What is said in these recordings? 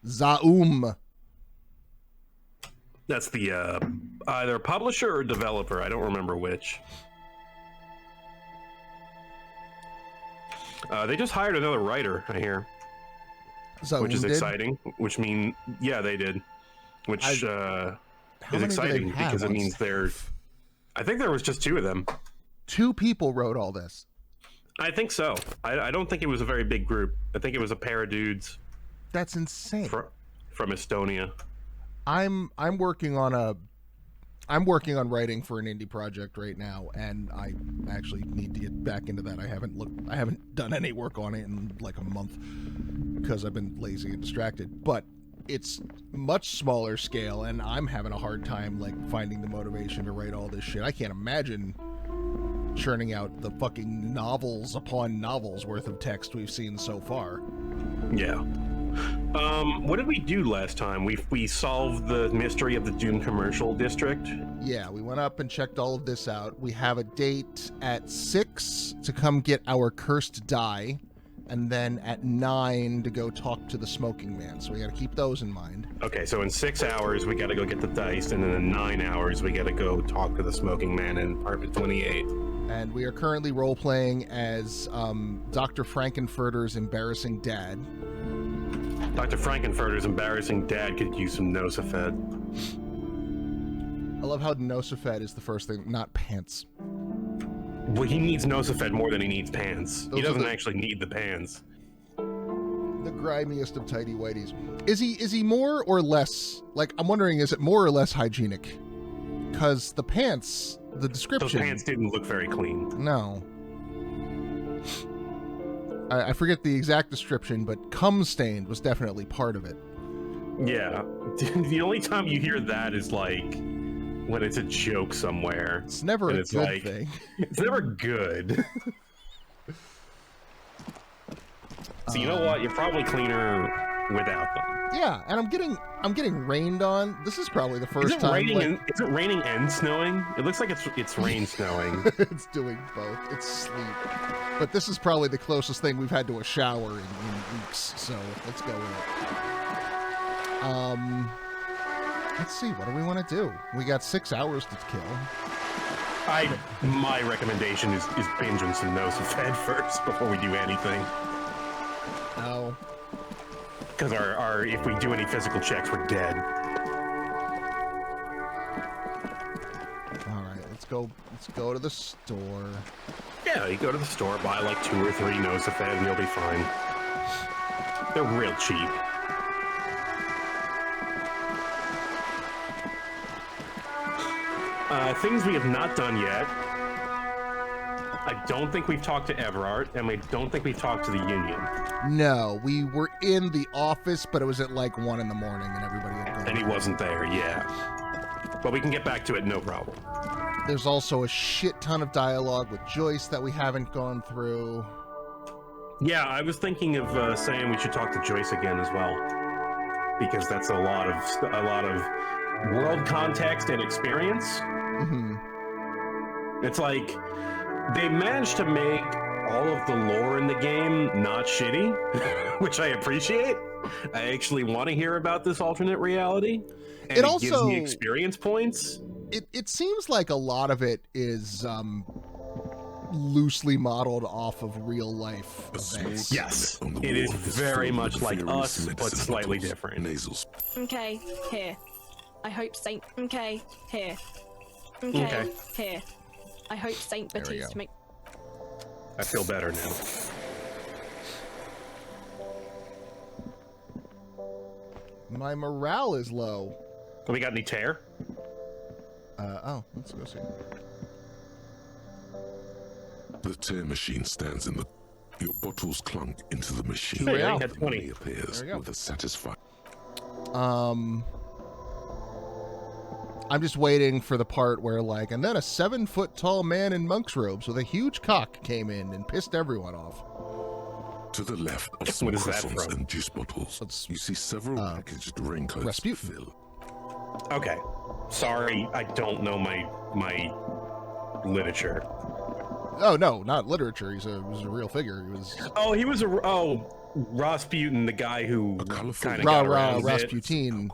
Zaum. That's the either publisher or developer. I don't remember which. They just hired another writer, I hear. Zaum which is did? exciting. Which mean, yeah, they did. Which is exciting because it means they're. I think there was just 2 of them. 2 people wrote all this. I think so. I don't think it was a very big group. I think it was a pair of dudes. That's insane. From Estonia. I'm working on writing for an indie project right now, and I actually need to get back into that. I haven't done any work on it in like a month because I've been lazy and distracted. But it's much smaller scale, and I'm having a hard time like finding the motivation to write all this shit. I can't imagine churning out the fucking novels upon novels worth of text we've seen so far. Yeah. What did we do last time? We solved the mystery of the Doom Commercial District. Yeah, we went up and checked all of this out. We have a date at 6 to come get our cursed die, and then at 9 to go talk to the smoking man. So we got to keep those in mind. Okay, so in 6 hours we got to go get the dice, and then in 9 hours we got to go talk to the smoking man in apartment 28. And we are currently role-playing as Dr. Frankenfurter's embarrassing dad. Dr. Frankenfurter's embarrassing dad could use some Nosafed. I love how Nosafed is the first thing, not pants. Well, he needs Nosafed more than he needs pants. He doesn't actually need the pants. The grimiest of tidy whities. Is he more or less, like, I'm wondering, is it more or less hygienic? Because the pants, the description... Those pants didn't look very clean. No. I forget the exact description, but cum-stained was definitely part of it. Yeah. The only time you hear that is, like, when it's a joke somewhere. It's never a good thing. It's never good. So you know what? You're probably cleaner without them. Yeah, and I'm getting rained on. This is probably the first time. Is it raining and snowing? It looks like it's rain snowing. It's doing both. It's sleet. But this is probably the closest thing we've had to a shower in weeks. So let's go with it. Let's see. What do we want to do? We got 6 hours to kill. My recommendation is binging some Nosafed first before we do anything. No. Because our if we do any physical checks, we're dead. All right, let's go to the store. Yeah, you go to the store, buy like 2 or 3 Nosafed, and you'll be fine. They're real cheap. Things we have not done yet. I don't think we've talked to Everard, and I don't think we've talked to the Union. No, we were in the office, but it was at like 1 in the morning, and everybody had gone. And he wasn't there, yeah. But we can get back to it, no problem. There's also a shit ton of dialogue with Joyce that we haven't gone through. Yeah, I was thinking of saying we should talk to Joyce again as well, because that's a lot of world context and experience. Mm-hmm. It's like they managed to make all of the lore in the game not shitty, which I appreciate. I actually want to hear about this alternate reality, and it also gives me experience points. It seems like a lot of it is loosely modeled off of real life events. Yes, it is very much like us, but slightly different. Okay, here. I hope Saint. Okay, here. Okay, here. I hope Saint Baptiste make. I feel better now. My morale is low. Have we got any tear? Oh, let's go see. The tear machine stands in the... Your bottles clunk into the machine. Hey, I had 20. He appears with a satisfied... I'm just waiting for the part where, like, and then a 7-foot-tall man in monk's robes with a huge cock came in and pissed everyone off. To the left of some croissants and juice bottles, you see several packaged raincoats fill. Okay. Sorry, I don't know my literature. Oh, no, not literature. He was a real figure. He was... Oh, he was a... Oh, Rasputin, the guy who kind of got around Rasputin,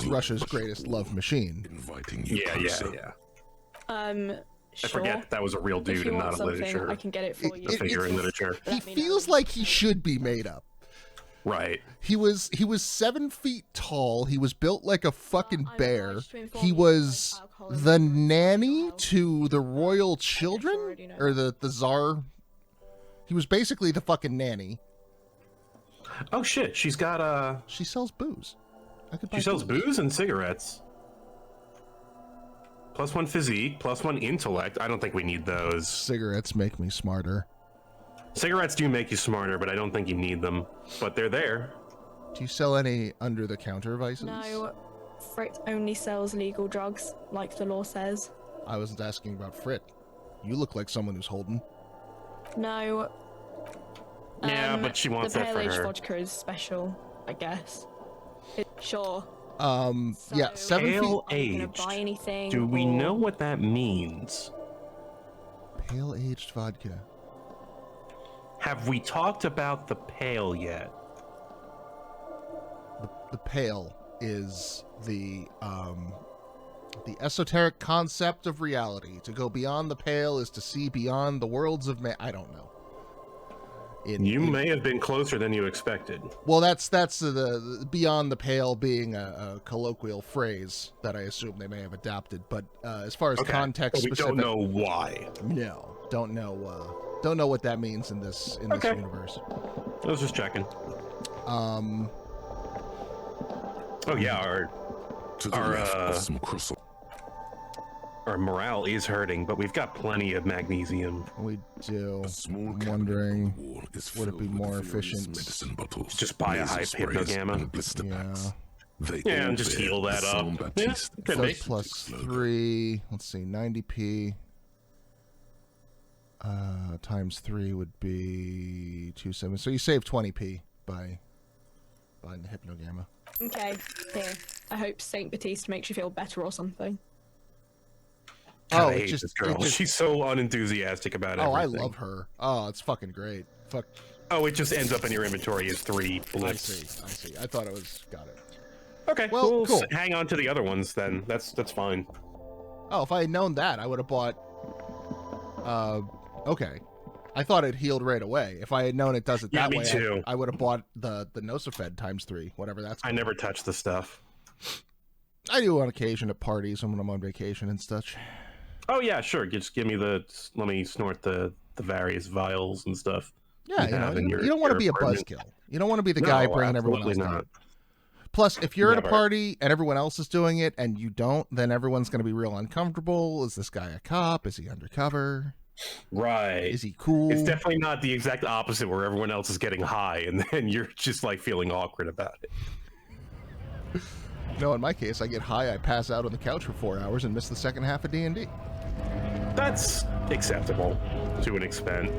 Russia's greatest love machine. Inviting you yeah. Sure. I forget that was a real dude and not a literature. I can get it for you. A figure in literature. He feels like he should be made up. Right. He was 7 feet tall. He was built like a fucking bear. He was the nanny to the royal children, or the czar. He was basically the fucking nanny. Oh shit! She's got She sells booze. She sells booze and cigarettes. +1 physique, +1 intellect. I don't think we need those. Cigarettes make me smarter. Cigarettes do make you smarter, but I don't think you need them. But they're there. Do you sell any under-the-counter vices? No, Frit only sells legal drugs, like the law says. I wasn't asking about Frit. You look like someone who's holding. No. Yeah, but she wants that for her. The pale-aged vodka is special, I guess. Sure. Yeah, 7 feet. Pale-aged. Do we know what that means? Pale-aged vodka. Have we talked about the pale yet? The pale is the esoteric concept of reality. To go beyond the pale is to see beyond the worlds of man. I don't know. You may have been closer than you expected. Well, that's the beyond the pale being a colloquial phrase that I assume they may have adapted. But as far as context, we don't know why. No, don't know. Don't know what that means in this universe. I was just checking. Oh yeah, our morale is hurting, but we've got plenty of magnesium. We do. I'm wondering, would it be more efficient? Just buy a high hypnogamma. Yeah, and just heal that up. Yeah, so +3. Let's see, 90p. Times 3 would be 270. So you save 20p by buying the hypnogamma. Okay, here. I hope Saint Baptiste makes you feel better or something. God, I hate this girl. She's so unenthusiastic about everything. Oh, I love her. Oh, it's fucking great. Fuck. Oh, it just ends up in your inventory as 3 blips. I see. I thought it was... Got it. Okay, well, cool. Hang on to the other ones then. That's fine. Oh, if I had known that, I would have bought... Okay. I thought it healed right away. If I had known it does it that way, too. I would have bought the Nosafed times 3, whatever that's called. I never touch the stuff. I do on occasion at parties when I'm on vacation and such. Oh yeah, sure. Just give me let me snort the various vials and stuff. Yeah, you don't want to be a buzzkill. You don't want to be the guy bringing everyone else down. Plus, if you're at a party and everyone else is doing it and you don't, then everyone's going to be real uncomfortable. Is this guy a cop? Is he undercover? Right. Is he cool? It's definitely not the exact opposite where everyone else is getting high and then you're just like feeling awkward about it. No, in my case, I get high, I pass out on the couch for 4 hours and miss the second half of D&D. That's acceptable to an extent.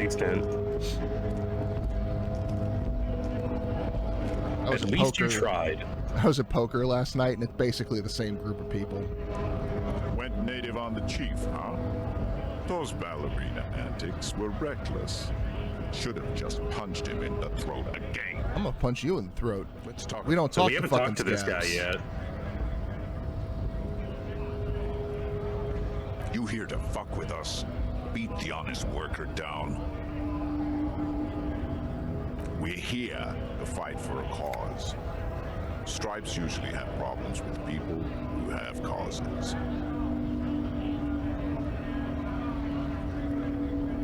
At least you tried. I was at poker last night and it's basically the same group of people. Went native on the chief, huh? Those ballerina antics were reckless. Should have just punched him in the throat again. I'm gonna punch you in the throat. Let's talk. We don't talk we haven't to fucking talked to this guy yet. You here to fuck with us? Beat the honest worker down. We're here to fight for a cause. Stripes usually have problems with people who have causes.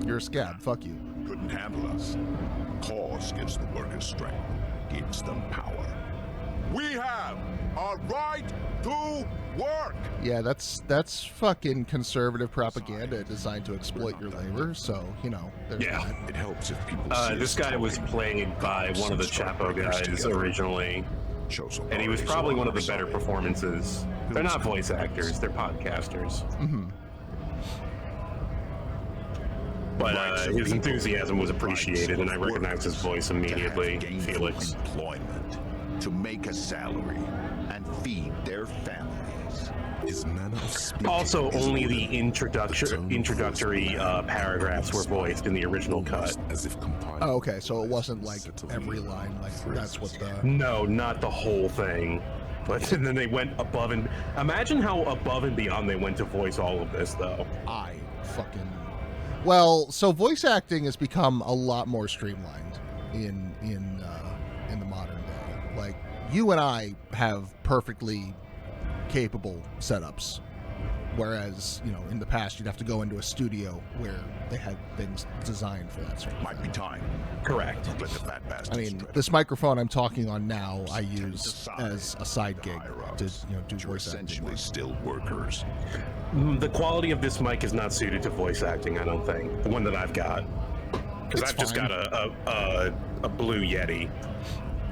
You're a scab. Fuck you. Couldn't handle us. Cause gives the workers strength, gives them power. We have a right to work. Yeah, that's fucking conservative propaganda designed to exploit your labor. So there's that. It helps if people. This guy was played by one of the Chapo guys originally, and he was probably one of the better performances. They're not voice actors; they're podcasters. Mm-hmm. But his enthusiasm was appreciated, and I recognized his voice immediately. Felix. Employment, to make a salary. and feed their families. His manner of speaking Also, is only will. the introductory paragraphs were voiced in the original cut. As if compiled. Oh, okay, so it wasn't like every line, like that's what the... No, not the whole thing. But then they went above and... Imagine how above and beyond they went to voice all of this, though. I fucking... Well, so voice acting has become a lot more streamlined in the modern day. Like, you and I have perfectly capable setups, whereas, you know, in the past you'd have to go into a studio where they had things designed for that sort of Might be time. Correct. Let the fat bastards I mean, spread this microphone I'm talking on now, I use as a side gig to, you know, do which are voice acting. essentially still workers. The quality of this mic is not suited to voice acting, I don't think. The one that I've got. Because It's I've just fine. got a Blue Yeti.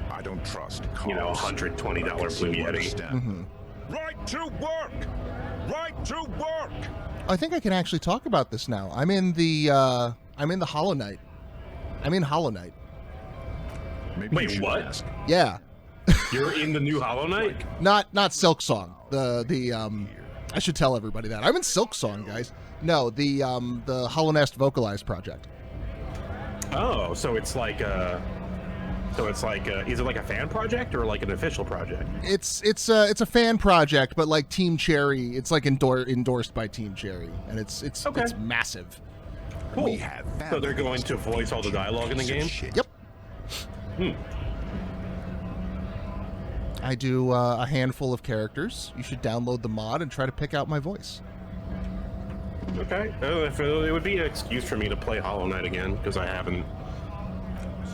I don't trust You know, cars. $120 Blue Yeti. Mm-hmm. Right to work! Right to work! I think I can actually talk about this now. I'm in the Hollow Knight. I'm in Hollow Knight. Maybe Wait, you should what? ask. Yeah. You're in the new Hollow Knight? Not Silk Song. I should tell everybody that. I'm in Silk Song, guys. No, the Hollow Nest vocalized project. Oh, so it's like is it like a fan project or like an official project? It's a fan project, but like Team Cherry, it's like endorsed by Team Cherry, and it's Okay. it's massive. Cool. We have So they're going to voice all the dialogue in the game? Yep. Hmm. I do a handful of characters. You should download the mod and try to pick out my voice. Okay. It would be an excuse for me to play Hollow Knight again, because I haven't.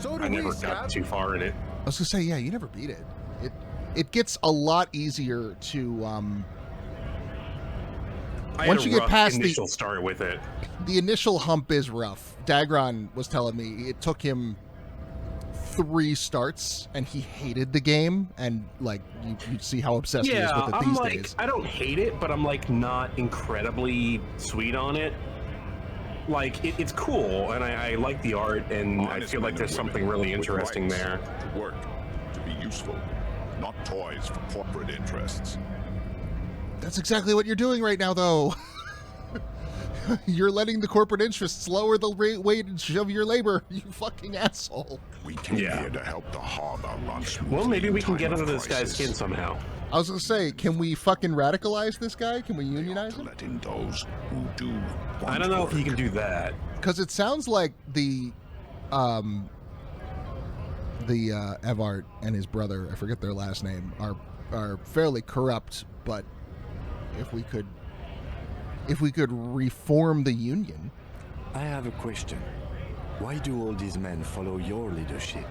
I never got too far in it. I was gonna say, yeah, you never beat it. It gets a lot easier to I once had a you get rough past initial start with it. the initial hump is rough. Dagron was telling me it took him 3 starts and he hated the game, and like you see how obsessed he is Yeah, with it I'm these like, days. I don't hate it, but I'm like not incredibly sweet on it. Like it's cool, and I like the art, and I Honest feel like men there's and something women really with interesting rights there. To work, to be useful, not toys for corporate interests. That's exactly what you're doing right now, though. You're letting the corporate interests lower the wage of your labor, you fucking asshole. We came Yeah. here to help the harbor run smoothly. Well, maybe in we can time get of under this guy's crisis. skin somehow. I was gonna say, can we fucking radicalize this guy? Can we unionize To him? let in those who do. I don't know if you can do that. Because it sounds like the Evart and his brother, I forget their last name, are fairly corrupt. But if we could reform the union, I have a question. Why do all these men follow your leadership?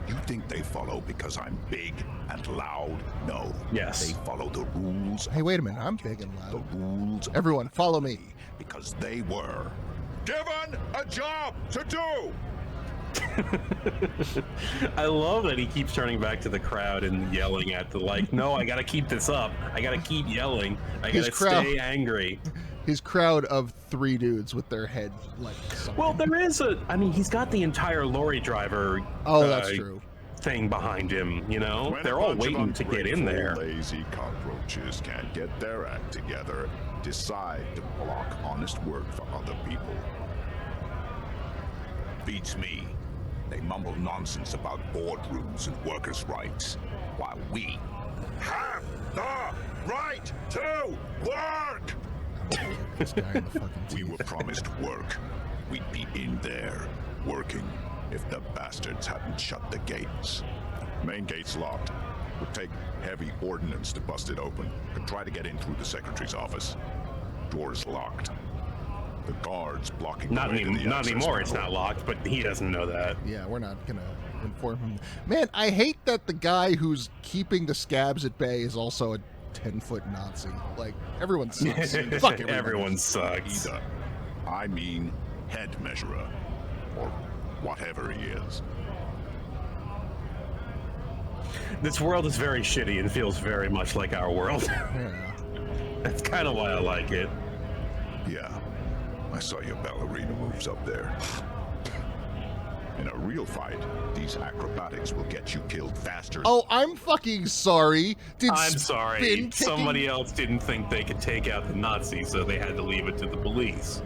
You think they follow because I'm big and loud? No. Yes. They follow the rules. hey, wait a minute, I'm big and The loud. rules. Everyone, follow me. Because they were given a job to do. I love that he keeps turning back to the crowd and yelling at the no, I gotta keep this up. I gotta keep yelling. I His gotta crowd- stay angry. His crowd of 3 dudes with their head like sunken. Well, there is he's got the entire lorry driver Oh, that's true. thing behind him, you know? When They're a all bunch of waiting to get in ungrateful, there. Lazy cockroaches can't get their act together, decide to block honest work for other people. Beats me. They mumble nonsense about boardrooms and workers' rights, while we have the right to work. This guy in the fucking We teeth. were promised work. We'd be in there, working, if the bastards hadn't shut the gates. Main gate's locked. Would take heavy ordnance to bust it open. Could try to get in through the secretary's office. Door's locked. The guards blocking the Not way to the access anymore, it's tunnel. not locked, but he doesn't know that. Yeah, we're not gonna inform him. Man, I hate that the guy who's keeping the scabs at bay is also a 10-foot Nazi. Like, everyone sucks. Fuck everyone. Everyone sucks. Either. I mean, head measurer. Or whatever he is. This world is very shitty and feels very much like our world. Yeah. That's kind of why I like it. Yeah. I saw your ballerina moves up there. In a real fight, these acrobatics will get you killed faster. Oh, I'm fucking sorry. I'm sorry. Somebody else didn't think they could take out the Nazis, so they had to leave it to the police.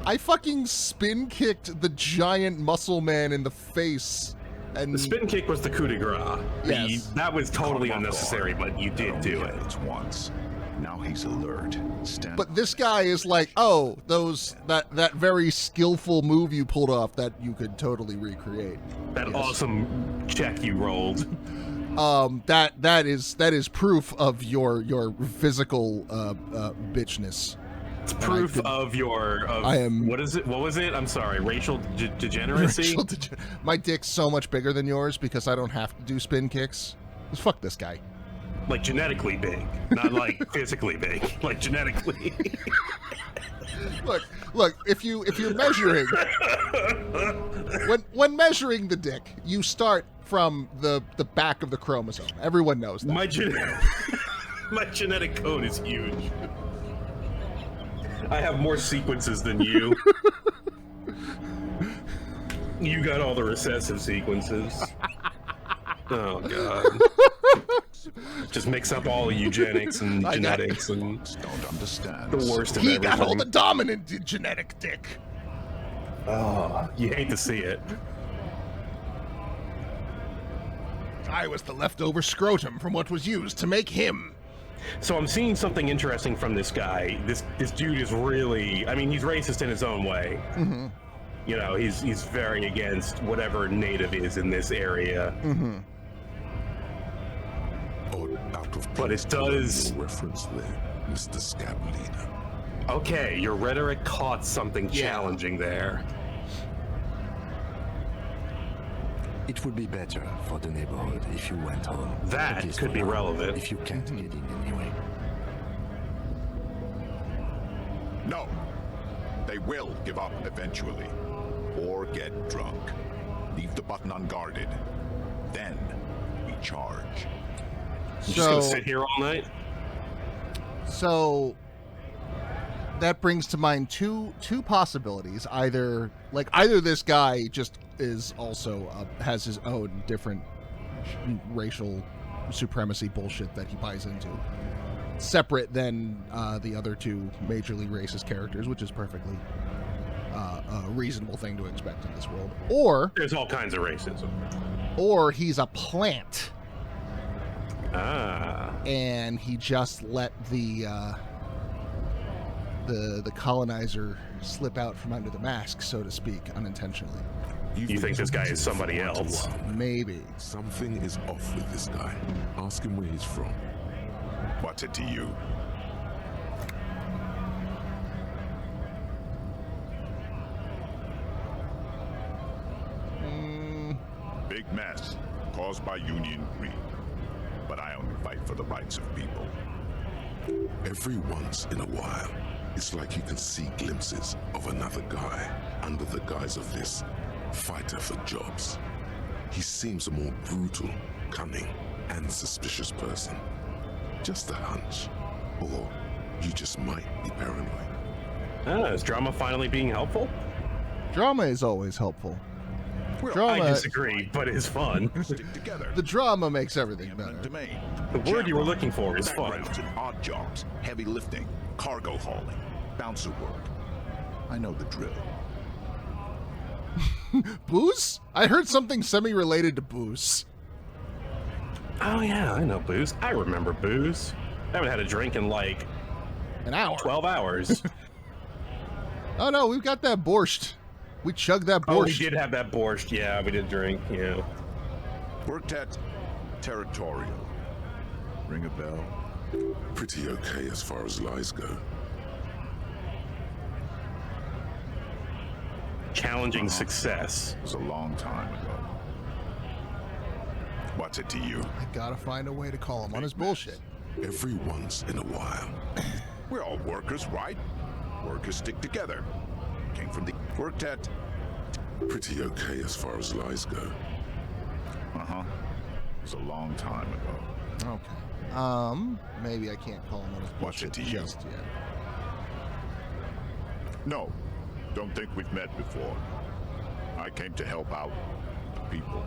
I fucking spin kicked the giant muscle man in the face. And the spin kick was the coup de grace. Yes. That was totally unnecessary, but you did do it. Once. Now he's alert. But this guy is like, oh, that very skillful move you pulled off that you could totally recreate. That awesome check you rolled. That is proof of your physical bitchness. It's proof of your. What is it? What was it? I'm sorry. Racial degeneracy. My dick's so much bigger than yours because I don't have to do spin kicks. Just fuck this guy. Like genetically big, not like physically big. Like genetically. Look. If you're measuring, when measuring the dick, you start from the back of the chromosome. Everyone knows that. My genetic code is huge. I have more sequences than you. You got all the recessive sequences. Oh god. Just mix up all the eugenics and genetics and don't understand. The worst of everything. He got all the dominant genetic dick. Oh, you hate to see it. I was the leftover scrotum from what was used to make him. So I'm seeing something interesting from this guy. This dude is really, I mean, he's racist in his own way. Mm-hmm. You know, he's very against whatever native is in this area. Mm-hmm. But it does. Reference there, Mr. Scab Leader. Okay, your rhetoric caught something challenging there. It would be better for the neighborhood if you went home. That could be relevant. If you can't get in anyway. No. They will give up eventually. Or get drunk. Leave the button unguarded. Then we charge. You just gonna sit here all night? So that brings to mind two possibilities. Either this guy just is also has his own different racial supremacy bullshit that he buys into, separate than the other two majorly racist characters, which is perfectly a reasonable thing to expect in this world. Or there's all kinds of racism. Or he's a plant. Ah. And he just let the colonizer slip out from under the mask, so to speak, unintentionally. You think this guy is somebody else? Maybe. Something is off with this guy. Ask him where he's from. What's it to you? Big mess caused by Union greed. But I only fight for the rights of people. Every once in a while, it's like you can see glimpses of another guy under the guise of this fighter for jobs. He seems a more brutal, cunning, and suspicious person. Just a hunch. Or you just might be paranoid. Is drama finally being helpful? Drama is always helpful. I disagree, but it's fun. Stick together. The drama makes everything better. The word you were looking for is fun. Odd jobs, heavy lifting, cargo hauling, bouncer work. I know the drill. Booze? I heard something semi-related to booze. Oh yeah, I know booze. I remember booze. I haven't had a drink in like an hour. 12 hours. Oh no, we've got that borscht. We chugged that borscht. Oh, we did have that borscht. Yeah, we did drink. Yeah. Worked at Territorial. Ring a bell? Pretty okay as far as lies go. Challenging success. It was a long time ago. What's it to you? I gotta find a way to call him on his bullshit. Every once in a while. We're all workers, right? Workers stick together. Came from the... Worked at... Pretty okay as far as lies go. Uh-huh. It was a long time ago. Okay. Maybe I can't call him on his bullshit just yet. No. Don't think we've met before. I I came to help out the people.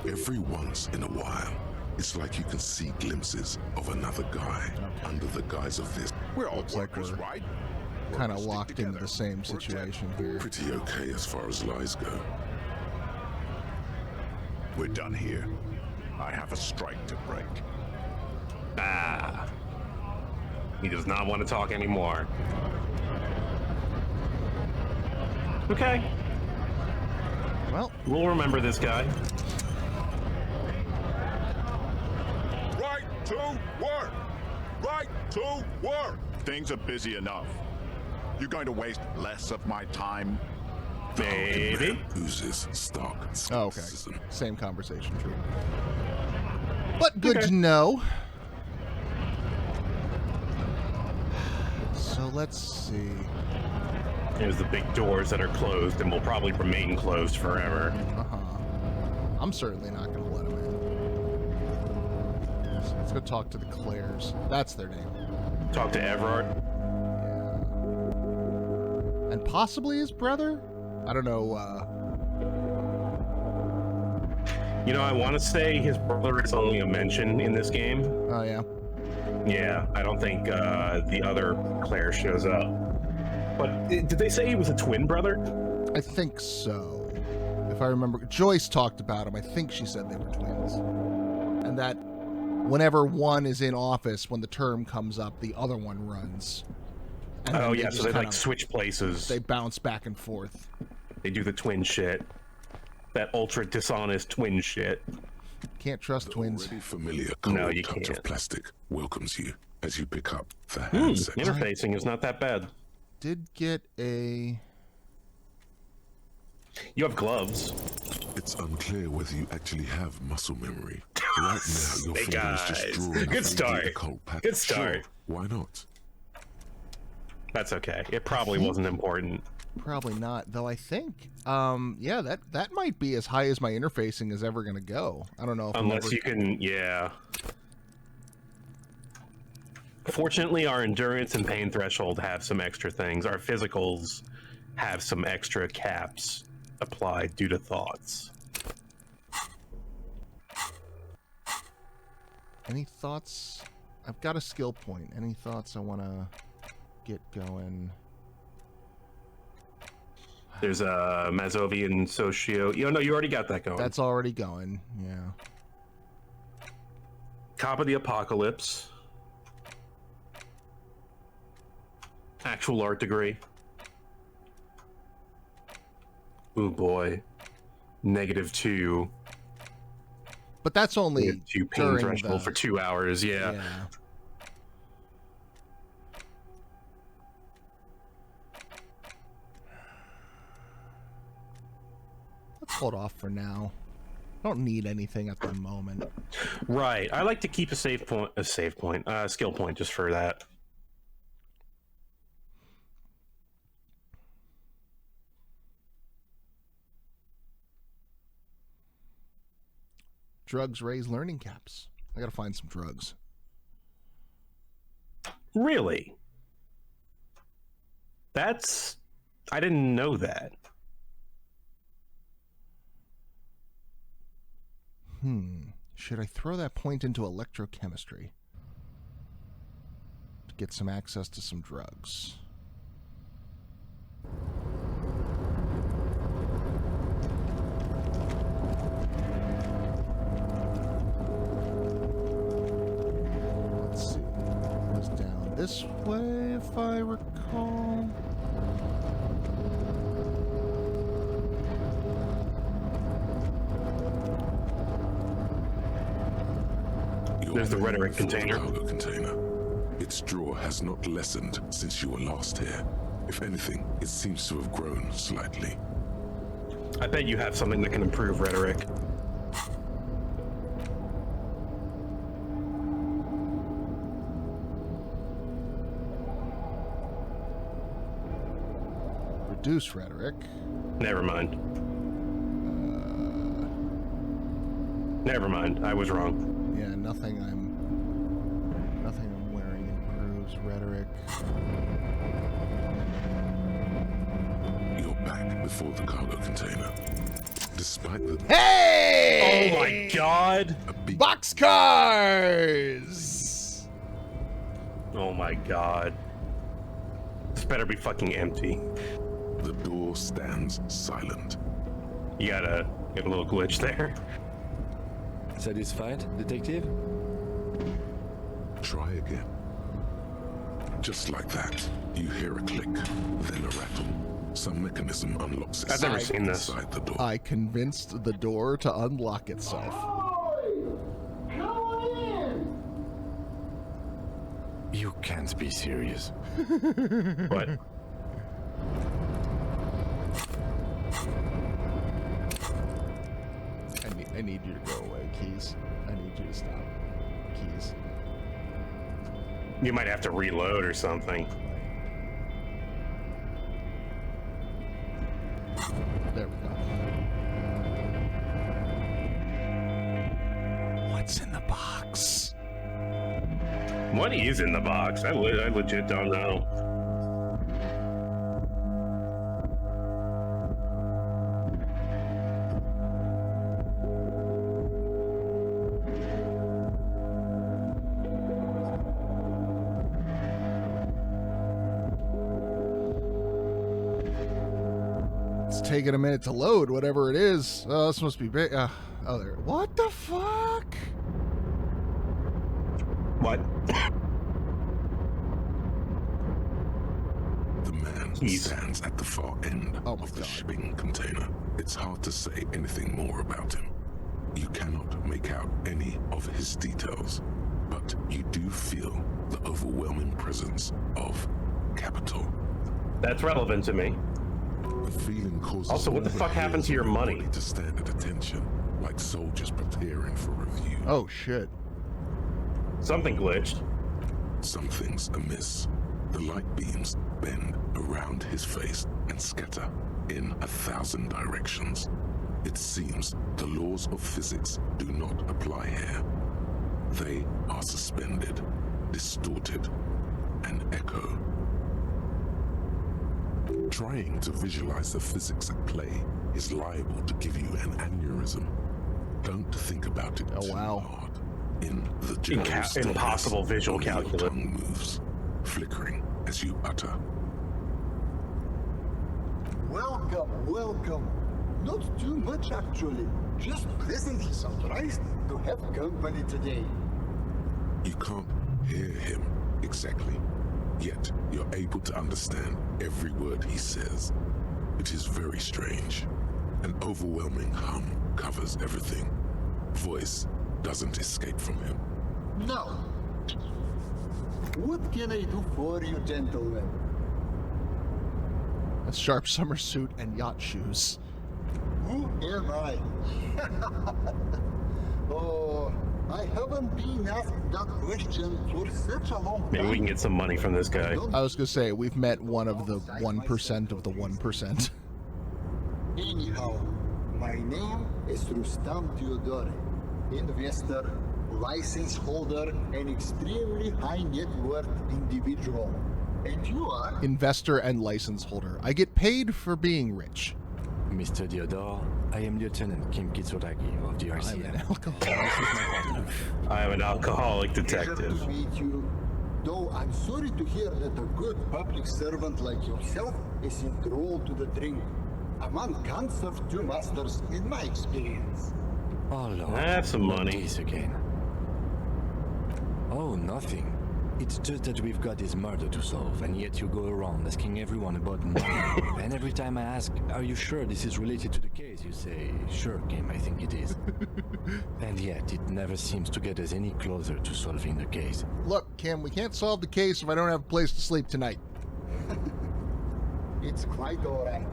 Every once in a while, it's like you can see glimpses of another guy under the guise of this. We're all Looks like workers, we're right? kind of Workers stick locked into together. the same Protect. situation here. Pretty okay as far as lies go. We're done here. I have a strike to break. Ah. He does not want to talk anymore. Okay. Well, We'll remember this guy. Right to work! Right to work! Things are busy enough. You're going to waste less of my time? Maybe. Oozes stark oh, okay. skepticism. Same conversation, true. But good to know. So let's see. There's the big doors that are closed and will probably remain closed forever. I'm certainly not going to let him in. So let's go talk to the Claires. That's their name. Talk to Everard. Yeah. And possibly his brother? I don't know. You know, I want to say his brother is only a mention in this game. Oh, yeah. Yeah, I don't think the other Claire shows up. But did they say he was a twin brother? I think so. If I remember, Joyce talked about him. I think she said they were twins. And that whenever one is in office, when the term comes up, the other one runs. And Oh, then yeah, just so they kind like of- switch places. They bounce back and forth. They do the twin shit. That ultra dishonest twin shit. Can't trust twins. Already familiar No, cold you touch can't. of plastic welcomes you as you pick up the Hmm, handset. interfacing is not that bad. Did get a... You have gloves. It's unclear whether you actually have muscle memory. Right now, your Hey, finger is just guys. drawing Good from start. the occult pattern. Good start. Sure, why not? That's okay. It probably wasn't important. Probably not, though I think, yeah, that might be as high as my interfacing is ever going to go. I don't know if I'm Unless ever- you can, yeah. Fortunately, our endurance and pain threshold have some extra things. Our physicals have some extra caps applied due to thoughts. Any thoughts? I've got a skill point. Any thoughts I want to get going? There's a Mazovian Socio. You know, you already got that going. That's already going, yeah. Cop of the Apocalypse. Actual art degree. Ooh boy. -2. But that's only -2 pain during threshold the- for 2 hours, yeah. Yeah. Let's hold off for now. I don't need anything at the moment. Right. I like to keep a skill point just for that. Drugs raise learning caps. I gotta find some drugs. Really? I didn't know that. Should I throw that point into electrochemistry to get some access to some drugs? Let's see. It goes down this way, if I recall. There's the rhetoric For the container. cargo container. Its draw has not lessened since you were last here. If anything, it seems to have grown slightly. I bet you have something that can improve rhetoric. Reduce rhetoric. Never mind. Never mind. I was wrong. Yeah, nothing I'm wearing improves rhetoric. You're back before the cargo container. Despite the Hey! Oh my god! a big Boxcars! Oh my god. This better be fucking empty. the door stands silent. You gotta get a little glitch there. Satisfied, detective? Try again. Just like that, you hear a click, then a rattle. Some mechanism unlocks I've never itself seen this. inside the door. I convinced the door to unlock itself. You can't be serious. What? I need you to go away, Keys. I need you to stop. Keys. You might have to reload or something. There we go. What's in the box? What is in the box? I legit don't know. It's taking a minute to load, whatever it is. Oh, this must be big. Oh, there. What the fuck? What? The man Jeez. stands at the far end Oh my of the God. shipping container. It's hard to say anything more about him. You cannot make out any of his details, but you do feel the overwhelming presence of capital. That's relevant to me. The feeling causes Also, what the all fuck happened to hairs your on money? body to stand at attention, like soldiers preparing for review. Oh, shit. Something glitched. Something's amiss. The light beams bend around his face and scatter in 1,000 directions. It seems the laws of physics do not apply here. They are suspended, distorted, and echo. Trying to visualize the physics at play is liable to give you an aneurysm. Don't think about it Oh, too wow. hard. In the general stillness, Impossible visual only your calculus. tongue moves, flickering as you utter. Welcome, welcome. Not too much actually. Just pleasantly surprised to have company today. You can't hear him exactly, yet you're able to understand every word he says. It is very strange. An overwhelming hum covers everything. Voice doesn't escape from him. Now, what can I do for you, gentlemen? A sharp summer suit and yacht shoes. Who am I? Oh, I haven't been asked that question for such a long time. Maybe we can get some money from this guy. I was gonna say, we've met one of the 1% of the 1%. Anyhow, my name is Rustam Theodore, investor, license holder, and extremely high net worth individual. And you are? Investor and license holder. I get paid for being rich. Mr. Theodore, I am Lieutenant Kim Kitsuragi of the I'm an RCM. alcoholic. I am an alcoholic Pleasure detective. to meet you. Though I'm sorry to hear that a good public servant like yourself is enrolled to the drink. A man can't serve two masters in my experience. Oh Lord, I have some not money. this again. Oh, nothing. It's just that we've got this murder to solve, and yet you go around asking everyone about money. And every time I ask, are you sure this is related to the case? You say, sure, Kim, I think it is. And yet, it never seems to get us any closer to solving the case. Look, Kim, we can't solve the case if I don't have a place to sleep tonight. It's quite alright.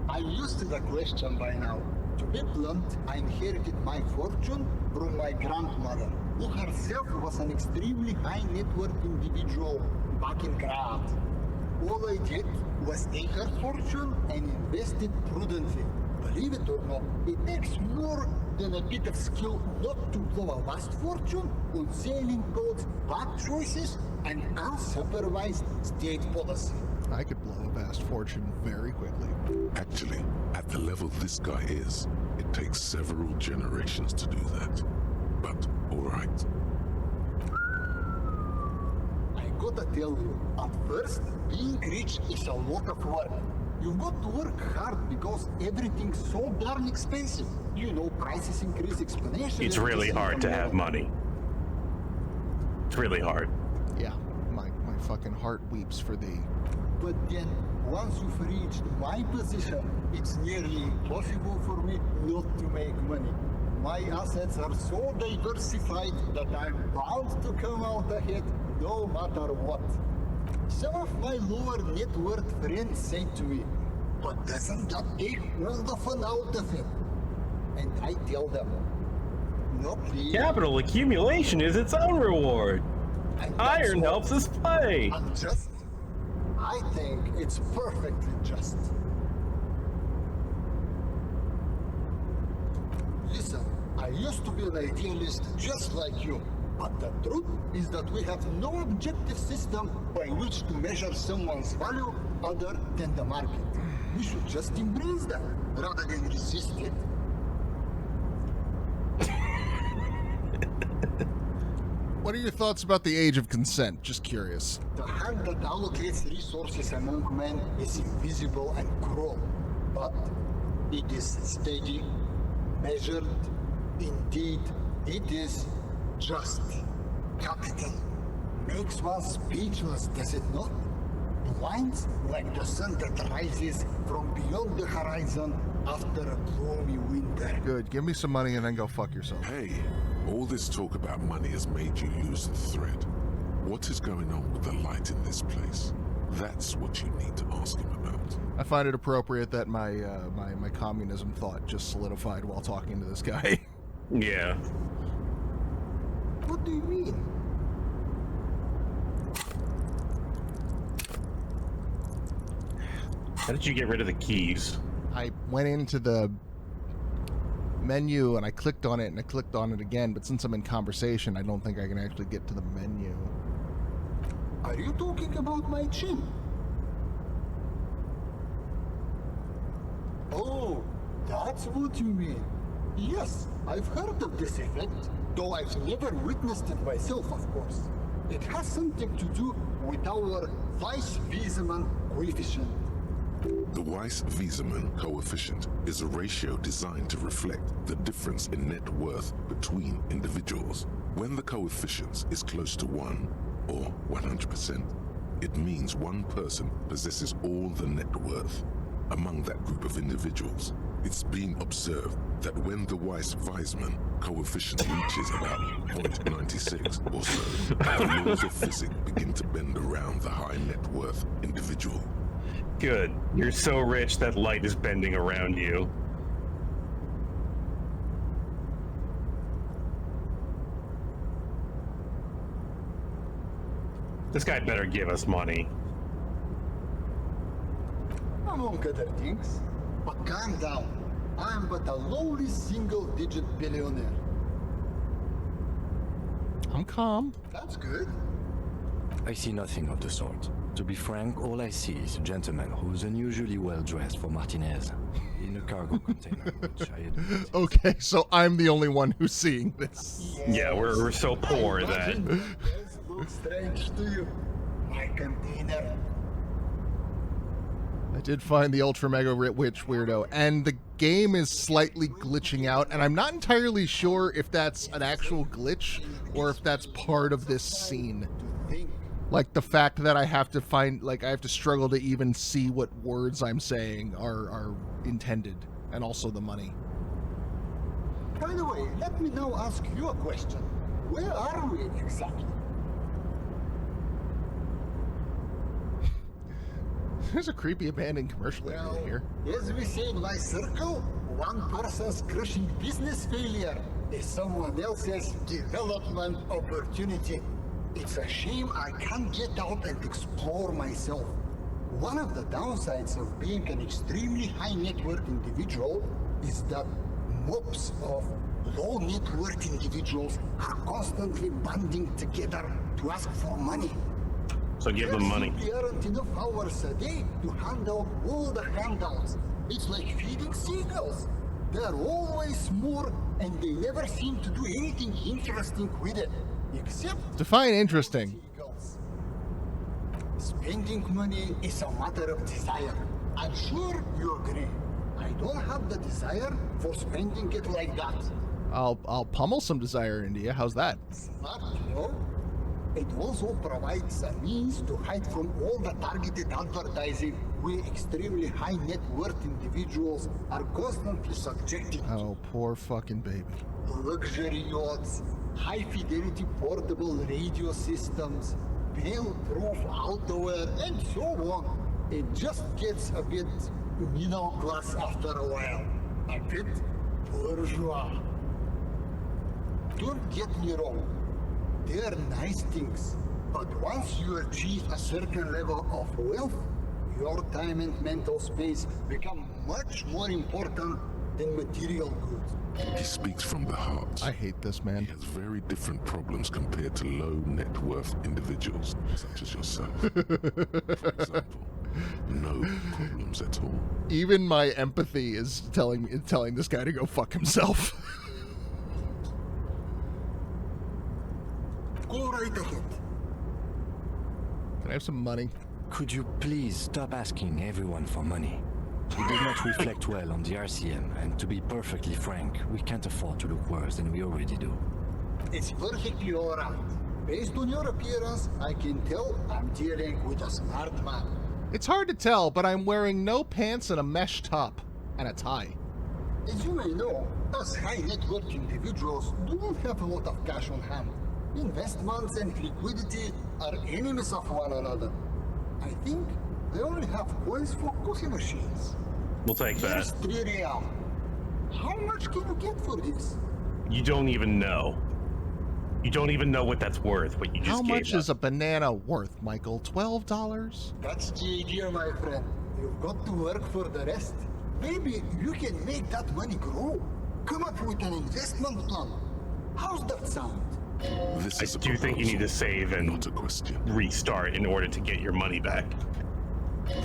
I'm used to the question by now. To be blunt, I inherited my fortune from my grandmother, who herself was an extremely high net worth individual back in Grad. All I did was take her fortune and invest it prudently. Believe it or not, it takes more than a bit of skill not to blow a vast fortune on sailing boats, bad choices, and unsupervised state policy. I could blow a vast fortune very quickly. Actually, at the level this guy is, it takes several generations to do that. But, alright. I gotta tell you, at first, being rich is a lot of work. You've got to work hard because everything's so darn expensive. You know, prices increase exponentially. It's really hard to have money. It's really hard. Yeah, my fucking heart weeps for thee. But then, once you've reached my position, it's nearly impossible for me not to make money. My assets are so diversified that I'm bound to come out ahead no matter what. Some of my lower net worth friends say to me, but doesn't that take all the fun out of it? And I tell them, no please. Capital accumulation is its own reward. And that's Iron what helps us play. Unjust? I think it's perfectly just. Listen, I used to be an idealist just like you. But the truth is that we have no objective system by which to measure someone's value other than the market. We should just embrace that rather than resist it. What are your thoughts about the age of consent? Just curious. The hand that allocates resources among men is invisible and cruel, but it is steady, measured. Indeed, it is just. Capital makes one speechless, does it not? Blinds like the sun that rises from beyond the horizon after a gloomy winter. Good. Give me some money and then go fuck yourself. Hey, all this talk about money has made you lose the thread. What is going on with the light in this place? That's what you need to ask him about. I find it appropriate that my communism thought just solidified while talking to this guy. Yeah. What do you mean? How did you get rid of the keys? I went into the menu and I clicked on it and I clicked on it again, but since I'm in conversation, I don't think I can actually get to the menu. Are you talking about my chin? Oh, that's what you mean. Yes, I've heard of this effect, though I've never witnessed it myself, of course. It has something to do with our Weiss-Wiesemann coefficient. The Weiss-Wiesemann coefficient is a ratio designed to reflect the difference in net worth between individuals. When the coefficient is close to 1, or 100%, it means one person possesses all the net worth. Among that group of individuals, it's been observed that when the Weiss-Wiesemann coefficient reaches about 0.96 or so, the laws of physics begin to bend around the high net worth individual. Good. You're so rich that light is bending around you. This guy better give us money. Among other things. But calm down. I'm but a lowly single-digit billionaire. I'm calm. That's good. I see nothing of the sort. To be frank, all I see is a gentleman who's unusually well dressed for Martinez in a cargo container, which I admit. Okay, so I'm the only one who's seeing this. Yeah, we're so poor that... This looks strange to you. My container. I did find the Ultra Mega Witch weirdo, and the game is slightly glitching out, and I'm not entirely sure if that's an actual glitch or if that's part of this scene. Like the fact that I have to find, like I have to struggle to even see what words I'm saying are intended, and also the money. By the way, let me now ask you a question. Where are we exactly? There's a creepy abandoned commercial area here. As we say in my circle, one person's crushing business failure is someone else's development opportunity. It's a shame I can't get out and explore myself. One of the downsides of being an extremely high net worth individual is that mobs of low net worth individuals are constantly banding together to ask for money. So give them money. There simply aren't enough hours a day to handle all the handouts. It's like feeding seagulls. There are always more, and they never seem to do anything interesting with it, except Define interesting. seagulls. Spending money is a matter of desire. I'm sure you agree. I don't have the desire for spending it like that. I'll pummel some desire into you. How's that? Smart, you know? It also provides a means to hide from all the targeted advertising where extremely high net worth individuals are constantly subjected to. Oh, poor fucking baby. Luxury yachts, high fidelity portable radio systems, bail-proof outerwear, and so on. It just gets a bit middle class after a while. A bit bourgeois. Don't get me wrong. They're nice things, but once you achieve a certain level of wealth, your time and mental space become much more important than material goods. He speaks from the heart. I hate this He man. has very different problems compared to low net worth individuals, such as yourself. For example, no problems at all. Even my empathy is telling this guy to go fuck himself. Go right ahead. Can I have some money? Could you please stop asking everyone for money? It does not reflect well on the RCM, and to be perfectly frank, we can't afford to look worse than we already do. It's perfectly alright. Based on your appearance, I can tell I'm dealing with a smart man. It's hard to tell, but I'm wearing no pants and a mesh top and a tie. As you may know, us high net worth individuals do not have a lot of cash on hand. Investments and liquidity are enemies of one another. I think I only have coins for coffee machines. We'll take Here's that. 3 real. How much can you get for this? You don't even know. You don't even know what that's worth, but you just How gave much us. is a banana worth, Michael? $12? That's the idea, my friend. You've got to work for the rest. Maybe you can make that money grow. Come up with an investment plan. How's that sound? This I is a do think you need to proposal, save and not a question. restart in order to get your money back.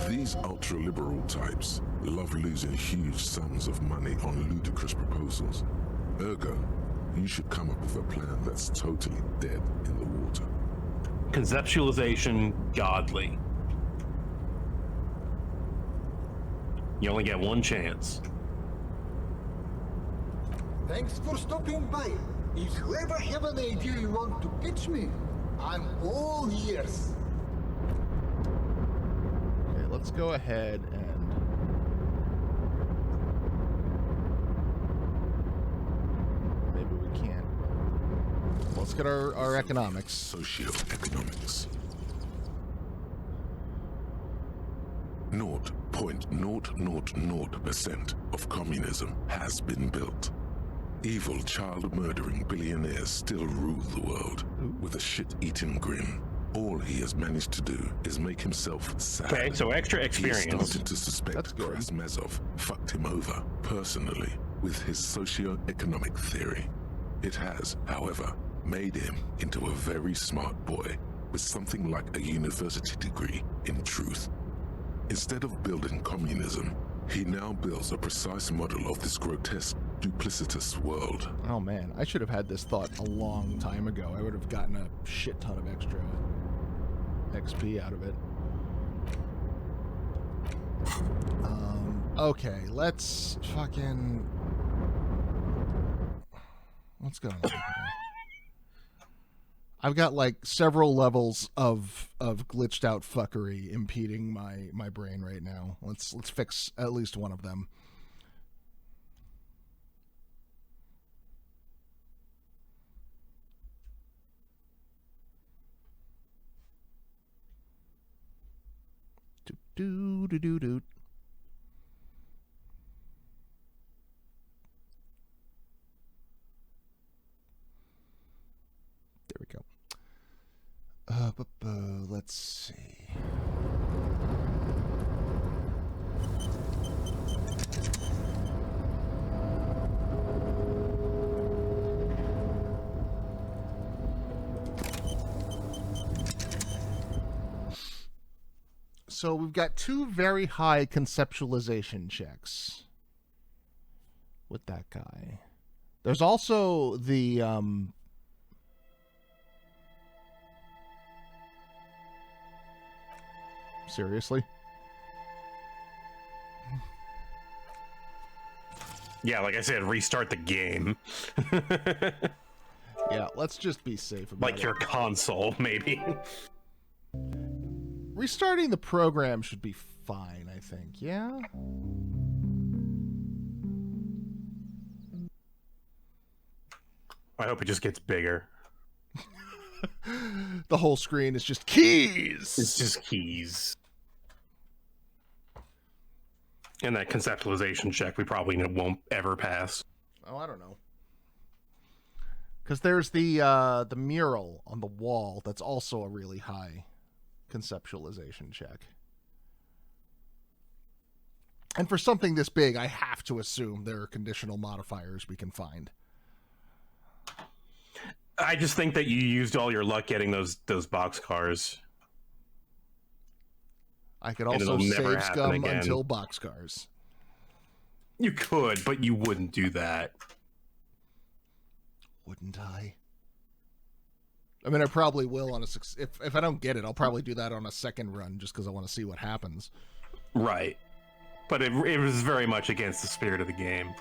These ultra-liberal types love losing huge sums of money on ludicrous proposals. Ergo, you should come up with a plan that's totally dead in the water. Conceptualization godly. You only get one chance. Thanks for stopping by. If you ever have an idea you want to pitch me, I'm all ears. Okay, let's go ahead and... Maybe we can't. Let's get our economics. Socioeconomics. 0.000% of communism has been built. Evil child-murdering billionaires still rule the world with a shit-eating grin. All he has managed to do is make himself sad. Okay, so extra He experience. started to That's suspect good. Krasmezov fucked him over personally with his socio-economic theory. It has, however, made him into a very smart boy with something like a university degree in truth. Instead of building communism, he now builds a precise model of this grotesque, duplicitous world. Oh man, I should have had this thought a long time ago. I would have gotten a shit ton of extra XP out of it. Okay, let's fucking... What's going on here? I've got like several levels of glitched out fuckery impeding my brain right now. Let's fix at least one of them. Do do do do. There we go. Let's see. So we've got 2 very high conceptualization checks with that guy. There's also the seriously? Yeah, like I said, restart the game. Yeah, let's just be safe about Like it. your console, maybe. Restarting the program should be fine, I think. Yeah? I hope it just gets bigger. The whole screen is just keys! It's just keys. And that conceptualization check we probably won't ever pass. Oh, I don't know. Because there's the mural on the wall that's also a really high conceptualization check. And for something this big, I have to assume there are conditional modifiers we can find. I just think that you used all your luck getting those boxcars. I could And also it'll never save happen scum again. until boxcars. You could, but you wouldn't do that. Wouldn't I? I mean, I probably will on a... If I don't get it, I'll probably do that on a second run just because I want to see what happens. Right. But it was very much against the spirit of the game.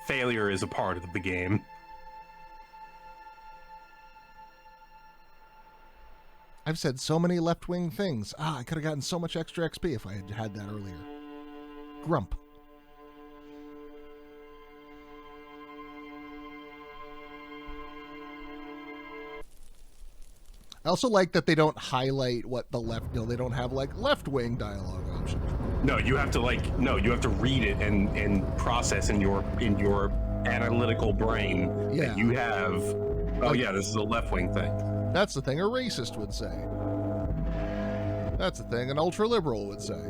Failure is a part of the game. I've said so many left-wing things. I could have gotten so much extra XP if I had had that earlier. Grump. I also like that they don't highlight what the left... they don't have, like, left-wing dialogue options. No, you have to read it and process in your analytical brain that you have. Oh yeah, this is a left-wing thing. That's the thing a racist would say. That's the thing an ultra-liberal would say.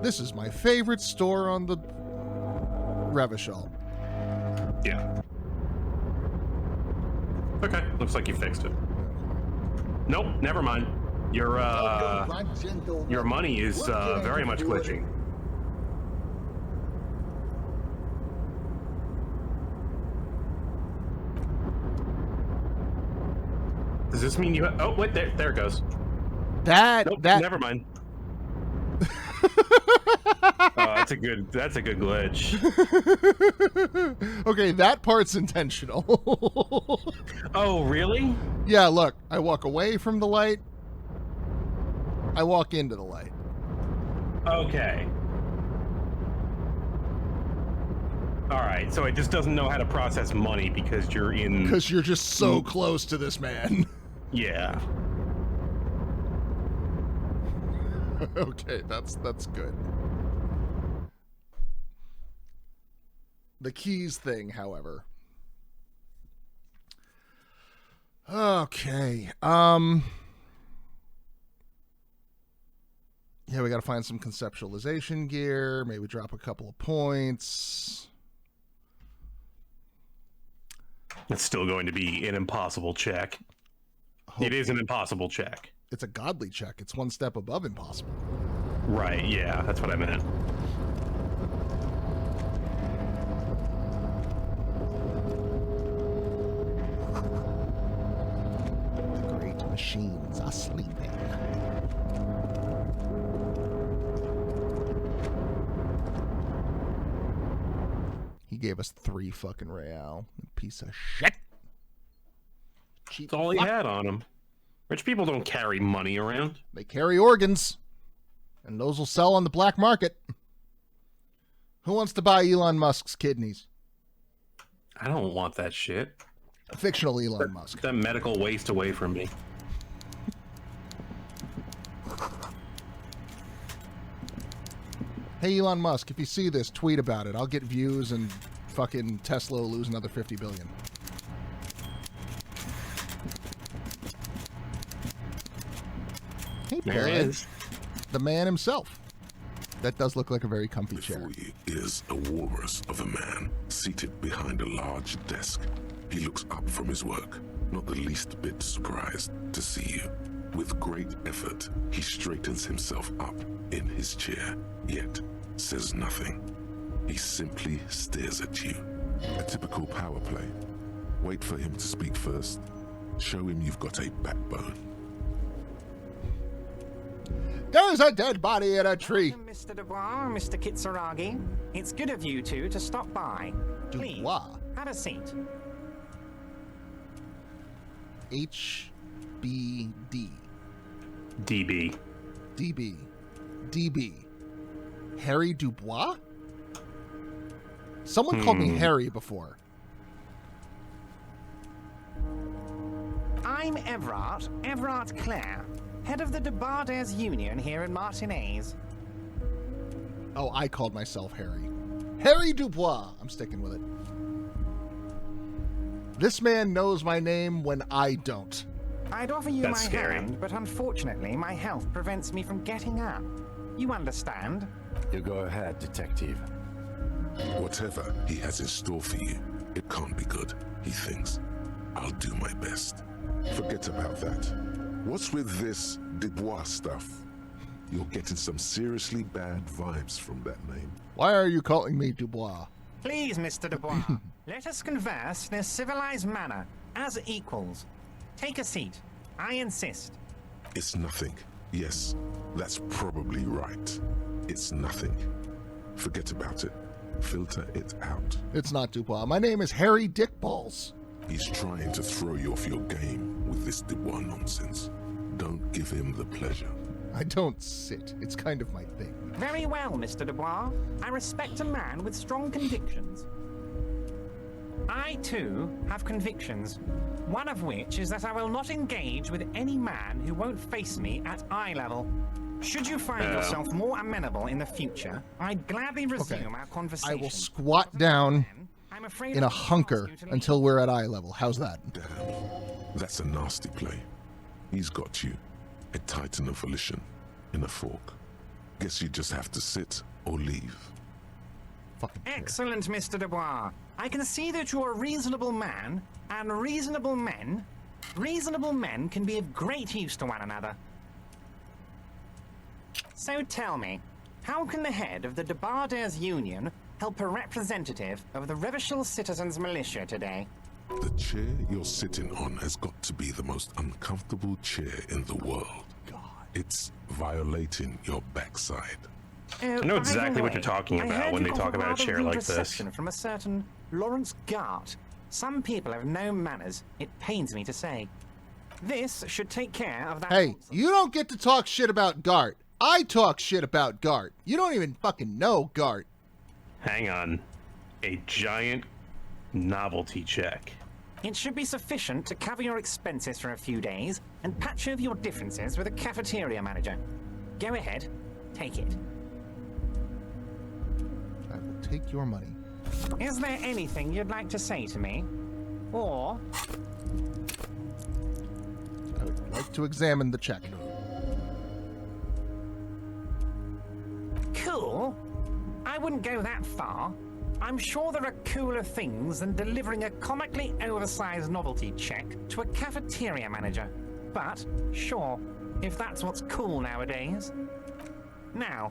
This is my favorite store on the Revachol. Yeah. Okay, looks like you fixed it. Nope, never mind. Your money is very much glitching. Does this mean you? Oh wait, there it goes. Nope, never mind. That's a good glitch. Okay, that part's intentional. Oh, really? Yeah, look, I walk away from the light. I walk into the light. Okay. All right, so it just doesn't know how to process money because you're in... Because you're just so close to this man. Yeah. Okay, that's good. The keys thing, however. Okay. Yeah, we got to find some conceptualization gear, maybe drop a couple of points. It's still going to be an impossible check. It is an impossible check. It's a godly check. It's one step above impossible. Right, yeah, that's what I meant. The great machines are sleeping. He gave us 3 fucking real. Piece of shit. Cheap That's all he fuck. had on him. Rich people don't carry money around. They carry organs, and those will sell on the black market. Who wants to buy Elon Musk's kidneys? I don't want that shit. Fictional Elon Musk. That medical waste away from me. Hey, Elon Musk, if you see this, tweet about it. I'll get views and fucking Tesla will lose another 50 billion. Hey, There he bud. is. The man himself. That does look like a very comfy chair. Before you is a walrus of a man seated behind a large desk. He looks up from his work, not the least bit surprised to see you. With great effort, he straightens himself up in his chair, yet says nothing. He simply stares at you. A typical power play. Wait for him to speak first. Show him you've got a backbone. There's a dead body in a tree. Welcome, Mr. Dubois, Mr. Kitsuragi. It's good of you two to stop by. Please, Dubois. have a seat. HBD. DB. DB. DB. Harry Dubois? Someone called me Harry before. I'm Everard Clare, head of the Debarders Union here in Martinez. Oh, I called myself Harry. Harry Dubois. I'm sticking with it. This man knows my name when I don't. I'd offer you That's my scary. hand, but unfortunately my health prevents me from getting up. You understand? You go ahead, detective. Whatever he has in store for you, it can't be good, he thinks. I'll do my best. Forget about that. What's with this Dubois stuff? You're getting some seriously bad vibes from that name. Why are you calling me Dubois? Please, Mr. Dubois, let us converse in a civilized manner, as equals. Take a seat. I insist. It's nothing. Yes, that's probably right. It's nothing. Forget about it. Filter it out. It's not Dubois. My name is Harry Dickballs. He's trying to throw you off your game with this Dubois nonsense. Don't give him the pleasure. I don't sit. It's kind of my thing. Very well, Mr. Dubois. I respect a man with strong convictions. I, too, have convictions. One of which is that I will not engage with any man who won't face me at eye level. Should you find yourself more amenable in the future, I'd gladly resume our conversation. I will squat down I'm afraid in a I must ask hunker you to leave. until we're at eye level. How's that? Damn, that's a nasty play. He's got you. A titan of volition in a fork. Guess you just have to sit or leave. Fucking chair. Excellent, Mr. Dubois. I can see that you're a reasonable man, and reasonable men can be of great use to one another. So tell me, how can the head of the Debarders Union help a representative of the Revachol Citizens Militia today? The chair you're sitting on has got to be the most uncomfortable chair in the world. God. It's violating your backside. I know exactly what you're talking about when they talk about a chair like this. From a certain Lawrence Gart. Some people have no manners. It pains me to say. This should take care of that. Hey, you don't get to talk shit about Gart. I talk shit about Gart. You don't even fucking know Gart. Hang on. A giant novelty check. It should be sufficient to cover your expenses for a few days and patch over your differences with a cafeteria manager. Go ahead, take it. I will take your money. Is there anything you'd like to say to me? Or I would like to examine the check. cool? I wouldn't go that far. I'm sure there are cooler things than delivering a comically oversized novelty check to a cafeteria manager. But, sure, if that's what's cool nowadays. Now,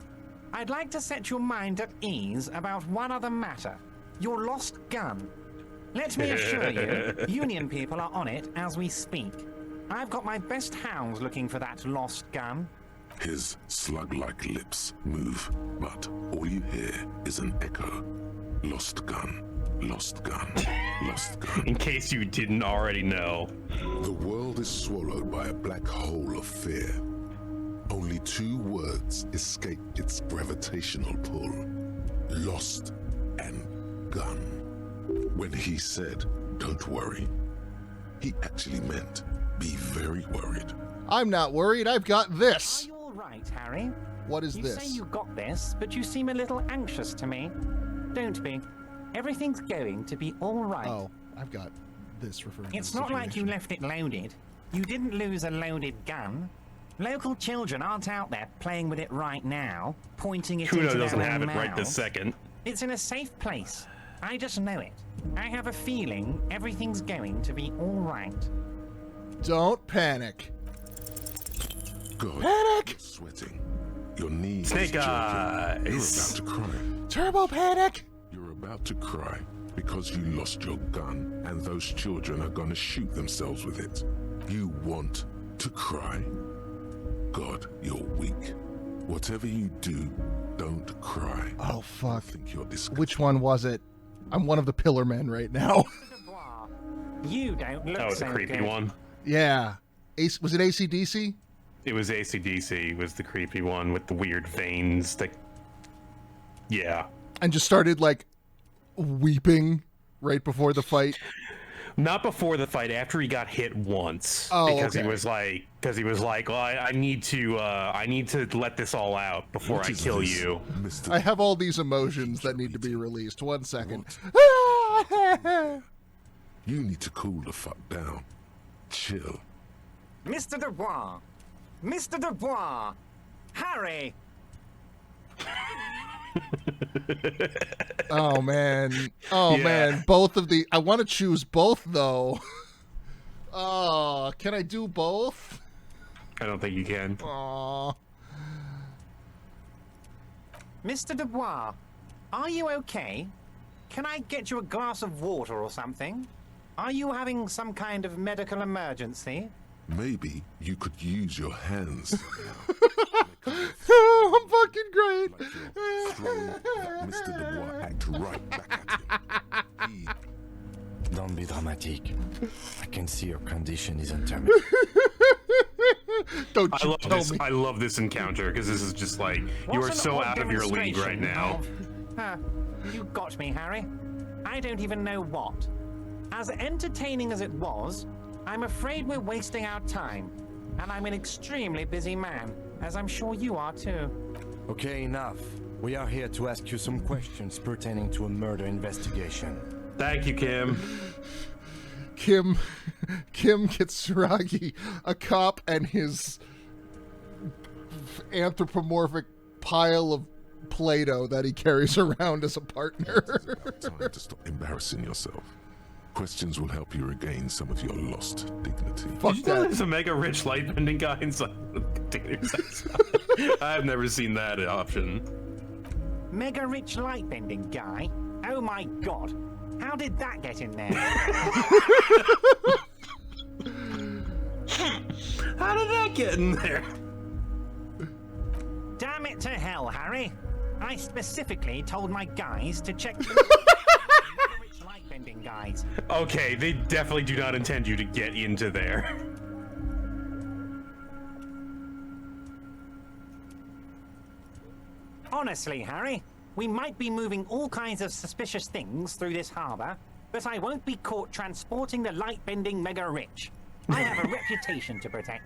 I'd like to set your mind at ease about one other matter. Your lost gun. Let me assure you, Union people are on it as we speak. I've got my best hounds looking for that lost gun. His slug-like lips move, but all you hear is an echo. Lost gun, lost gun, lost gun. In case you didn't already know. The world is swallowed by a black hole of fear. Only two words escape its gravitational pull. Lost and gun. When he said, "Don't worry," he actually meant, "Be very worried." I'm not worried. I've got Are this. you all right, Harry? What is You this? say you got this, but you seem a little anxious to me. Don't be. Everything's going to be all right. Oh, I've got this referring to It's the not like you situation. left it loaded. You didn't lose a loaded gun. Local children aren't out there playing with it right now, pointing it Kuno into doesn't their have own it right this mouths. second. It's in a safe place. I just know it. I have a feeling everything's going to be all right. Don't panic. God, Panic! you're sweating. Your knees Snake are jerking. You're eyes. about to cry. Turbo panic! You're about to cry because you lost your gun and those children are gonna shoot themselves with it. You want to cry. God, you're weak. Whatever you do, don't cry. Oh, I fuck. think you're disgusting. Which one was it? I'm one of the pillar men right now. You don't look That was so a creepy good. one. Yeah. Was it AC/DC? It was AC/DC. Was the creepy one with the weird veins. That. Yeah. And just started, like, weeping right before the fight. Not before the fight. After he got hit once. Oh, because okay. he was like, well, I need to let this all out before What I is kill this, you. Mr. I have all these emotions that need to be released. 1 second. You need to cool the fuck down. Chill. Mr. Dubois! Mr. Dubois! Harry! Oh, man. Oh, Yeah. man. Both of the... I want to choose both, though. Oh, can I do both? I don't think you can. Aw. Mr. Dubois, are you okay? Can I get you a glass of water or something? Are you having some kind of medical emergency? Maybe you could use your hands. Oh, I'm fucking great. Like you're throwing that Mr. Dubois act right back at you. Don't be dramatic. I can see your condition is unterminable. Don't I you love tell this. me. I love this encounter because this is just like you What are an so odd out of your league right demonstration now. You got me, Harry. I don't even know what. As entertaining as it was, I'm afraid we're wasting our time. And I'm an extremely busy man, as I'm sure you are too. Okay, enough. We are here to ask you some questions pertaining to a murder investigation. Thank you, Kim. Kim gets Suragi, a cop, and his anthropomorphic pile of Play-Doh that he carries around as a partner. Time to stop embarrassing yourself. Questions will help you regain some of your lost dignity. Fuck Did you know that. there's a mega rich light bending guy inside? I've never seen that option. Mega rich lightbending guy? Oh my god. How did that get in there? How did that get in there? Damn it to hell, Harry. I specifically told my guys to check the rich lightbending guys. Okay, they definitely do not intend you to get into there. Honestly, Harry, we might be moving all kinds of suspicious things through this harbor, but I won't be caught transporting the light-bending mega rich. I have a reputation to protect.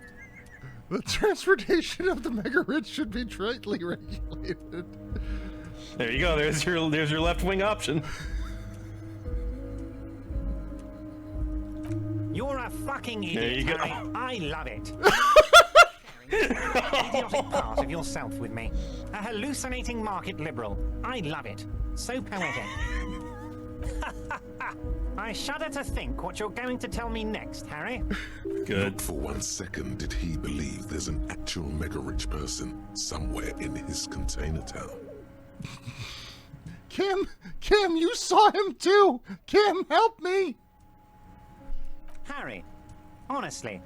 The transportation of the mega rich should be tightly regulated. There you go. There's your left wing option. You're a fucking idiot, There you go. Harry. I love it. Idiotic part of yourself with me. A hallucinating market liberal. I love it. So poetic. I shudder to think what you're going to tell me next, Harry. Good. Not for 1 second did he believe there's an actual mega rich person somewhere in his container town. Kim, you saw him too. Kim, help me. Harry, honestly,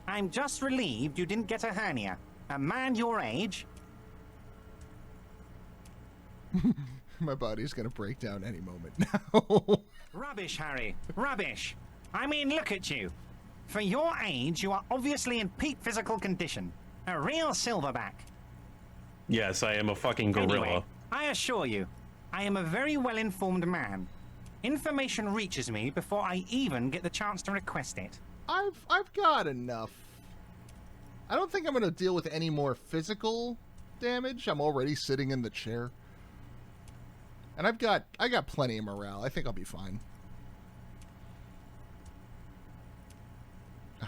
I'm just relieved you didn't get a hernia. A man your age. My body's gonna break down any moment now. Rubbish, Harry. Rubbish. I mean, look at you. For your age, you are obviously in peak physical condition. A real silverback. Yes, I am a fucking gorilla. Anyway, I assure you, I am a very well-informed man. Information reaches me before I even get the chance to request it. I've got enough. I don't think I'm gonna deal with any more physical damage. I'm already sitting in the chair. And I got plenty of morale. I think I'll be fine.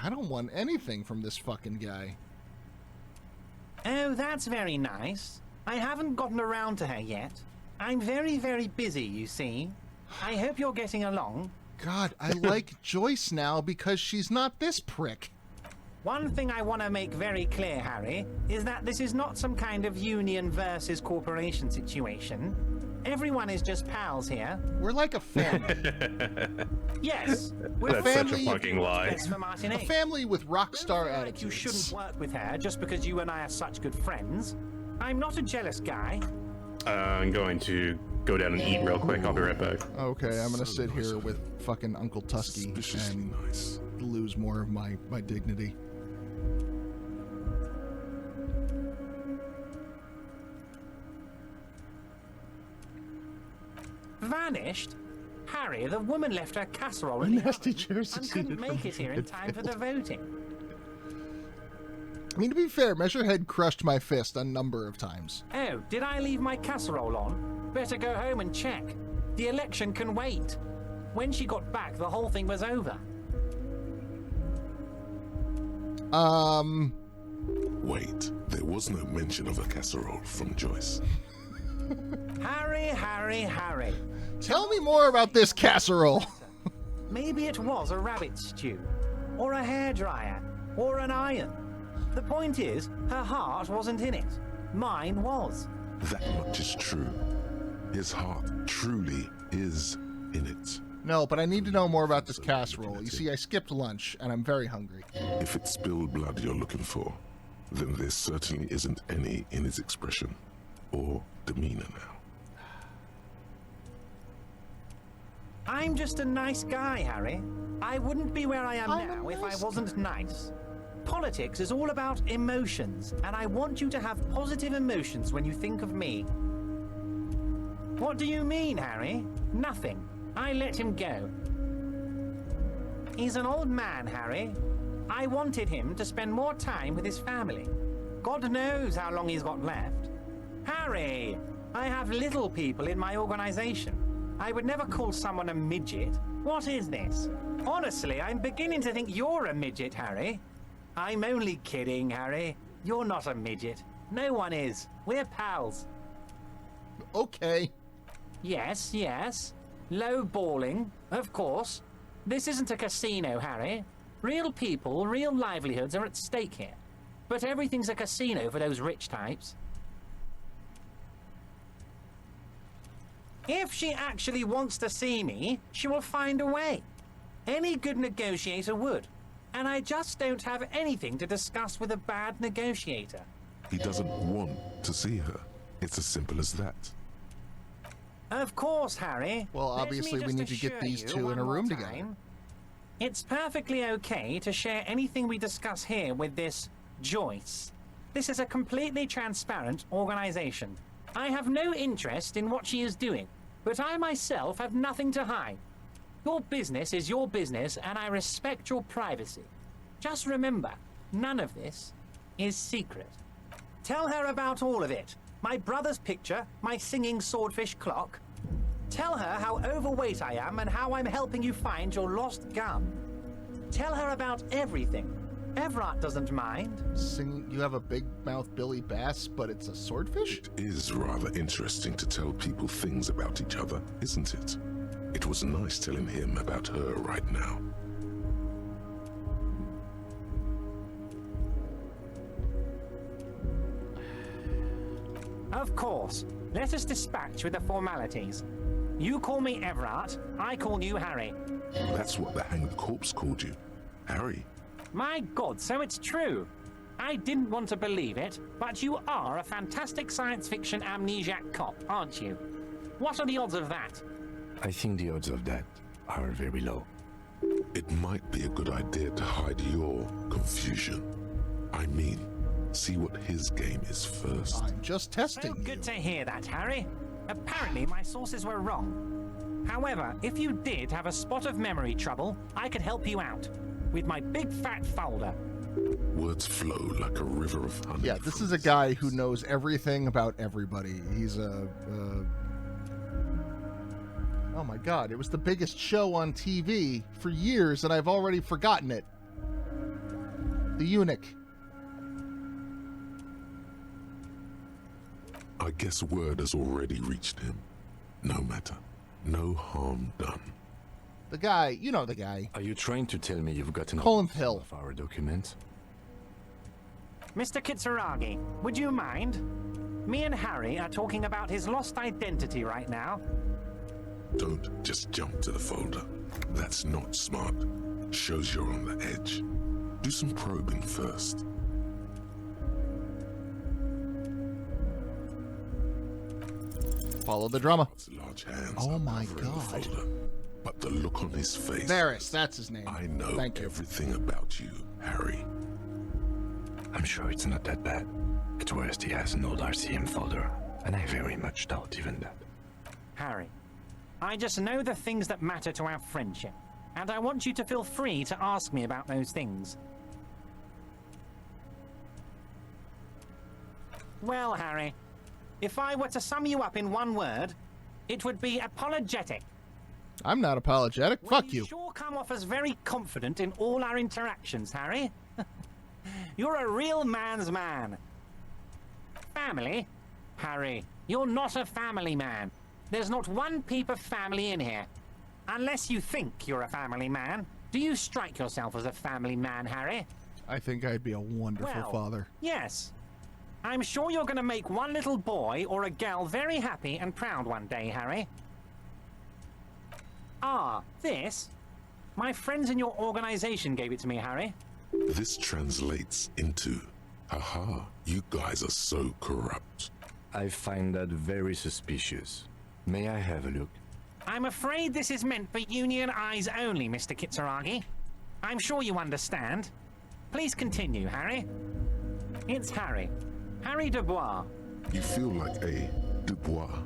I don't want anything from this fucking guy. Oh, that's very nice. I haven't gotten around to her yet. I'm very, very busy, you see. I hope you're getting along. God, I like Joyce now because she's not this prick. One thing I want to make very clear, Harry, is that this is not some kind of union versus corporation situation. Everyone is just pals here. We're like a family. Yes, we're That's such a family of- fucking lie. Yes, for A Martinet. family with rock star Don't feel like you attitudes. shouldn't work with her just because you and I are such good friends. I'm not a jealous guy. I'm going to go down and eat real quick. I'll be right back. Okay, I'm gonna So sit nice here of with fucking Uncle Tusky Suspiciously and nice. lose more of my dignity. Vanished? Harry, the woman left her casserole in the Nasty oven chair and succeeded couldn't make from it here in time for the voting. I mean, to be fair, Measurehead crushed my fist a number of times. Oh, did I leave my casserole on? Better go home and check. The election can wait. When she got back, the whole thing was over. Wait, there was no mention of a casserole from Joyce. Harry, Harry, Harry. Tell me more about this casserole. Maybe it was a rabbit stew, or a hairdryer, or an iron. The point is, her heart wasn't in it. Mine was. That much is true. His heart truly is in it. No, but I need to know more about this casserole. You see, I skipped lunch, and I'm very hungry. If it's spilled blood you're looking for, then there certainly isn't any in his expression or demeanor now. I'm just a nice guy, Harry. I wouldn't be where I am I'm a now if I nice wasn't nice. Politics is all about emotions, and I want you to have positive emotions when you think of me. What do you mean, Harry? Nothing. I let him go. He's an old man, Harry. I wanted him to spend more time with his family. God knows how long he's got left. Harry, I have little people in my organization. I would never call someone a midget. What is this? Honestly, I'm beginning to think you're a midget, Harry. I'm only kidding, Harry. You're not a midget. No one is. We're pals. Okay. Yes, yes. Low balling, of course. This isn't a casino, Harry. Real people, real livelihoods are at stake here. But everything's a casino for those rich types. If she actually wants to see me, she will find a way. Any good negotiator would. And I just don't have anything to discuss with a bad negotiator. He doesn't want to see her. It's as simple as that. Of course, Harry. Well, Let me obviously, we just need to get assure these you two one in a more room together. time, It's perfectly okay to share anything we discuss here with this Joyce. This is a completely transparent organization. I have no interest in what she is doing, but I myself have nothing to hide. Your business is your business, and I respect your privacy. Just remember, none of this is secret. Tell her about all of it. My brother's picture, my singing swordfish clock. Tell her how overweight I am and how I'm helping you find your lost gun. Tell her about everything. Everett doesn't mind. Sing, you have a big mouth Billy Bass, but it's a swordfish? It is rather interesting to tell people things about each other, isn't it? It was nice telling him about her right now. Of course. Let us dispatch with the formalities. You call me Everett, I call you Harry. That's what the hanged corpse called you. Harry. My God, so it's true. I didn't want to believe it, but you are a fantastic science fiction amnesiac cop, aren't you? What are the odds of that? I think the odds of that are very low. It might be a good idea to hide your confusion. I mean, see what his game is first. I'm just So testing you. good to hear that, Harry. Apparently, my sources were wrong. However, if you did have a spot of memory trouble, I could help you out with my big fat folder. Words flow like a river of honey. Yeah, this from is a his guy lips. who knows everything about everybody. He's a... Oh my god, it was the biggest show on TV for years, and I've already forgotten it. The Eunuch. I guess word has already reached him. No matter. No harm done. The guy, you know the guy. Are you trying to tell me you've gotten Colin hold Hill. of our documents? Mr. Kitsuragi, would you mind? Me and Harry are talking about his lost identity right now. Don't just jump to the folder. That's not smart. Shows you're on the edge. Do some probing first. Follow the drama. Large hands Oh are my covering the God. folder, but the look on his face. Varys, that's his name. I know Thank you. everything about you, Harry. I'm sure it's not that bad. At worst, he has an old RCM folder, and I very much doubt even that. Harry, I just know the things that matter to our friendship, and I want you to feel free to ask me about those things. Well, Harry, if I were to sum you up in one word, it would be apologetic. I'm not apologetic. Well, Fuck you. Sure come off as very confident in all our interactions, Harry. You're a real man's man. Family? Harry, you're not a family man. There's not one peep of family in here. Unless you think you're a family man. Do you strike yourself as a family man, Harry? I think I'd be a wonderful Well, father. Yes. I'm sure you're going to make one little boy or a girl very happy and proud one day, Harry. Ah, this? My friends in your organization gave it to me, Harry. This translates into, haha, you guys are so corrupt. I find that very suspicious. May I have a look? I'm afraid this is meant for Union eyes only, Mr. Kitsuragi. I'm sure you understand. Please continue, Harry. It's Harry. Harry Dubois. You feel like a Dubois,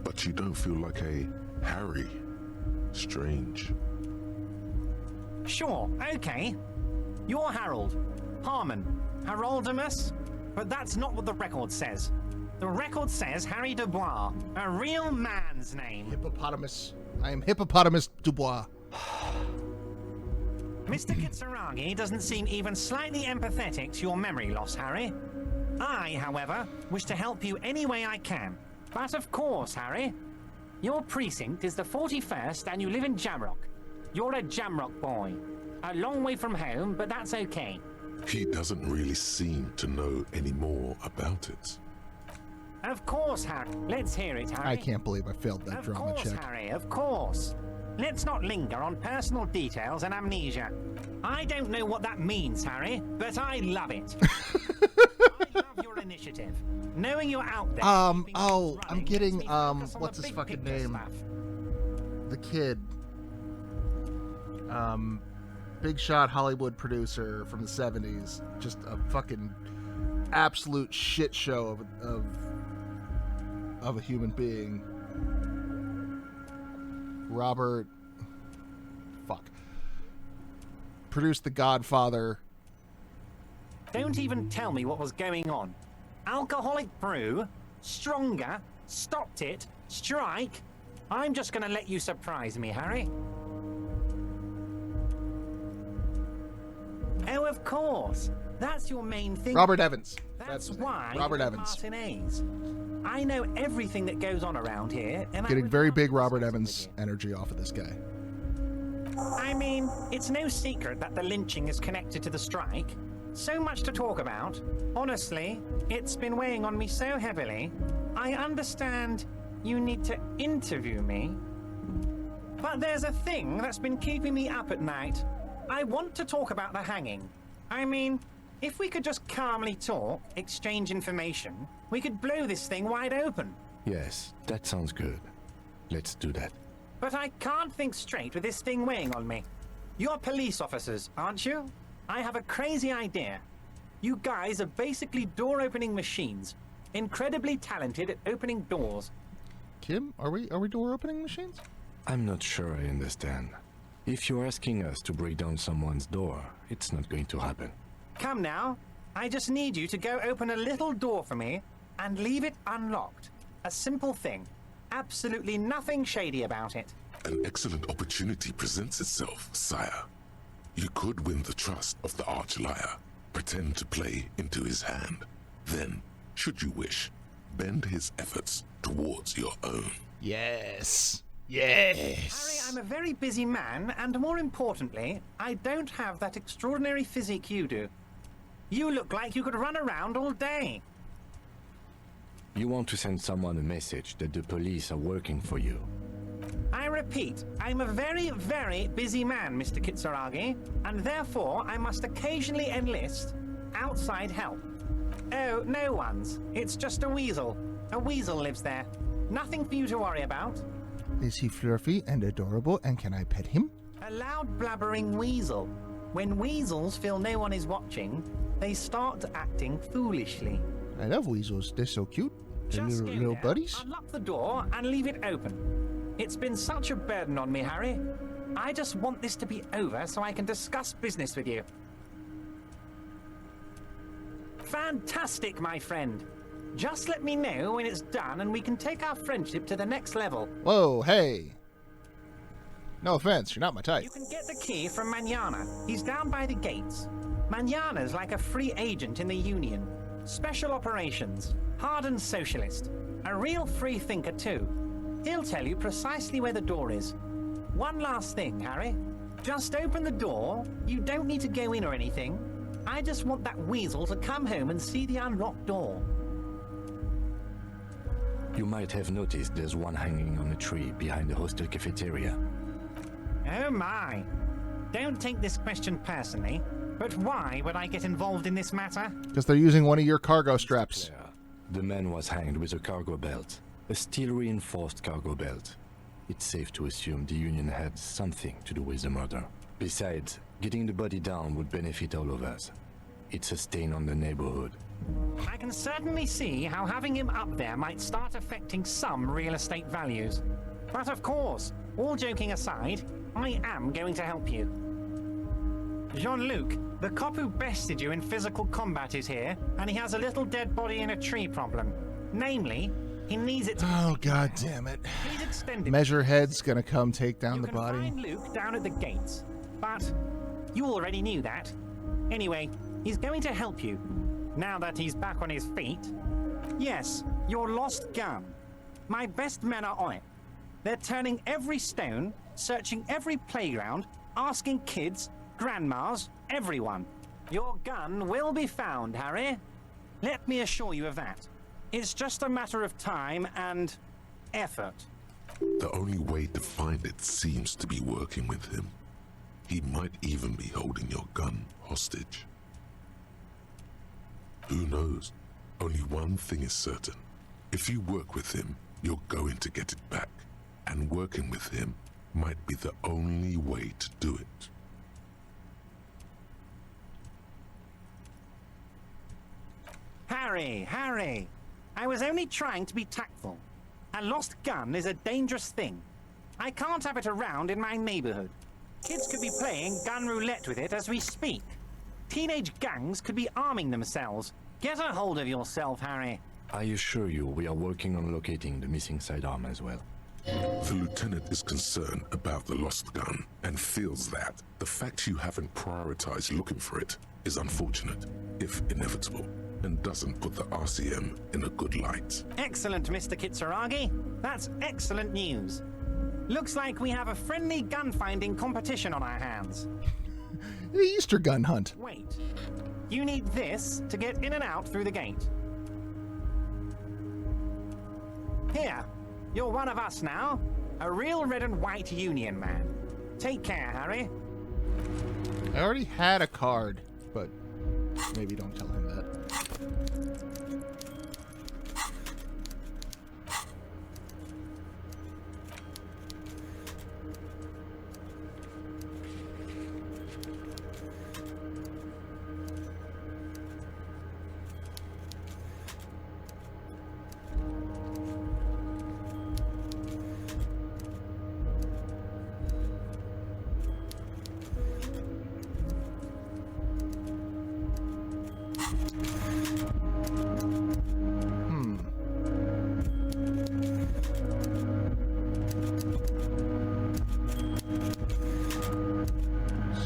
but you don't feel like a Harry. Strange. Sure, okay. You're Harold. Harmon. Haroldamus. But that's not what the record says. The record says Harry Dubois, a real man's name. Hippopotamus. I am Hippopotamus Dubois. Mr. Kitsuragi doesn't seem even slightly empathetic to your memory loss, Harry. I, however, wish to help you any way I can. But of course, Harry, your precinct is the 41st and you live in Jamrock. You're a Jamrock boy. A long way from home, but that's okay. He doesn't really seem to know any more about it. Of course, Harry. Let's hear it, Harry. I can't believe I failed that drama Of course, check. Harry, of course. Let's not linger on personal details and amnesia. I don't know what that means, Harry, but I love it. I love your initiative. Knowing you're out there. keeping oh, things I'm running getting, makes me focus on what's the his big fucking picture name? stuff. The kid. Big shot Hollywood producer from the 70s. Just a fucking absolute shit show of a human being. Robert. Fuck. Produced The Godfather. Don't even tell me what was going on. Alcoholic brew, stronger, stopped it, strike. I'm just gonna let you surprise me, Harry. Oh, of course. That's your main thing. Robert Evans. That's his name. why Robert you're Evans. Martinez. I know everything that goes on around here, and I Getting would very love big to Robert discuss it Evans with you. energy off of this guy. I mean, it's no secret that the lynching is connected to the strike. So much to talk about. Honestly, it's been weighing on me so heavily. I understand you need to interview me. But there's a thing that's been keeping me up at night. I want to talk about the hanging. I mean, if we could just calmly talk, exchange information, we could blow this thing wide open. Yes, that sounds good. Let's do that. But I can't think straight with this thing weighing on me. You're police officers, aren't you? I have a crazy idea. You guys are basically door-opening machines. Incredibly talented at opening doors. Kim, are we door opening machines? I'm not sure I understand. If you're asking us to break down someone's door, it's not going to happen. Come now. I just need you to go open a little door for me and leave it unlocked. A simple thing. Absolutely nothing shady about it. An excellent opportunity presents itself, sire. You could win the trust of the arch-liar, pretend to play into his hand. Then, should you wish, bend his efforts towards your own. Yes. Harry, Yes. I'm a very busy man, and more importantly, I don't have that extraordinary physique you do. You look like you could run around all day. You want to send someone a message that the police are working for you. I repeat, I'm a very, very busy man, Mr. Kitsuragi, and therefore I must occasionally enlist outside help. Oh, no one's. It's just a weasel. A weasel lives there. Nothing for you to worry about. Is he fluffy and adorable, and can I pet him? A loud blabbering weasel. When weasels feel no one is watching, they start acting foolishly. I love weasels. They're so cute. They're Just go little there, buddies. unlock the door and leave it open. It's been such a burden on me, Harry. I just want this to be over so I can discuss business with you. Fantastic, my friend. Just let me know when it's done and we can take our friendship to the next level. Whoa, hey. No offense, you're not my type. You can get the key from Manana. He's down by the gates. Manana's like a free agent in the Union. Special operations. Hardened socialist. A real free thinker, too. He'll tell you precisely where the door is. One last thing, Harry. Just open the door. You don't need to go in or anything. I just want that weasel to come home and see the unlocked door. You might have noticed there's one hanging on a tree behind the hostel cafeteria. Oh my. Don't take this question personally, but why would I get involved in this matter? Because they're using one of your cargo straps. Yeah. The man was hanged with a cargo belt. A steel-reinforced cargo belt. It's safe to assume the Union had something to do with the murder. Besides, getting the body down would benefit all of us. It's a stain on the neighborhood. I can certainly see how having him up there might start affecting some real estate values. But of course, all joking aside, I am going to help you. Jean-Luc, the cop who bested you in physical combat is here, and he has a little dead body in a tree problem. Namely, he needs it to... Oh, god damn it. Please extend it. Measurehead's gonna come take down You the can body. find Luke down at the gates, but you already knew that. Anyway, he's going to help you, now that he's back on his feet. Yes, your lost gun. My best men are on it. They're turning every stone, searching every playground, asking kids, grandmas, everyone. Your gun will be found, Harry. Let me assure you of that. It's just a matter of time and effort. The only way to find it seems to be working with him. He might even be holding your gun hostage. Who knows? Only one thing is certain. If you work with him, you're going to get it back. And working with him might be the only way to do it. Harry! I was only trying to be tactful. A lost gun is a dangerous thing. I can't have it around in my neighborhood. Kids could be playing gun roulette with it as we speak. Teenage gangs could be arming themselves. Get a hold of yourself, Harry. I assure you we are working on locating the missing sidearm as well. The lieutenant is concerned about the lost gun and feels that the fact you haven't prioritized looking for it is unfortunate, if inevitable, and doesn't put the RCM in a good light. Excellent, Mr. Kitsuragi. That's excellent news. Looks like we have a friendly gun-finding competition on our hands. The Easter gun hunt. Wait. You need this to get in and out through the gate. Here. You're one of us now. A real red and white Union man. Take care, Harry. I already had a card, but maybe don't tell him that.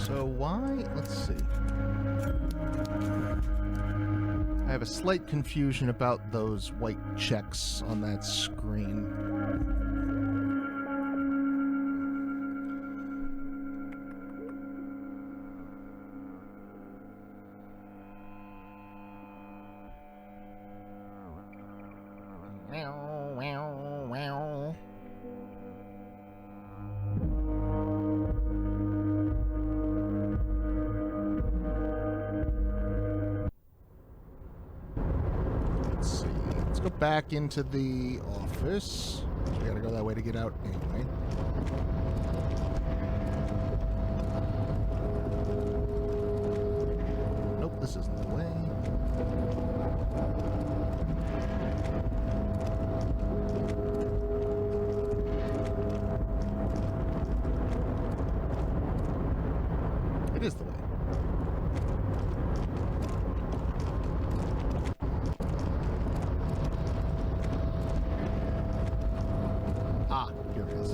So why? Let's see. I have a slight confusion about those white checks on that screen. go back into the office. We gotta go that way to get out anyway. Nope, this isn't the way. It is the way. Ah, here it is.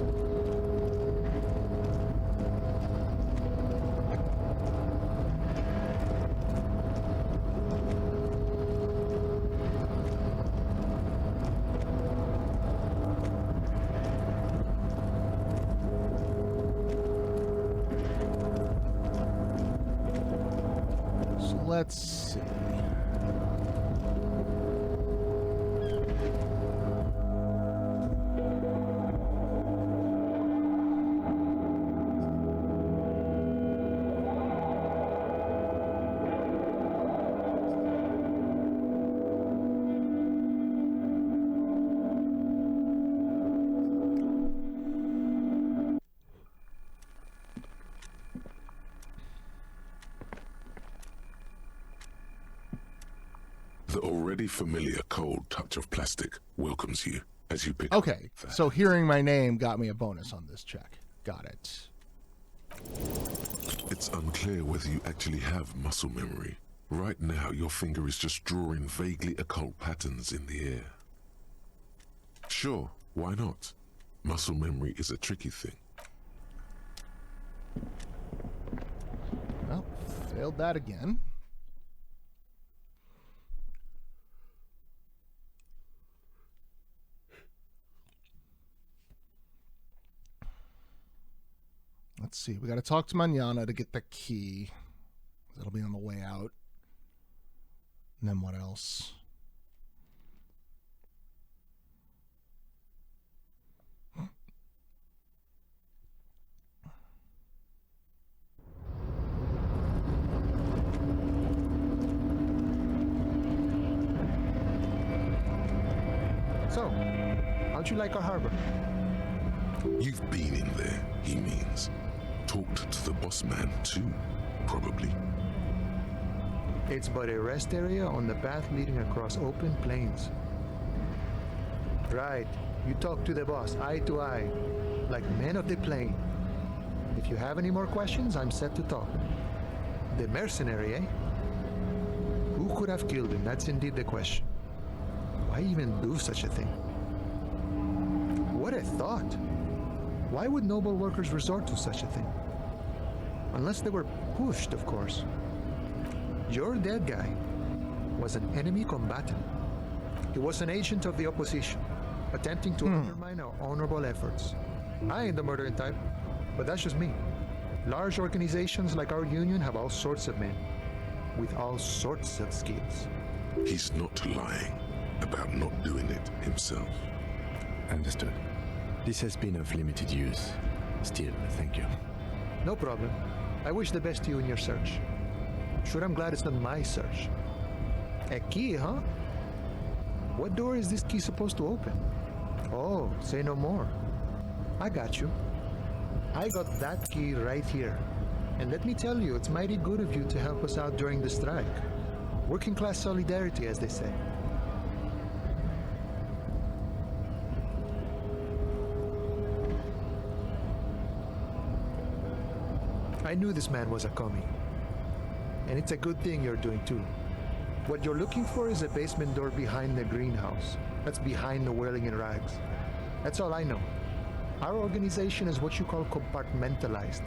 So let's see. The already familiar cold touch of plastic welcomes you as you pick Okay, up. so hearing my name got me a bonus on this check. Got it. It's unclear whether you actually have muscle memory. Right now, your finger is just drawing vaguely occult patterns in the air. Sure, why not? Muscle memory is a tricky thing. Well, failed that again. Let's see. We got to talk to Manana to get the key. That'll be on the way out. And then what else? So, how'd you like our harbor? You've been in there, he means. Talked to the boss man too, probably. It's but a rest area on the path leading across open plains. Right, you talk to the boss eye to eye, like men of the plain. If you have any more questions, I'm set to talk. The mercenary, eh? Who could have killed him? That's indeed the question. Why even do such a thing? What a thought! Why would noble workers resort to such a thing? Unless they were pushed, of course. Your dead guy was an enemy combatant. He was an agent of the opposition, attempting to undermine our honorable efforts. I ain't the murdering type, but that's just me. Large organizations like our union have all sorts of men, with all sorts of skills. He's not lying about not doing it himself. Understood. This has been of limited use. Still, thank you. No problem. I wish the best to you in your search. Sure, I'm glad it's not my search. A key, huh? What door is this key supposed to open? Oh, say no more. I got you. I got that key right here. And let me tell you, it's mighty good of you to help us out during the strike. Working class solidarity, as they say. I knew this man was a commie. And it's a good thing you're doing too. What you're looking for is a basement door behind the greenhouse. That's behind the whirling in rags. That's all I know. Our organization is what you call compartmentalized.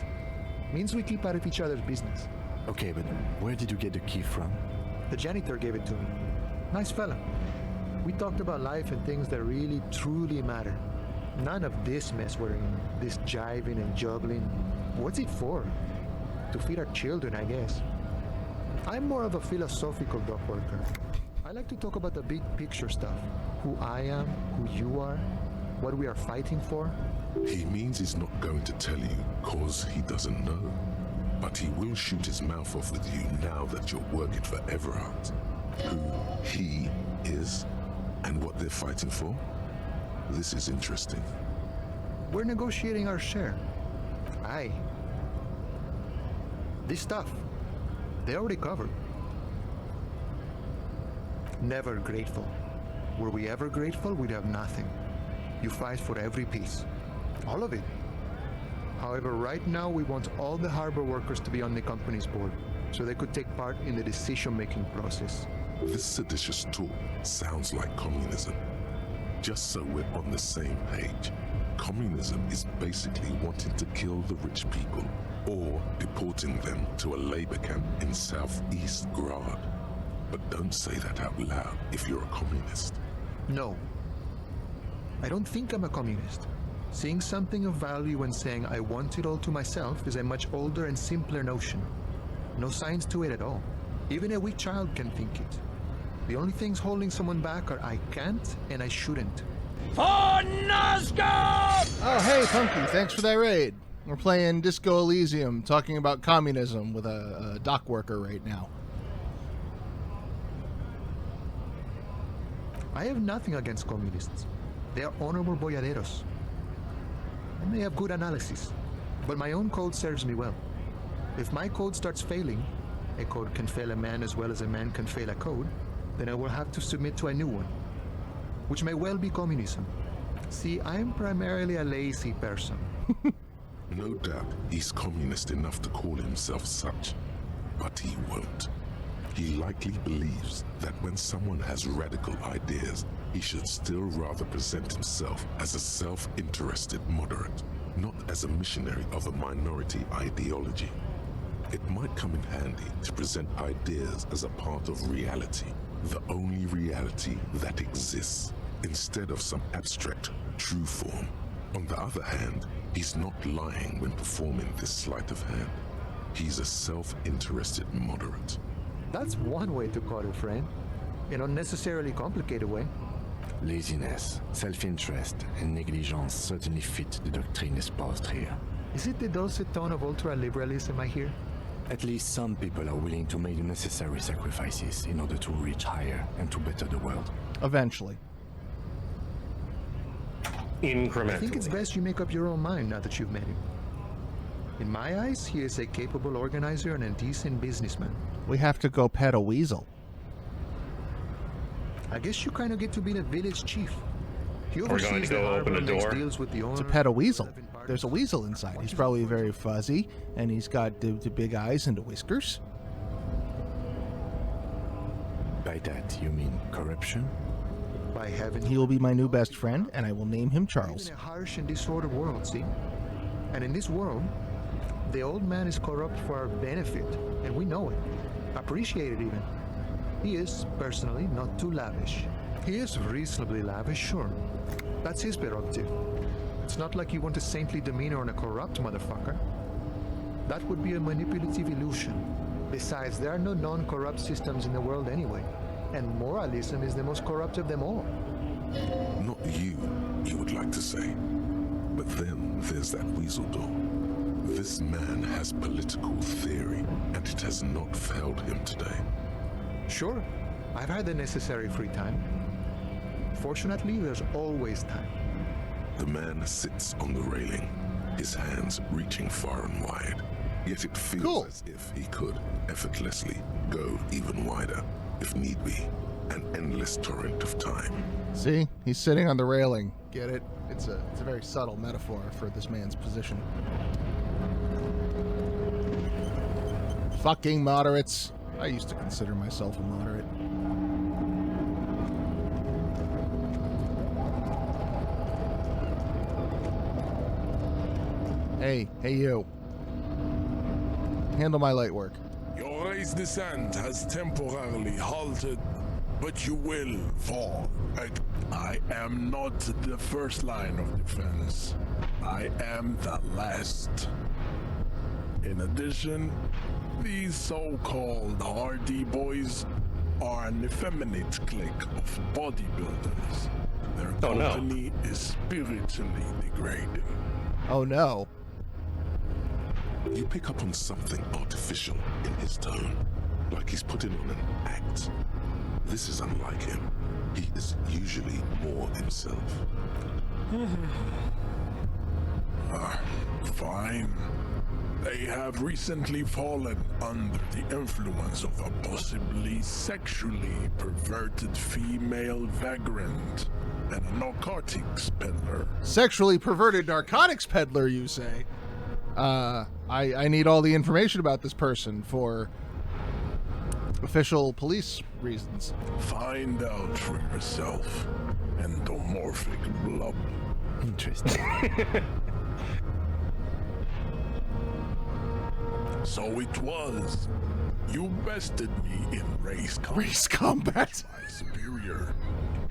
Means we keep out of each other's business. Okay, but where did you get the key from? The janitor gave it to me. Nice fella. We talked about life and things that really, truly matter. None of this mess we're in, this jiving and juggling. What's it for? To feed our children, I guess. I'm more of a philosophical dock worker. I like to talk about the big picture stuff. Who I am, who you are, what we are fighting for. He means he's not going to tell you cause he doesn't know. But he will shoot his mouth off with you now that you're working for Everhart. Who he is, And what they're fighting for? This is interesting. We're negotiating our share. Aye. This stuff, they already covered. Never grateful. Were we ever grateful, we'd have nothing. You fight for every piece. All of it. However, right now we want all the harbor workers to be on the company's board, so they could take part in the decision-making process. This seditious talk sounds like communism. Just so we're on the same page, communism is basically wanting to kill the rich people or deporting them to a labor camp in southeast Grad. But don't say that out loud if you're a communist. No. I don't think I'm a communist. Seeing something of value and saying I want it all to myself is a much older and simpler notion. No science to it at all. Even a weak child can think it. The only things holding someone back are I can't and I shouldn't. Oh, hey, Punky, thanks for that raid. We're playing Disco Elysium, talking about communism with a dock worker right now. I have nothing against communists. They are honorable boyaderos. And they have good analysis. But my own code serves me well. If my code starts failing, a code can fail a man as well as a man can fail a code, then I will have to submit to a new one, which may well be communism. See, I'm primarily a lazy person. No doubt he's communist enough to call himself such, but he won't. He likely believes that when someone has radical ideas, he should still rather present himself as a self-interested moderate, not as a missionary of a minority ideology. It might come in handy to present ideas as a part of reality, the only reality that exists, instead of some abstract, true form. On the other hand, he's not lying when performing this sleight of hand. He's a self-interested moderate. That's one way to call it, friend. An unnecessarily complicated way. Laziness, self-interest, and negligence certainly fit the doctrine espoused here. Is it the dulcet tone of ultra-liberalism I hear? At least some people are willing to make the necessary sacrifices in order to reach higher and to better the world. Eventually. Incrementally. I think it's best you make up your own mind now that you've met him. In my eyes, he is a capable organizer and a decent businessman. We have to go pet a weasel. I guess you kind of get to be the village chief. He We're going to oversees the go harbor open a and makes door. deals with the owner. To pet a weasel. There's a weasel inside. He's probably very fuzzy, and he's got the big eyes and the whiskers. By that, you mean corruption? By heaven. He will be my new best friend, and I will name him We live Charles. in a harsh and disordered world, see? And in this world, the old man is corrupt for our benefit, and we know it. Appreciate it even. He is, personally, not too lavish. He is reasonably lavish, sure. That's his prerogative. It's not like you want a saintly demeanor on a corrupt motherfucker. That would be a manipulative illusion. Besides, there are no non-corrupt systems in the world anyway, and moralism is the most corrupt of them all. Not you would like to say. But then there's that weasel door. This man has political theory, and it has not failed him today. Sure, I've had the necessary free time. Fortunately, there's always time. The man sits on the railing, his hands reaching far and wide. Yet it feels Cool. as if he could effortlessly go even wider, if need be. An endless torrent of time. See? He's sitting on the railing. Get it? It's a very subtle metaphor for this man's position. Fucking moderates. I used to consider myself a moderate. Hey you. Handle my light work. Your race descent has temporarily halted, but you will fall. I am not the first line of defense. I am the last. In addition, these so-called hardy boys are an effeminate clique of bodybuilders. Their Oh, no. company is spiritually degrading. Oh no. You pick up on something artificial in his tone, like he's putting on an act. This is unlike him. he is usually more himself. Fine. They have recently fallen under the influence of a possibly sexually perverted female vagrant and a narcotics peddler. Sexually perverted narcotics peddler, you say? I need all the information about this person for official police reasons. Find out for yourself. Endomorphic blob. Interesting. So it was. You bested me in race combat. Race combat? My superior.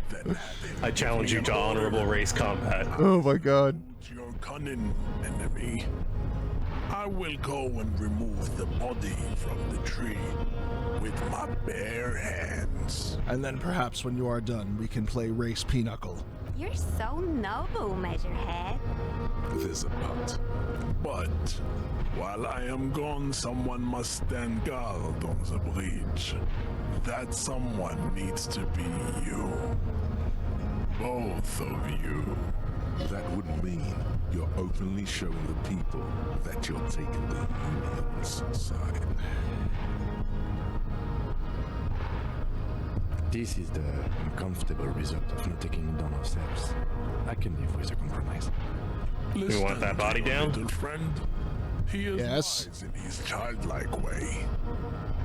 Then I challenge you to honorable race combat. Oh my god. your cunning enemy. I will go and remove the body from the tree with my bare hands. And then perhaps when you are done, we can play Race Pinochle. You're so noble, Measurehead. There's a but. But while I am gone, someone must stand guard on the bridge. That someone needs to be you. Both of you. That would mean you're openly showing the people that you're taking the Union's side. This is the uncomfortable result of not taking it down ourselves. I can live with a compromise. You want that body down? Little friend. He is Yes. wise in his childlike way.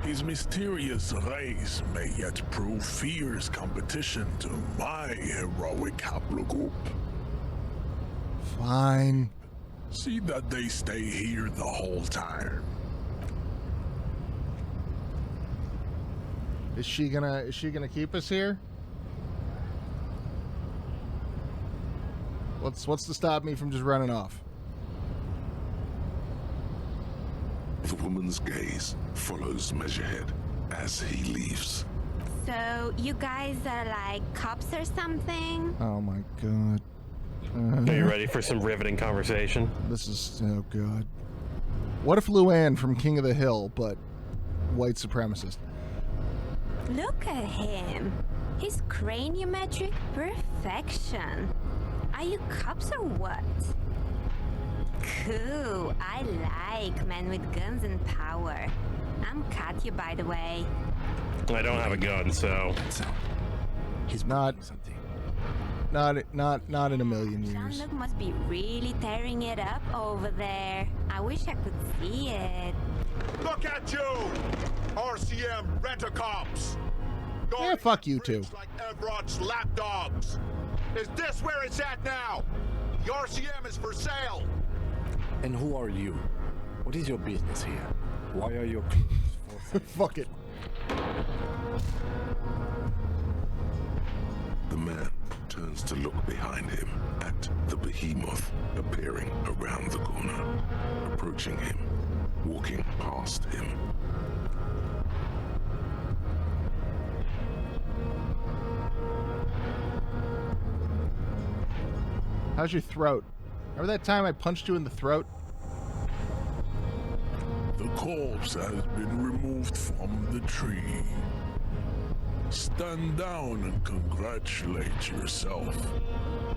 His mysterious race may yet prove fierce competition to my heroic haplogroup. Fine. See that they stay here the whole time. Is she gonna keep us here? What's to stop me from just running off? The woman's gaze follows Measurehead as he leaves. So, you guys are like cops or something? Oh my god. Are you ready for some riveting conversation? This is oh god. What if Luann from King of the Hill, but white supremacist? Look at him. His craniometric perfection. Are you cops or what? Cool. I like men with guns and power. I'm Katya, by the way. I don't have a gun, so... He's Not- blocking something. Not in a million years. Jean-Luc must be really tearing it up over there. I wish I could see it. Look at you! RCM rent-a-cops! Yeah, fuck you too. Like Evrod's lapdogs! Is this where it's at now? The RCM is for sale! And who are you? What is your business here? Why are your clothes for sale? Fuck it. The man turns to look behind him at the behemoth appearing around the corner, approaching him, walking past him. How's your throat? Remember that time I punched you in the throat? The corpse has been removed from the tree. Stand down and congratulate yourself.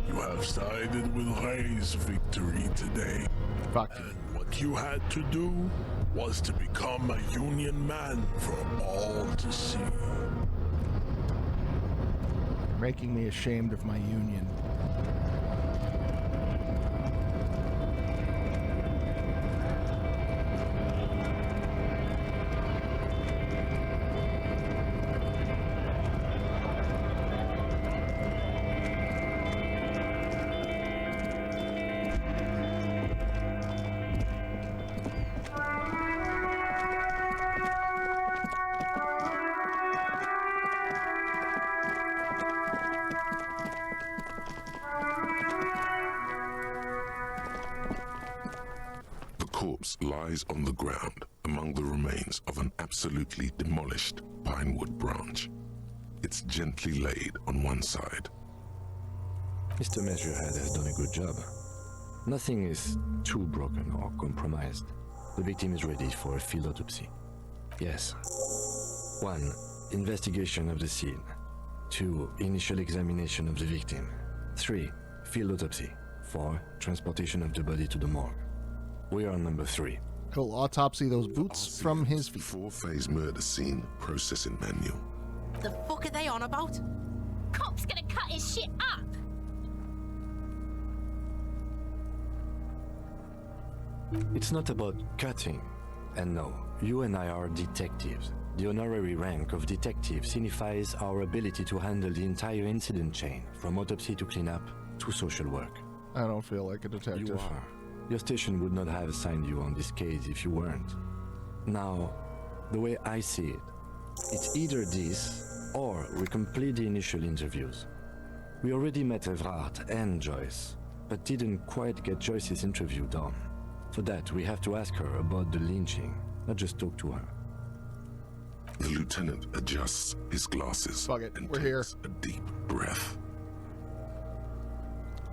You have sided with Ray's victory today. Fuck you. And what you had to do was to become a Union man for all to see. You're making me ashamed of my union. The corpse lies on the ground among the remains of an absolutely demolished pinewood branch. It's gently laid on one side. Mr. Measurehead has done a good job. Nothing is too broken or compromised. The victim is ready for a field autopsy. Yes. 1. Investigation of the scene. 2. Initial examination of the victim. 3. Field autopsy. 4. Transportation of the body to the morgue. We are on number 3. He'll autopsy those boots from his feet. 4-phase murder scene processing manual. The fuck are they on about? Cop's gonna cut his shit up! It's not about cutting. And no, you and I are detectives. The honorary rank of detective signifies our ability to handle the entire incident chain, from autopsy to cleanup to social work. I don't feel like a detective. You are. Your station would not have assigned you on this case if you weren't. Now, the way I see it, it's either this, or we complete the initial interviews. We already met Evrard and Joyce, but didn't quite get Joyce's interview done. For that, we have to ask her about the lynching, not just talk to her. The lieutenant adjusts his glasses Fuck it, and we're takes here. a deep breath.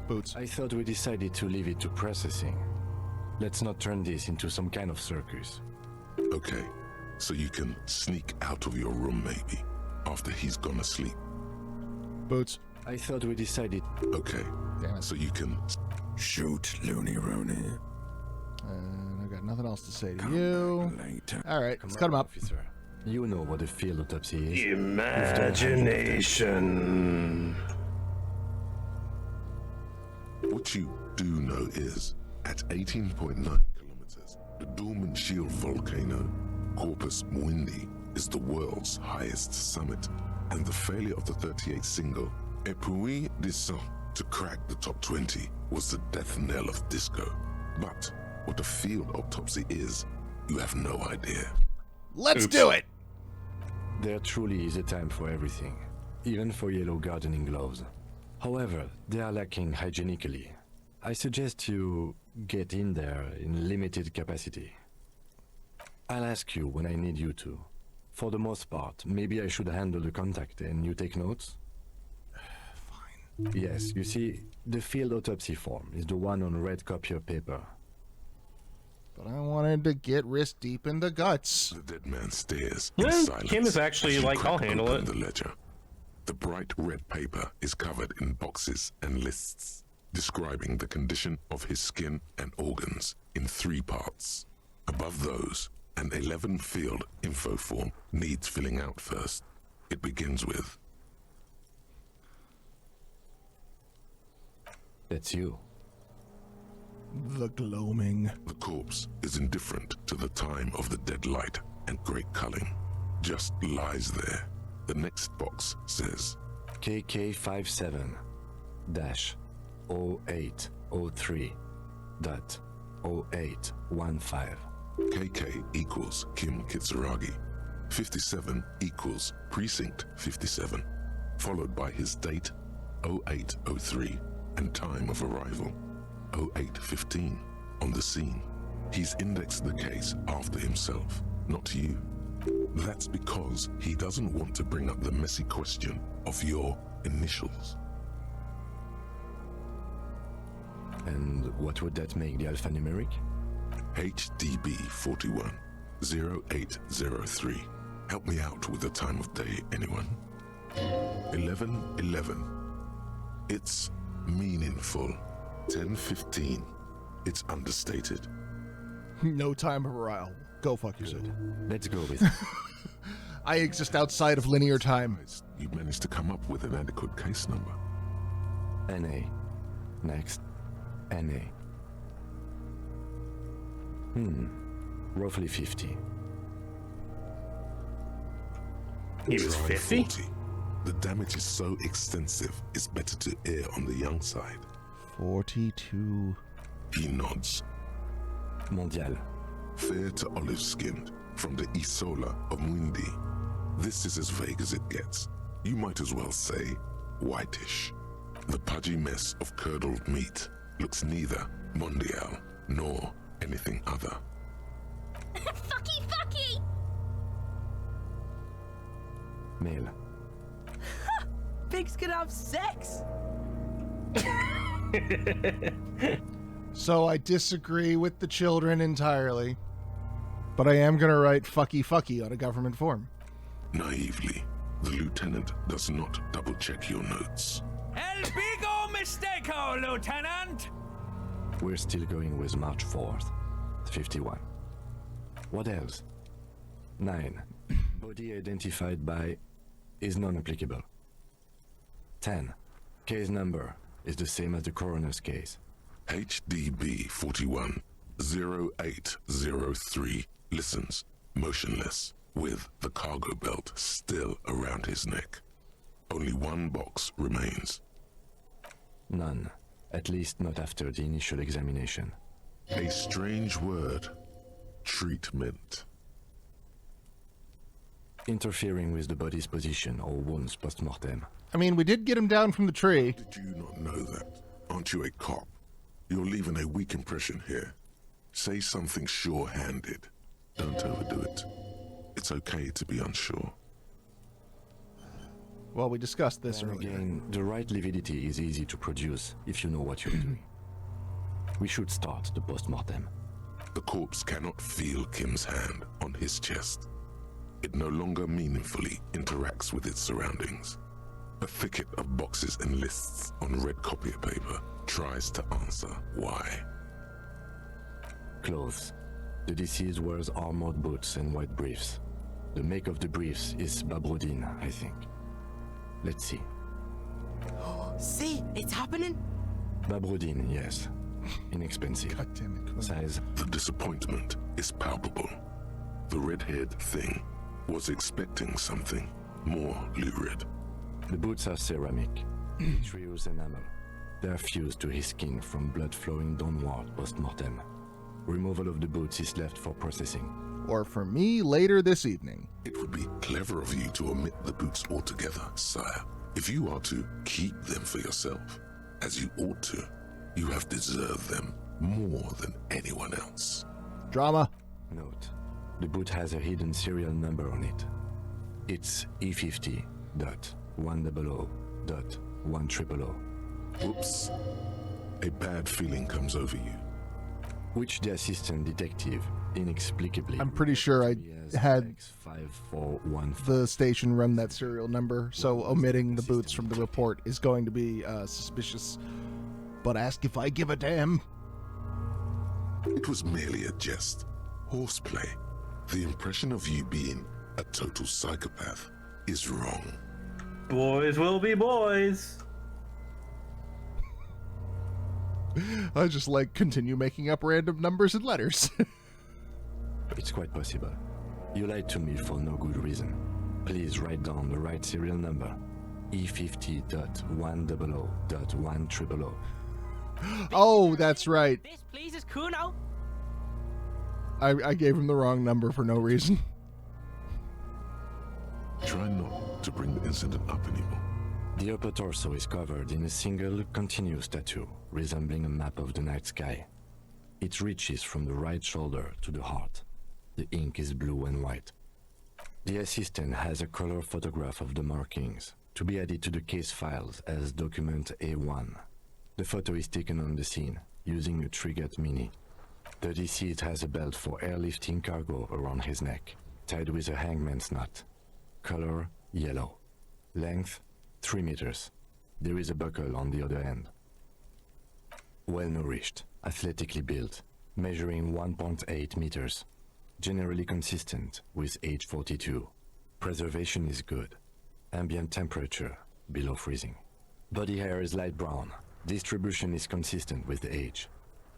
Boots. I thought we decided to leave it to processing. Let's not turn this into some kind of circus. Okay, so you can sneak out of your room maybe, after he's gone asleep. Boots. I thought we decided... Okay, Damn it. so you can... Shoot, Looney Rooney. And I've got nothing else to say to you. Later. Alright, let's cut him up. Officer. You know what a field autopsy is. Imagination. What you do know is, at 18.9 kilometers, the Dorman Shield volcano, Corpus Muindi, is the world's highest summit, and the failure of the 38 single, Epui Descent, to crack the top 20 was the death knell of disco. But what a field autopsy is, you have no idea. Let's do it! There truly is a time for everything, even for yellow gardening gloves. However, they are lacking hygienically. I suggest you get in there in limited capacity. I'll ask you when I need you to. For the most part, maybe I should handle the contact and you take notes? Fine. Yes, you see, the field autopsy form is the one on red copier paper. But I wanted to get wrist deep in the guts. The dead man stares Yeah, in silence. Kim is actually as you like, I'll crack handle open it. The ledger. The bright red paper is covered in boxes and lists, describing the condition of his skin and organs in 3 parts. Above those, an 11-field info form needs filling out first. It begins with... That's you. The gloaming. The corpse is indifferent to the time of the dead light and great culling. Just lies there. The next box says KK57-0803.0815. KK equals Kim Kitsuragi. 57 equals Precinct 57, followed by his date 0803 and time of arrival 0815 on the scene. He's indexed the case after himself, not you. That's because he doesn't want to bring up the messy question of your initials. And what would that make the alphanumeric? HDB 41 0803. Help me out with the time of day, anyone? 1111. It's meaningful. 1015. It's understated. No time of arrival. Go fuck yourself. Let's go with I exist outside of linear time. You managed to come up with an adequate case number. NA. Next. NA. Roughly 50. He was Try 50? 40. The damage is so extensive, it's better to err on the young side. 42. He nods. Mondial. Fair to olive-skinned, from the Isola of Muindi. This is as vague as it gets. You might as well say whitish. The pudgy mess of curdled meat looks neither mondial nor anything other. Fucky fucky! Male. Pigs can have sex! So I disagree with the children entirely. But I am going to write fucky fucky on a government form. Naively, The lieutenant does not double-check your notes. El bigo mistako, Lieutenant! We're still going with March 4th. 51. What else? 9. Body identified by is non-applicable. 10. Case number is the same as the coroner's case. HDB 41 0803 listens, motionless, with the cargo belt still around his neck. Only one box remains. None. At least not after the initial examination. A strange word. Treatment. Interfering with the body's position or wounds post-mortem. I mean, we did get him down from the tree. Did you not know that? Aren't you a cop? You're leaving a weak impression here. Say something sure-handed. Don't overdo it. It's okay to be unsure. Well, we discussed this Then earlier. again, the right lividity is easy to produce if you know what you're doing. We should start the post-mortem. The corpse cannot feel Kim's hand on his chest. It no longer meaningfully interacts with its surroundings. A thicket of boxes and lists on red copier paper tries to answer why. Clothes. The deceased wears armored boots and white briefs. The make of the briefs is Babrodine, I think. Let's see. See, it's happening. Babrodine, yes. Inexpensive. God damn it. Size. The disappointment is palpable. The red-haired thing was expecting something more lurid. The boots are ceramic. Trios enamel. They are fused to his skin from blood flowing downward post-mortem. Removal of the boots is left for processing. Or for me later this evening. It would be clever of you to omit the boots altogether, sire. If you are to keep them for yourself, as you ought to, you have deserved them more than anyone else. Drama. Note. The boot has a hidden serial number on it. It's E50.100.100. Whoops. A bad feeling comes over you. Which the assistant detective inexplicably... I'm pretty sure I had X5415. the station run that serial number, so omitting the boots from the report is going to be suspicious. But ask if I give a damn. It was merely a jest. Horseplay. The impression of you being a total psychopath is wrong. Boys will be boys. I just continue making up random numbers and letters. It's quite possible. You lied to me for no good reason. Please write down the right serial number. E50.100.100. Oh, that's right. This pleases Kuno. I gave him the wrong number for no reason. Try not to bring the incident up anymore. The upper torso is covered in a single continuous tattoo, resembling a map of the night sky. It reaches from the right shoulder to the heart. The ink is blue and white. The assistant has a color photograph of the markings, to be added to the case files as document A1. The photo is taken on the scene, using a Trigat Mini. The deceased has a belt for airlifting cargo around his neck, tied with a hangman's knot. Color, yellow. Length, 3 meters. There is a buckle on the other end. Well-nourished, athletically built, measuring 1.8 meters. Generally consistent with age 42. Preservation is good. Ambient temperature, below freezing. Body hair is light brown. Distribution is consistent with the age.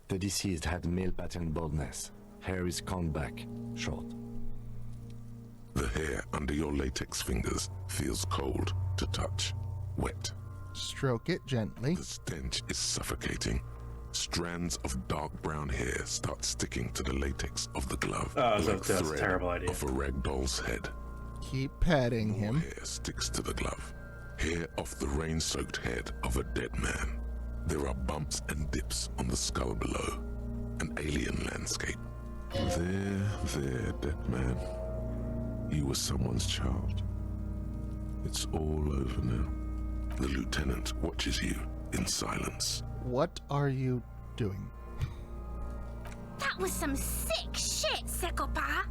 The deceased had male pattern baldness. Hair is combed back, short. The hair under your latex fingers feels cold to touch, wet. Stroke it gently. The stench is suffocating. Strands of dark brown hair start sticking to the latex of the glove. Oh, like that's a thread terrible idea. Of a rag doll's head. Keep patting More him. hair sticks to the glove. Hair off the rain-soaked head of a dead man. There are bumps and dips on the skull below. An alien landscape. There, dead man. You were someone's child. It's all over now. The lieutenant watches you in silence. What are you doing? That was some sick shit, Sekopa.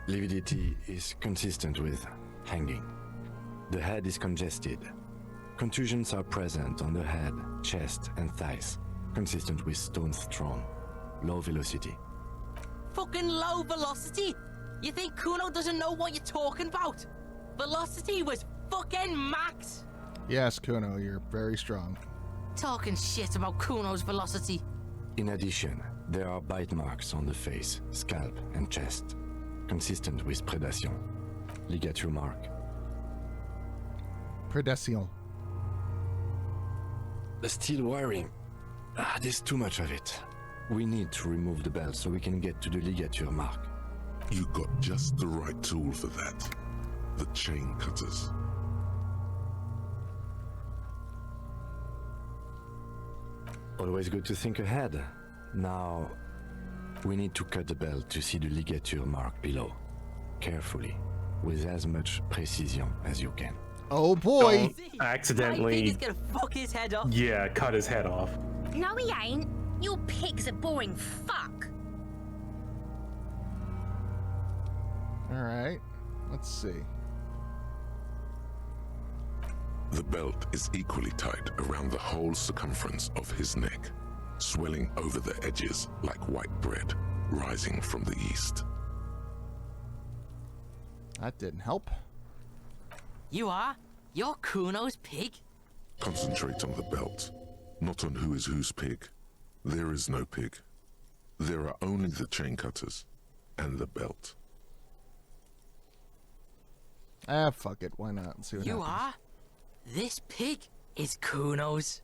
Lividity is consistent with hanging. The head is congested. Contusions are present on the head, chest, and thighs, consistent with stones thrown. Low velocity. Fucking low velocity? You think Kuno doesn't know what you're talking about? Velocity was fucking max. Yes, Kuno, you're very strong. Talking shit about Kuno's velocity. In addition, there are bite marks on the face, scalp, and chest, consistent with predation. Ligature mark. Predation. The steel wiring. There's too much of it. We need to remove the belt so we can get to the ligature mark. You got just the right tool for that. The chain cutters. Always good to think ahead. Now, we need to cut the belt to see the ligature mark below. Carefully, with as much precision as you can. Oh boy! Don't accidentally. I think he's gonna fuck his head off. Yeah, cut his head off. No, he ain't. Your pig's a boring fuck. Alright, let's see. The belt is equally tight around the whole circumference of his neck, swelling over the edges like white bread rising from the east. That didn't help. You are? You're Kuno's pig? Concentrate on the belt, not on who is whose pig. There is no pig. There are only the chain cutters and the belt. Ah, fuck it. Why not? Let's see what You happens. are? This pig is Kuno's.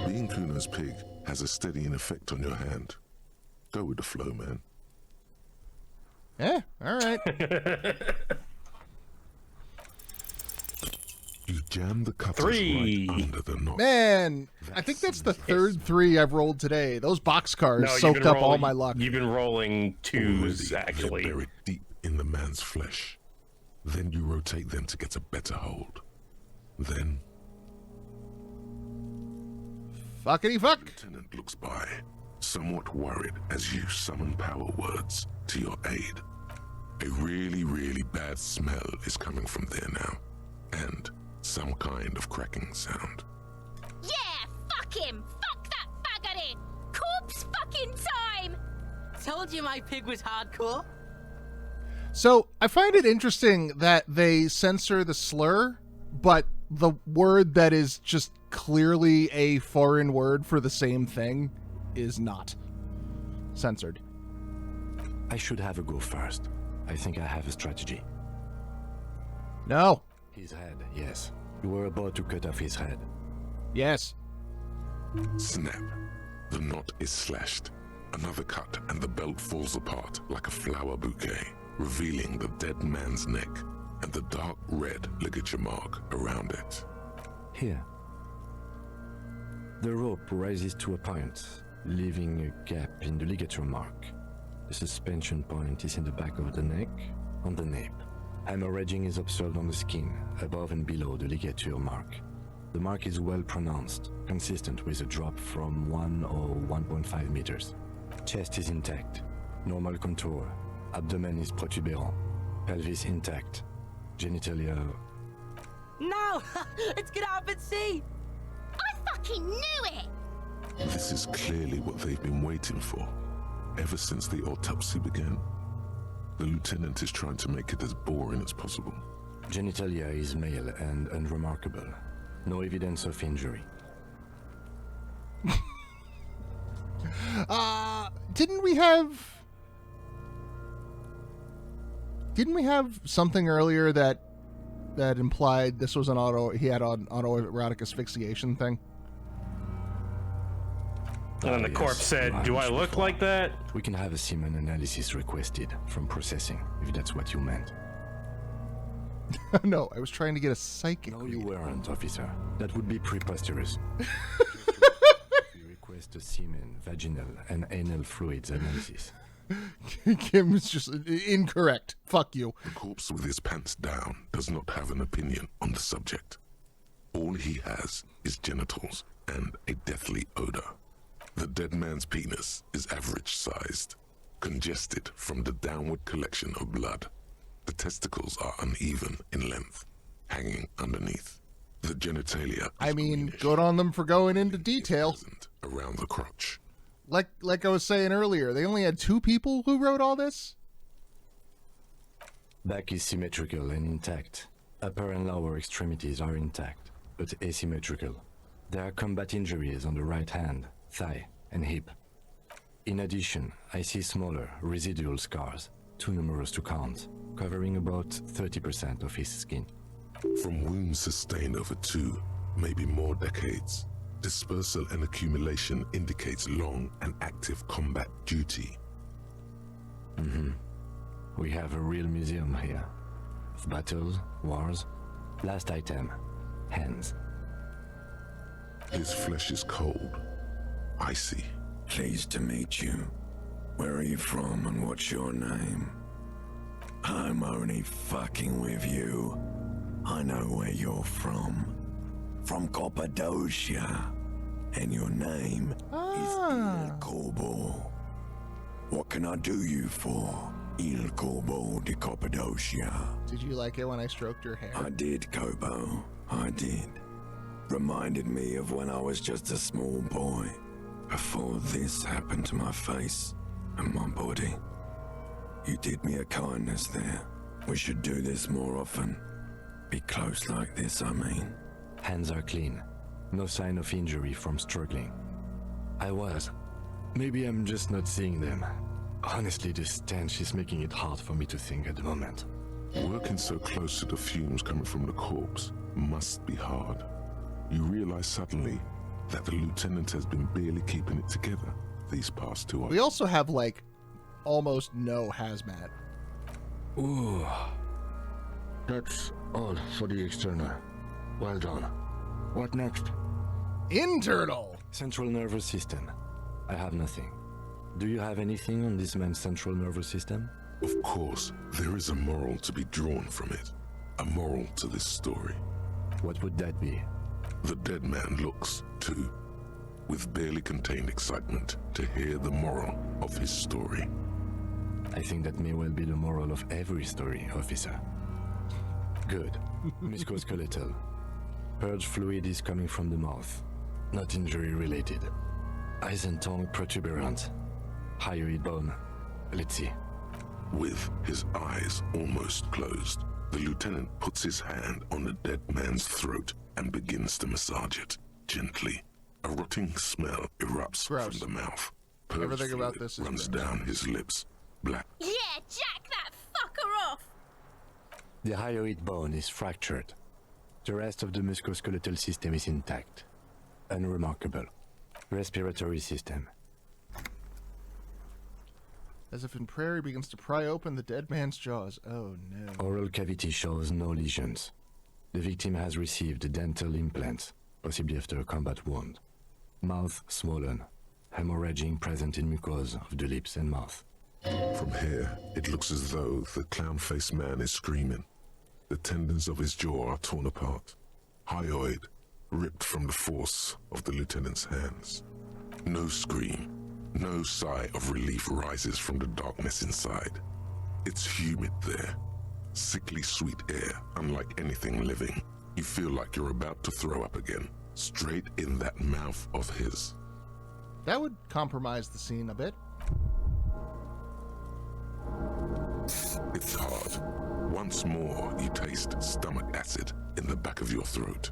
Being Kuno's pig has a steadying effect on your hand. Go with the flow, man. Yeah, alright. You jam the cutters Three. right under the knot. Man, I think that's the third 3 I've rolled today. Those boxcars No, you've soaked been up all rolling- my luck. You've been rolling twos, Already, actually. they're buried deep in the man's flesh. Then you rotate them to get a better hold. Then Fuckity fuck! Lieutenant looks by, somewhat worried as you summon power words to your aid. A really, really bad smell is coming from there now, and some kind of cracking sound. Yeah, fuck him! Fuck that faggoty! Corpse fucking time! Told you my pig was hardcore. So, I find it interesting that they censor the slur, but the word that is just clearly a foreign word for the same thing is not censored. I should have a go first. I think I have a strategy. No. His head, yes. You were about to cut off his head. Yes. Snap. The knot is slashed. Another cut and the belt falls apart like a flower bouquet, revealing the dead man's neck and the dark red ligature mark around it. Here. The rope rises to a point, leaving a gap in the ligature mark. The suspension point is in the back of the neck, on the nape. Hemorrhaging is observed on the skin, above and below the ligature mark. The mark is well pronounced, consistent with a drop from 1 or 1.5 meters. Chest is intact, normal contour. Abdomen is protuberant, pelvis intact, genitalia. No! It's gonna happen, see! I fucking knew it! This is clearly what they've been waiting for, ever since the autopsy began. The lieutenant is trying to make it as boring as possible. Genitalia is male and unremarkable. No evidence of injury. Didn't we have something earlier that implied this was an he had an autoerotic asphyxiation thing? And then the corpse said, "Do I look like that?" We can have a semen analysis requested from processing, if that's what you meant. No, I was trying to get a psychic. No, you weren't, officer. That would be preposterous. We request a semen, vaginal, and anal fluids analysis. Kim is just incorrect. Fuck you. The corpse with his pants down does not have an opinion on the subject. All he has is genitals and a deathly odor. The dead man's penis is average-sized, congested from the downward collection of blood. The testicles are uneven in length, hanging underneath. The genitalia. I mean, good on them for going into detail. Around the crotch. Like I was saying earlier, they only had 2 people who wrote all this? Back is symmetrical and intact. Upper and lower extremities are intact, but asymmetrical. There are combat injuries on the right hand, thigh, and hip. In addition, I see smaller, residual scars, too numerous to count, covering about 30% of his skin. From wounds sustained over 2, maybe more decades, dispersal and accumulation indicates long and active combat duty. We have a real museum here. Of battles, wars. Last item, hands. His flesh is cold, icy. Pleased to meet you. Where are you from and what's your name? I'm only fucking with you. I know where you're from. From Cappadocia. And your name is Il Corbo. What can I do you for, Il Corbo de Cappadocia? Did you like it when I stroked your hair? I did, Kobo. I did. Reminded me of when I was just a small boy, before this happened to my face and my body. You did me a kindness there. We should do this more often. Be close like this, I mean. Hands are clean. No sign of injury from struggling. I was. Maybe I'm just not seeing them. Honestly, this stench is making it hard for me to think at the moment. Working so close to the fumes coming from the corpse must be hard. You realize suddenly that the lieutenant has been barely keeping it together these past 2 hours. We also have, like, almost no hazmat. Ooh. That's all for the external. Well done. What next? Internal! Central nervous system. I have nothing. Do you have anything on this man's central nervous system? Of course, there is a moral to be drawn from it. A moral to this story. What would that be? The dead man looks, too, with barely contained excitement to hear the moral of his story. I think that may well be the moral of every story, officer. Good. Musculoskeletal. Purge fluid is coming from the mouth. Not injury related. Eyes and tongue protuberant. Hyoid bone. Let's see. With his eyes almost closed, the lieutenant puts his hand on the dead man's throat and begins to massage it, gently. A rotting smell erupts from the mouth. Purge Everything about fluid this is runs gross. down his lips. Black. Yeah, jack that fucker off! The hyoid bone is fractured. The rest of the musculoskeletal system is intact. Unremarkable. Respiratory system. As if in prayer, he begins to pry open the dead man's jaws. Oh, no. Oral cavity shows no lesions. The victim has received dental implants, possibly after a combat wound. Mouth swollen. Hemorrhaging present in mucosa of the lips and mouth. From here, it looks as though the clown-faced man is screaming. The tendons of his jaw are torn apart. Hyoid ripped from the force of the lieutenant's hands. No scream, no sigh of relief rises from the darkness inside. It's humid there. Sickly sweet air, unlike anything living. You feel like you're about to throw up again, straight in that mouth of his. That would compromise the scene a bit. It's hard. Once more, you taste stomach acid in the back of your throat.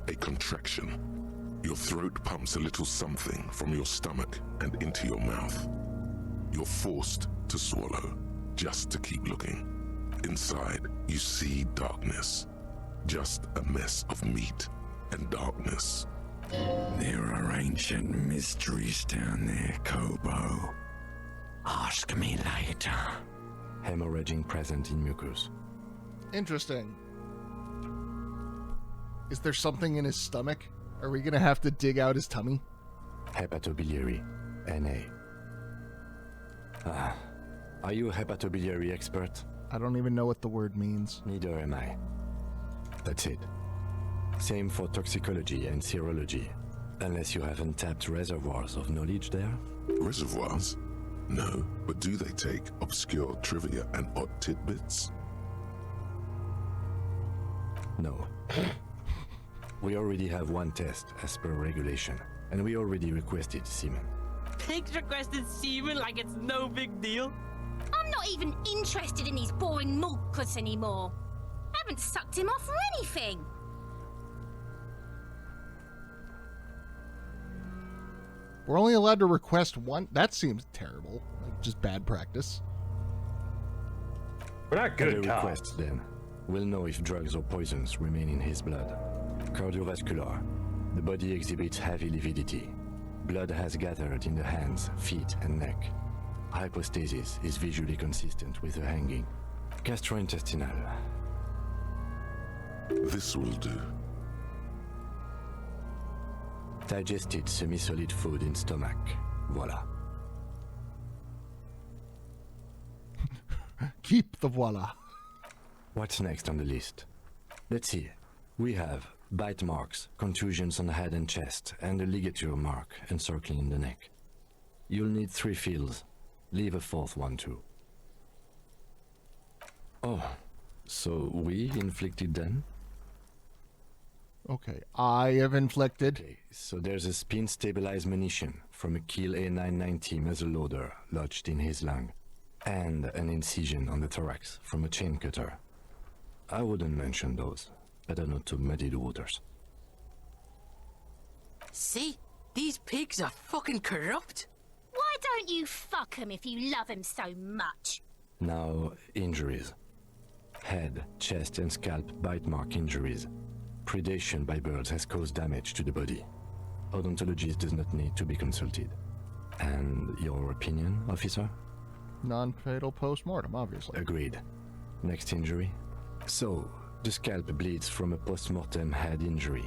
A contraction. Your throat pumps a little something from your stomach and into your mouth. You're forced to swallow, just to keep looking. Inside, you see darkness. Just a mess of meat and darkness. There are ancient mysteries down there, Kobo. Ask me later. Hemorrhaging present in mucus. Interesting. Is there something in his stomach? Are we gonna have to dig out his tummy? Hepatobiliary. NA. Are you a hepatobiliary expert? I don't even know what the word means. Neither am I. That's it. Same for toxicology and serology. Unless you have untapped reservoirs of knowledge there? Reservoirs? No, but do they take obscure trivia and odd tidbits? No. We already have one test as per regulation, and we already requested semen. Pigs requested semen like it's no big deal. I'm not even interested in these boring mulklets anymore. I haven't sucked him off or anything. We're only allowed to request one? That seems terrible. Like, just bad practice. We're not good Other cops. requests, then. We'll know if drugs or poisons remain in his blood. Cardiovascular. The body exhibits heavy lividity. Blood has gathered in the hands, feet, and neck. Hypostasis is visually consistent with the hanging. Gastrointestinal. This will do. Digested semi-solid food in stomach. Voila. Keep the voila. What's next on the list? Let's see. We have bite marks, contusions on the head and chest, and a ligature mark encircling the neck. You'll need 3 fields. Leave a 4th one too. Oh, so we inflicted them? Okay, I have inflicted. Okay, so there's a spin-stabilized munition from a Kiel A990 muzzleloader lodged in his lung, and an incision on the thorax from a chain cutter. I wouldn't mention those. Better not to muddy the waters. See? These pigs are fucking corrupt. Why don't you fuck him if you love him so much? Now, injuries. Head, chest, and scalp bite mark injuries. Predation by birds has caused damage to the body. Odontologist does not need to be consulted. And your opinion, officer? Non-fatal post-mortem, obviously. Agreed. Next injury? So, the scalp bleeds from a post-mortem head injury,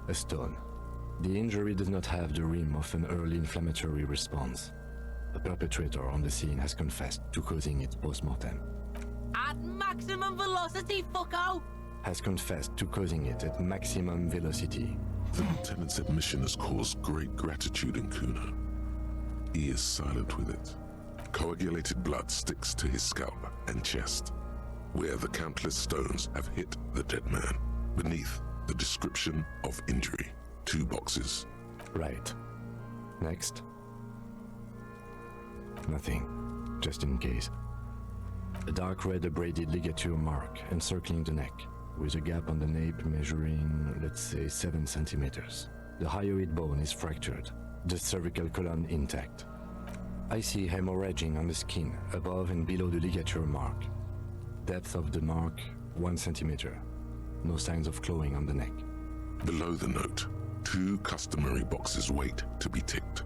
a stone. The injury does not have the rim of an early inflammatory response. The perpetrator on the scene has confessed to causing it post-mortem. At maximum velocity, fucko! Has confessed to causing it at maximum velocity. The lieutenant's admission has caused great gratitude in Kuno. He is silent with it. Coagulated blood sticks to his scalp and chest, where the countless stones have hit the dead man. Beneath the description of injury, 2 boxes. Right. Next. Nothing. Just in case. A dark red abraded ligature mark encircling the neck, with a gap on the nape measuring, let's say, 7 centimeters. The hyoid bone is fractured, the cervical column intact. I see hemorrhaging on the skin above and below the ligature mark. Depth of the mark, 1 centimeter. No signs of clawing on the neck. Below the note, 2 customary boxes wait to be ticked.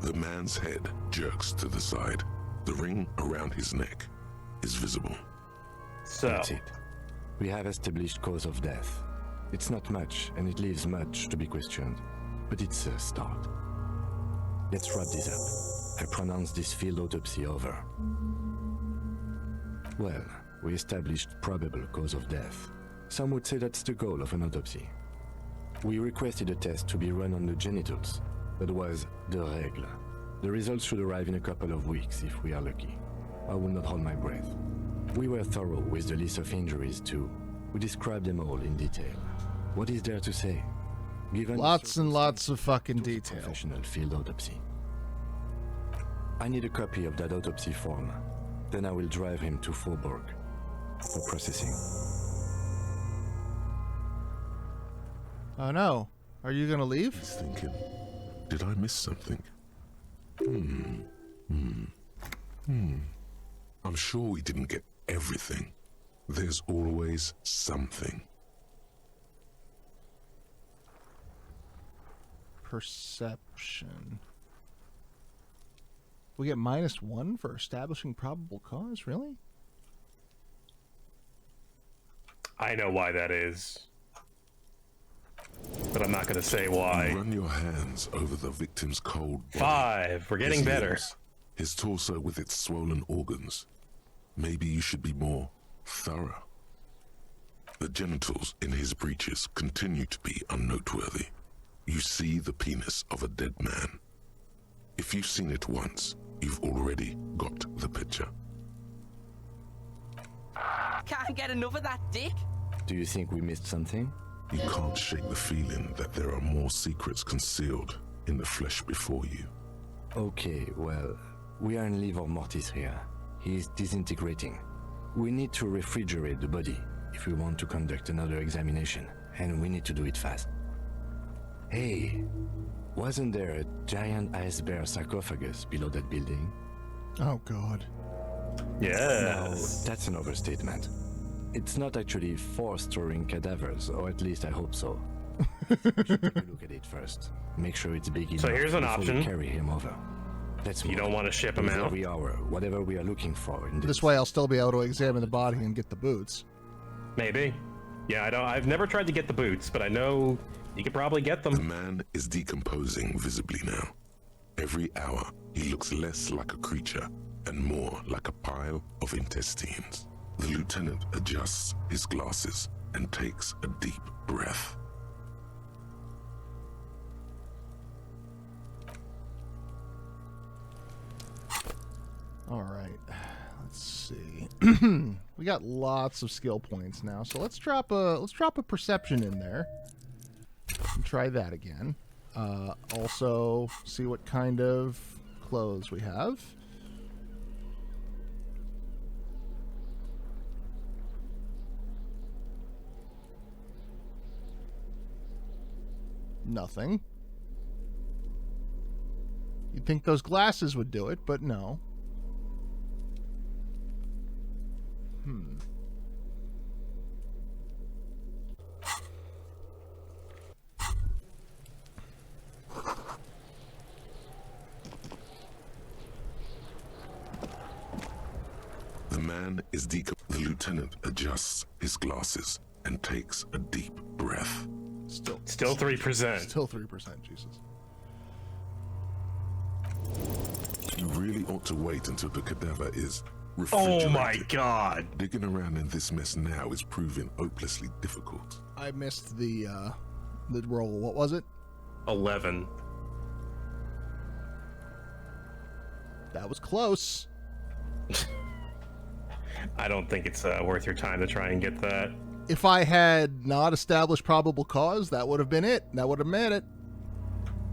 The man's head jerks to the side. The ring around his neck is visible. So, that's it. We have established cause of death. It's not much, and it leaves much to be questioned, but it's a start. Let's wrap this up. I pronounce this field autopsy over. Well, we established probable cause of death. Some would say that's the goal of an autopsy. We requested a test to be run on the genitals. That was the règle. The results should arrive in a couple of weeks if we are lucky. I will not hold my breath. We were thorough with the list of injuries too. We described them all in detail. What is there to say? Given Lots and lots of fucking detail. Professional field autopsy. I need a copy of that autopsy form. Then I will drive him to Faubourg for processing. Oh no. Are you gonna leave? He's thinking, did I miss something? I'm sure we didn't get everything. There's always something. Perception. We get -1 for establishing probable cause? Really? I know why that is. But I'm not going to say why. You run your hands over the victim's cold body. 5. We're getting His better. limbs, his torso with its swollen organs. Maybe you should be more thorough. The genitals in his breeches continue to be unnoteworthy. You see the penis of a dead man. If you've seen it once, you've already got the picture. Can't get enough of that dick. Do you think we missed something? You can't shake the feeling that there are more secrets concealed in the flesh before you. Okay, well, we are in livor mortis here. He is disintegrating. We need to refrigerate the body if we want to conduct another examination, and we need to do it fast. Hey, wasn't there a giant ice bear sarcophagus below that building? Oh, God. Yes. No, that's an overstatement. It's not actually for storing cadavers, or at least I hope so. We should take a look at it first. Make sure it's big enough. So here's an before we option. carry him over. Let's You don't want to ship him out? every hour, whatever we are looking for. In This way I'll still be able to examine the body and get the boots. Maybe. Yeah, I've never tried to get the boots, but I know you could probably get them. The man is decomposing visibly now. Every hour, he looks less like a creature and more like a pile of intestines. The lieutenant adjusts his glasses and takes a deep breath. All right, let's see. We got lots of skill points now, so let's drop a perception in there and try that again. Also, see what kind of clothes we have. Nothing. You'd think those glasses would do it, but no. The man is The lieutenant adjusts his glasses and takes a deep breath. Still 3%. Still 3%, Jesus. You really ought to wait until the cadaver is Oh refrigerated. my god. Digging around in this mess now is proving hopelessly difficult. I missed the roll. What was it? 11. That was close. I don't think it's worth your time to try and get that. If I had not established probable cause, that would have been it. That would have made it.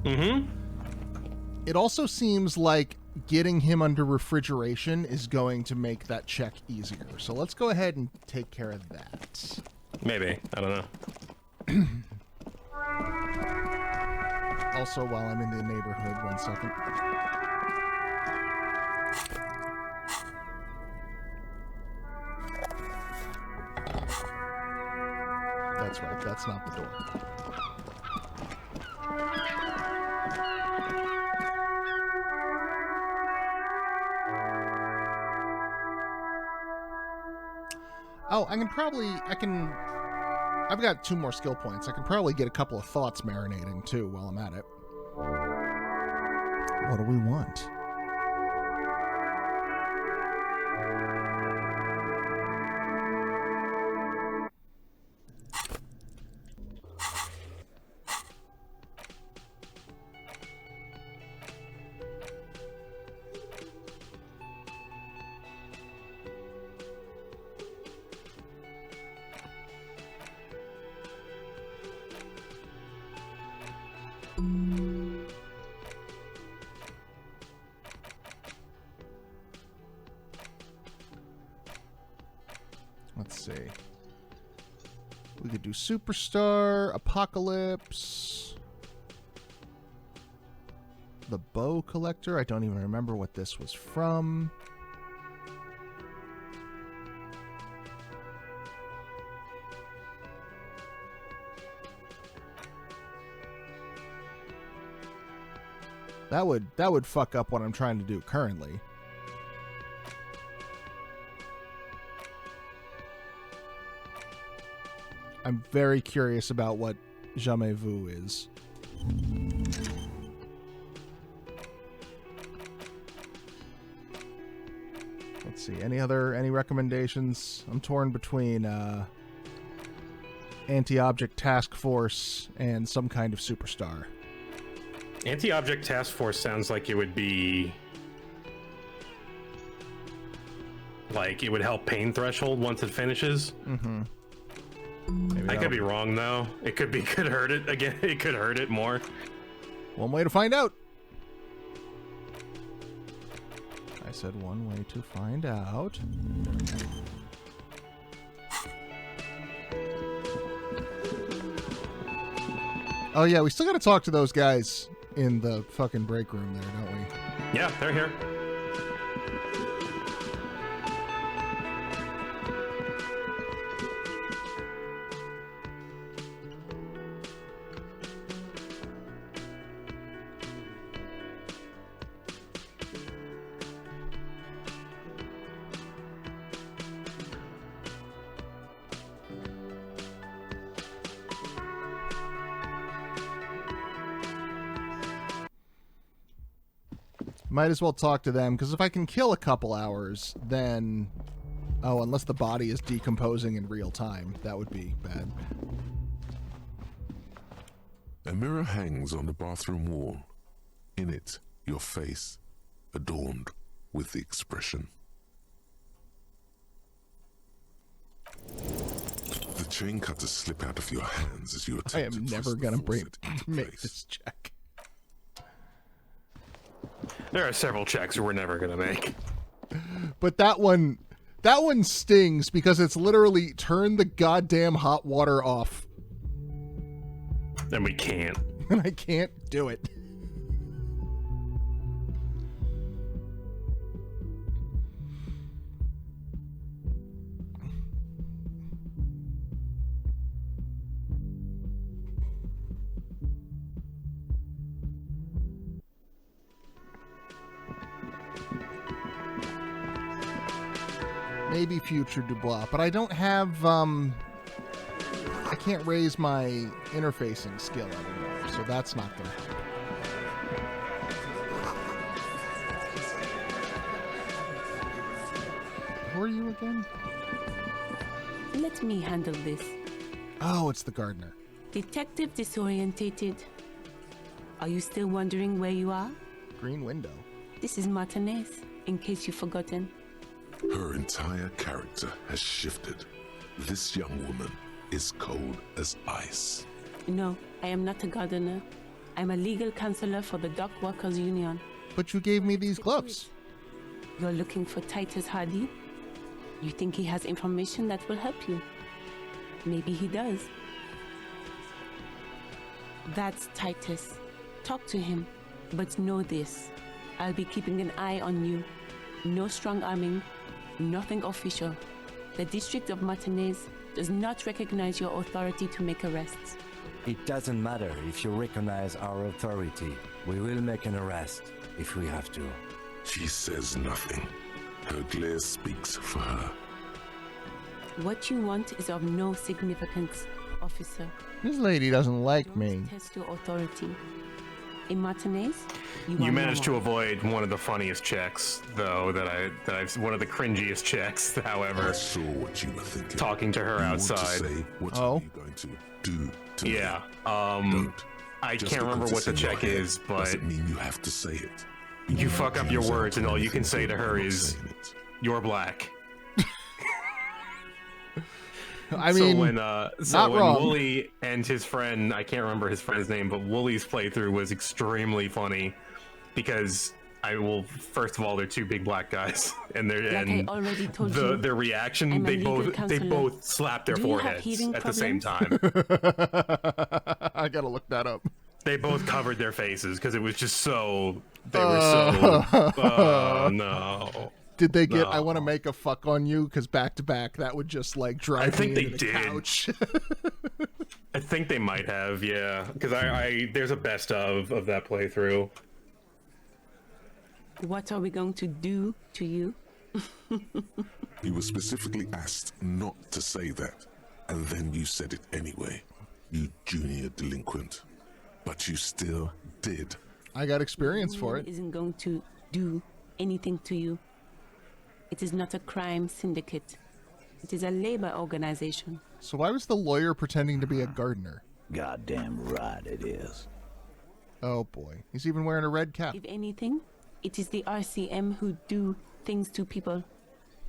Mm-hmm. It also seems like getting him under refrigeration is going to make that check easier. So let's go ahead and take care of that. Maybe. I don't know. Also, while I'm in the neighborhood, 1 second. That's right, that's not the door. Oh, I've got 2 more skill points. I can probably get a couple of thoughts marinating too while I'm at it. What do we want? Let's see. We could do Superstar, Apocalypse, the Bow Collector. I don't even remember what this was from. That would fuck up what I'm trying to do currently. I'm very curious about what Jamais Vu is. Let's see. Any recommendations? I'm torn between Anti-Object Task Force and some kind of Superstar. Anti-Object Task Force sounds like it would be... like, it would help Pain Threshold once it finishes. Mm-hmm. I could be wrong though. It could hurt it again. It could hurt it more. One way to find out. I said one way to find out. Oh yeah, we still gotta talk to those guys in the fucking break room there, don't we? Yeah, they're here. Might as well talk to them, because if I can kill a couple hours, then... Oh, unless the body is decomposing in real time. That would be bad. A mirror hangs on the bathroom wall. In it, your face, adorned with the expression. The chain cutters slip out of your hands as you attempt I am to never twist gonna the faucet into make place. this check. There are several checks we're never gonna make. But that one stings because it's literally turn the goddamn hot water off. And we can't. And I can't do it. Maybe future Dubois, but I don't have, I can't raise my interfacing skill anymore, so that's not gonna help. Who are you again? Let me handle this. Oh, it's the gardener. Detective disorientated. Are you still wondering where you are? Green window. This is Martinez, in case you've forgotten. Her entire character has shifted. This young woman is cold as ice. No, I am not a gardener. I'm a legal counselor for the Dock Workers Union. But you gave me these gloves. You're looking for Titus Hardy? You think he has information that will help you? Maybe he does. That's Titus. Talk to him. But know this. I'll be keeping an eye on you. No strong arming. Nothing official. The District of Martinez does not recognize your authority to make arrests. It doesn't matter if you recognize our authority. We will make an arrest if we have to. She says nothing. Her glare speaks for her. What you want is of no significance, officer. This lady doesn't like me. Test your authority. In Martinez, You managed to avoid one of the funniest checks, though, that I've one of the cringiest checks, however. I saw what you were thinking. Talking to her You outside. Want to say, what are you going to do to me? Yeah. Don't. I Just can't remember because what the it's in your check head is, but doesn't mean you have to say it. you fuck up your Use words, and all you can anything say to her without is, saying it. "You're black." I mean, so when not wrong. Wooly and his friend, I can't remember his friend's name, but Wooly's playthrough was extremely funny because first of all, they're two big black guys, and I already told you, their reaction, I'm a they legal both counselor. slap their Do you have foreheads hearing at the same time. I gotta look that up. They both covered their faces because it was just so. They were so. Oh no. Did they get? No. I want to make a fuck on you because back to back that would just like drive I think me they into the did. couch. I think they might have, yeah, because I there's a best of that playthrough. What are we going to do to you? You were specifically asked not to say that, and then you said it anyway. You junior delinquent. But you still did. I got experience for it. Isn't going to do anything to you. It is not a crime syndicate. It is a labor organization. So why was the lawyer pretending to be a gardener? Goddamn right it is. Oh boy, he's even wearing a red cap. If anything, it is the RCM who do things to people.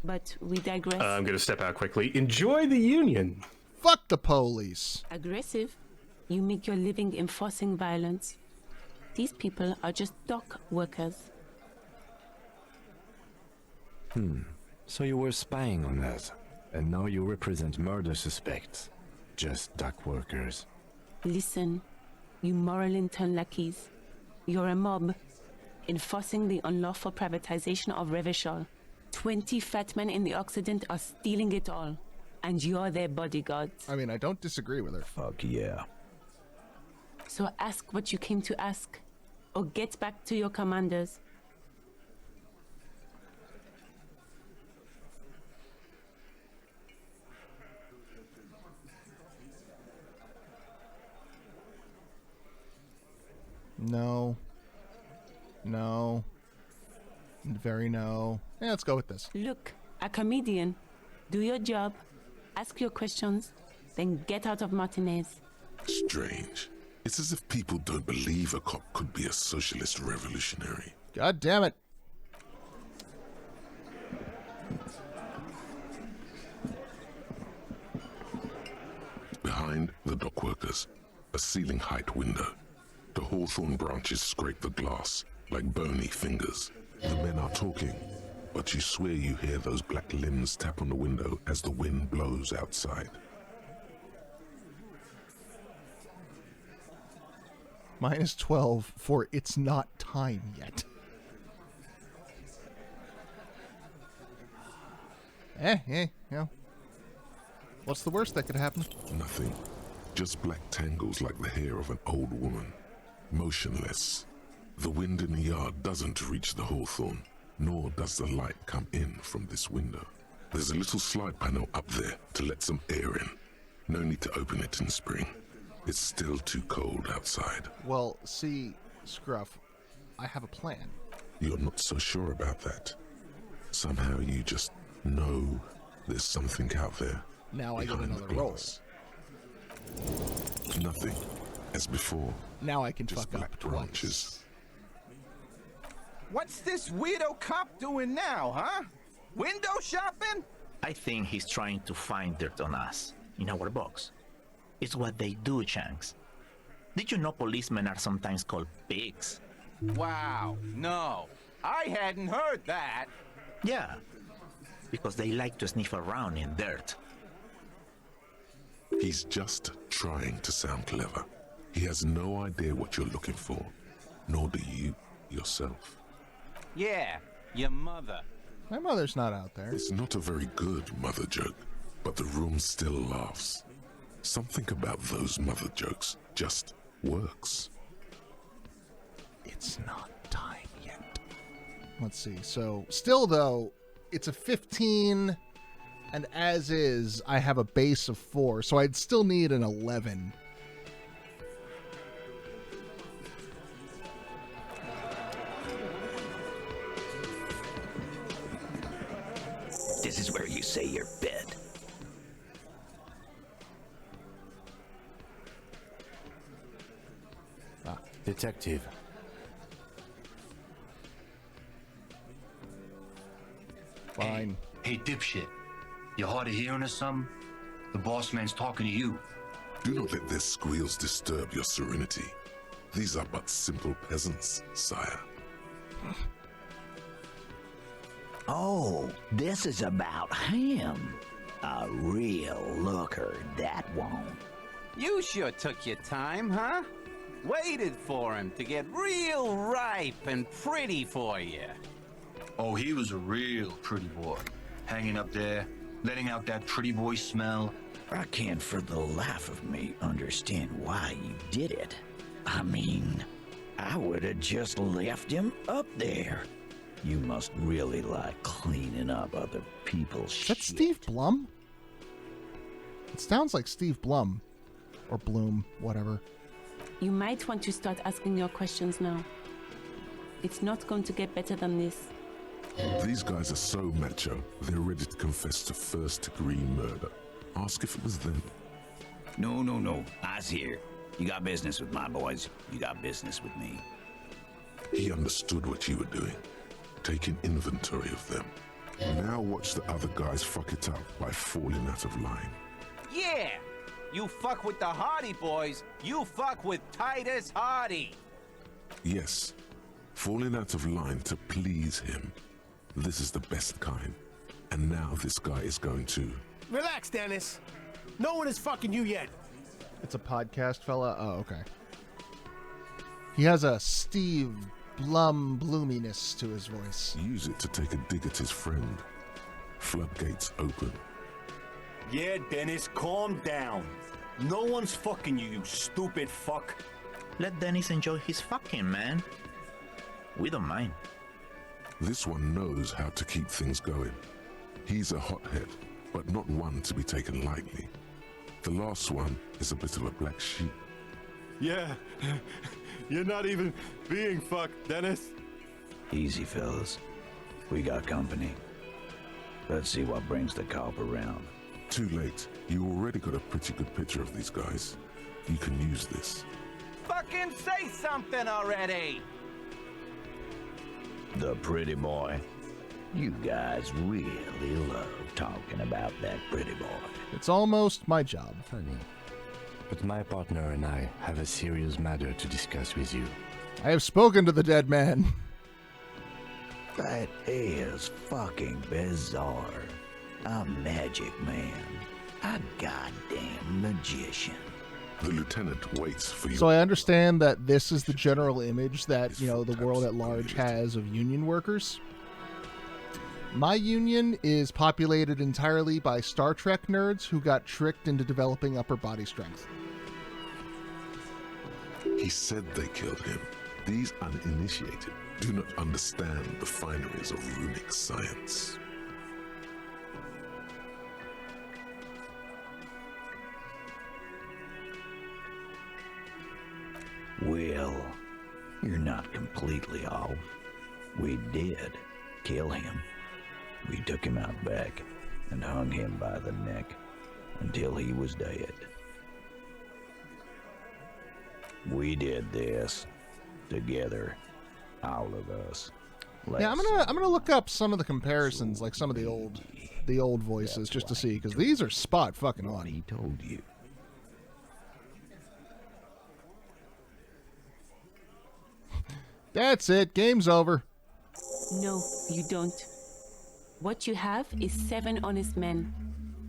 But we digress. I'm going to step out quickly. Enjoy the Union, Fuck the police. Aggressive? You make your living enforcing violence. These people are just dock workers. So you were spying on us, and now you represent murder suspects. Just dock workers. Listen, you moral intern lackeys. You're a mob, enforcing the unlawful privatization of Revachol. 20 fat men in the Occident are stealing it all, and you're their bodyguards. I mean, I don't disagree with her. Fuck yeah. So ask what you came to ask, or get back to your commanders. No. No. Very no. Yeah, let's go with this. Look, a comedian. Do your job, ask your questions, then get out of Martinez. Strange. It's as if people don't believe a cop could be a socialist revolutionary. God damn it. Behind the dock workers, a ceiling height window. The hawthorn branches scrape the glass like bony fingers. The men are talking, but you swear you hear those black limbs tap on the window as the wind blows outside. -12 for it's not time yet. You know. What's the worst that could happen? Nothing. Just black tangles like the hair of an old woman. Motionless. The wind in the yard doesn't reach the hawthorn, nor does the light come in from this window. There's a little slide panel up there to let some air in. No need to open it in spring. It's still too cold outside. Well, see, Scruff, I have a plan. You're not so sure about that. Somehow you just know there's something out there. Now I get behind another the roll. glass. Nothing, as before. Now I can Just fuck up black twice. branches. What's this weirdo cop doing now, huh? Window shopping? I think he's trying to find dirt on us, in our box. It's what they do, Shanks. Did you know policemen are sometimes called pigs? Wow, no. I hadn't heard that. Yeah, because they like to sniff around in dirt. He's just trying to sound clever. He has no idea what you're looking for, nor do you yourself. Yeah, your mother. My mother's not out there. It's not a very good mother joke, but the room still laughs. Something about those mother jokes just works. It's not time yet. Let's see. So, still though, it's a 15, and as is, I have a base of 4, so I'd still need an 11. This is where you say your bed. Detective. Fine. Hey, dipshit. You hard of hearing or something? The boss man's talking to you. Do not let their squeals disturb your serenity. These are but simple peasants, sire. Oh, this is about him. A real looker, that won't. You sure took your time, huh? Waited for him to get real ripe and pretty for you. Oh, he was a real pretty boy. Hanging up there, letting out that pretty boy smell. I can't for the life of me understand why you did it. I mean, I would have just left him up there. You must really like cleaning up other people's Is that Steve Blum? It sounds like Steve Blum. Or Bloom, whatever. You might want to start asking your questions now. It's not going to get better than this. These guys are so macho, they're ready to confess to first-degree murder. Ask if it was them. No. I's here. You got business with my boys. You got business with me. He understood what you were doing, taking inventory of them. Now watch the other guys fuck it up by falling out of line. Yeah, You fuck with the Hardy boys, you fuck with Titus Hardy. Yes, falling out of line to please him. This is the best kind. And now this guy is going to... Relax, Dennis. No one is fucking you yet. It's a podcast, fella? Oh, okay. He has a Steve Blum bloominess to his voice. Use it to take a dig at his friend. Floodgates open. Yeah, Dennis, calm down. No one's fucking you, you stupid fuck. Let Dennis enjoy his fucking, man. We don't mind. This one knows how to keep things going. He's a hothead, but not one to be taken lightly. The last one is a bit of a black sheep. Yeah, you're not even being fucked, Dennis. Easy, fellas. We got company. Let's see what brings the cop around. Too late. You already got a pretty good picture of these guys. You can use this. Fucking say something already! The pretty boy. You guys really love talking about that pretty boy. It's almost my job. Funny. But my partner and I have a serious matter to discuss with you. I have spoken to the dead man. That is fucking bizarre. A magic man. A goddamn magician. The lieutenant waits for you. So I understand that this is the general image that, you know, the world at large has of union workers. My union is populated entirely by Star Trek nerds who got tricked into developing upper body strength. He said they killed him. These uninitiated do not understand the fineries of runic science. Well, you're not completely off. We did kill him. We took him out back and hung him by the neck until he was dead. We did this together, all of us. Yeah, I'm gonna look up some of the comparisons, like some of the old voices, just to see, because these are spot fucking on. He told you. That's it. Game's over. No, you don't. What you have is 7 honest men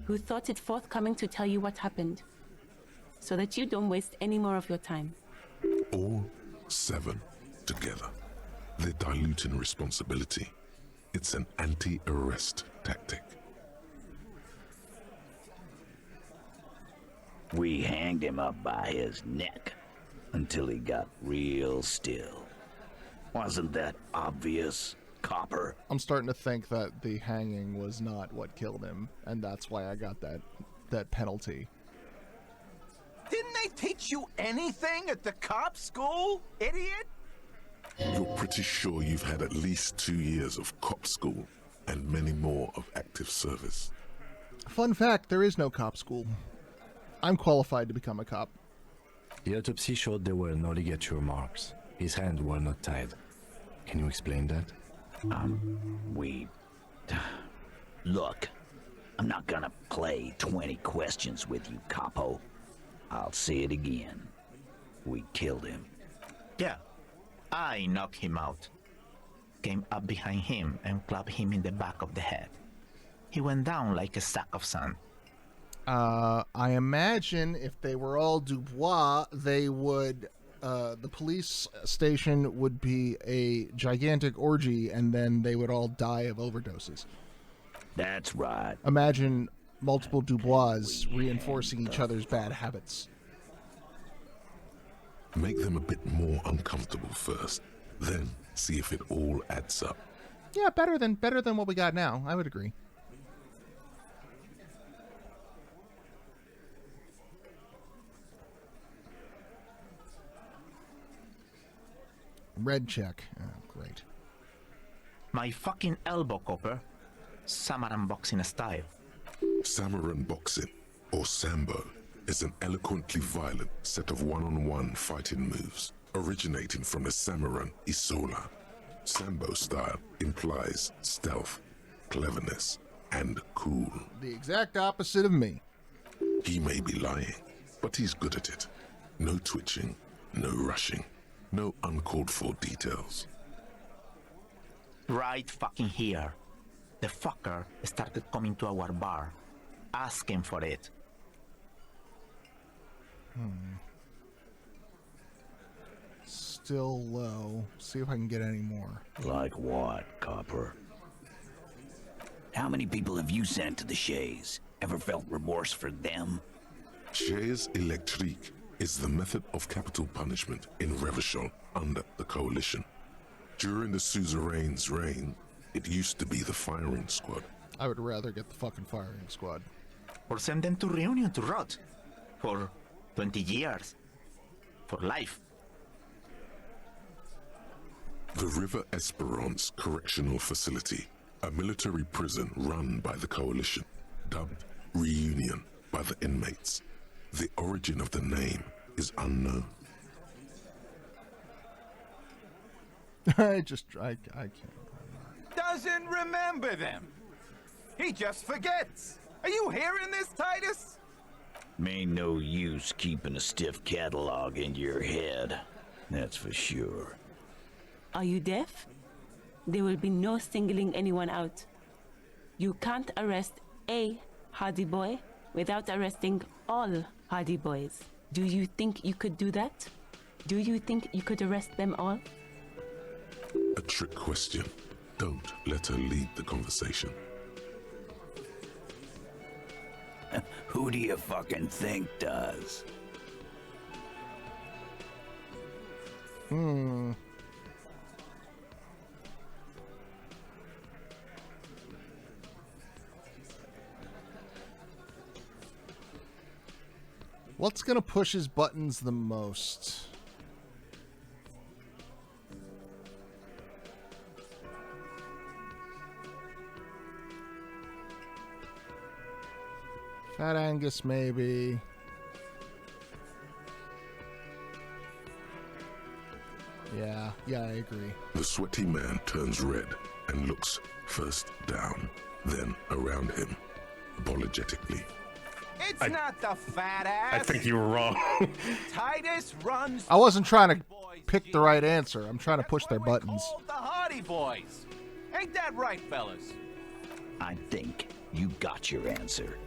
who thought it forthcoming to tell you what happened, so that you don't waste any more of your time. All 7 together. They're diluting responsibility. It's an anti-arrest tactic. We hanged him up by his neck until he got real still. Wasn't that obvious, Copper? I'm starting to think that the hanging was not what killed him, and that's why I got that penalty. Didn't they teach you anything at the cop school, idiot? You're pretty sure you've had at least 2 years of cop school and many more of active service. Fun fact, there is no cop school. I'm qualified to become a cop. The autopsy showed there were no ligature marks. His hands were not tied. Can you explain that? Look, I'm not gonna play 20 questions with you, Capo. I'll say it again. We killed him. Yeah, I knocked him out. Came up behind him and clubbed him in the back of the head. He went down like a sack of sand. I imagine if they were all Dubois, they would... the police station would be a gigantic orgy, and then they would all die of overdoses. That's right. Imagine multiple Dubois reinforcing each other's bad habits. Make them a bit more uncomfortable first, then see if it all adds up. Yeah, better than what we got now. I would agree. Red check. Oh, great. My fucking elbow, Copper. Samaran boxing style. Samaran boxing, or Sambo, is an eloquently violent set of one-on-one fighting moves originating from the Samaran Isola. Sambo style implies stealth, cleverness, and cool. The exact opposite of me. He may be lying, but he's good at it. No twitching, no rushing, no uncalled for details. Right fucking here. The fucker started coming to our bar, asking for it. Still low. See if I can get any more. Like what, Copper? How many people have you sent to the Shays? Ever felt remorse for them? Chaise électrique is the method of capital punishment in Revachol under the Coalition. During the suzerain's reign, it used to be the firing squad. I would rather get the fucking firing squad. Or send them to Reunion to rot. For 20 years. For life. The River Esperance Correctional Facility, a military prison run by the Coalition, dubbed Reunion by the inmates. The origin of the name is unknown. I can't. Doesn't remember them. He just forgets. Are you hearing this, Titus? Ain't no use keeping a stiff catalog in your head. That's for sure. Are you deaf? There will be no singling anyone out. You can't arrest a Hardy Boy without arresting all Hardy Boys. Do you think you could do that? Do you think you could arrest them all? A trick question. Don't let her lead the conversation. Who do you fucking think does? What's gonna push his buttons the most? Fat Angus, maybe. Yeah, I agree. The sweaty man turns red and looks first down, then around him, apologetically. It's not the fat ass. I think you were wrong. Titus runs. I wasn't trying to pick the right answer. I'm trying to push their buttons. The Hardy Boys. Ain't that right, fellas? I think you got your answer,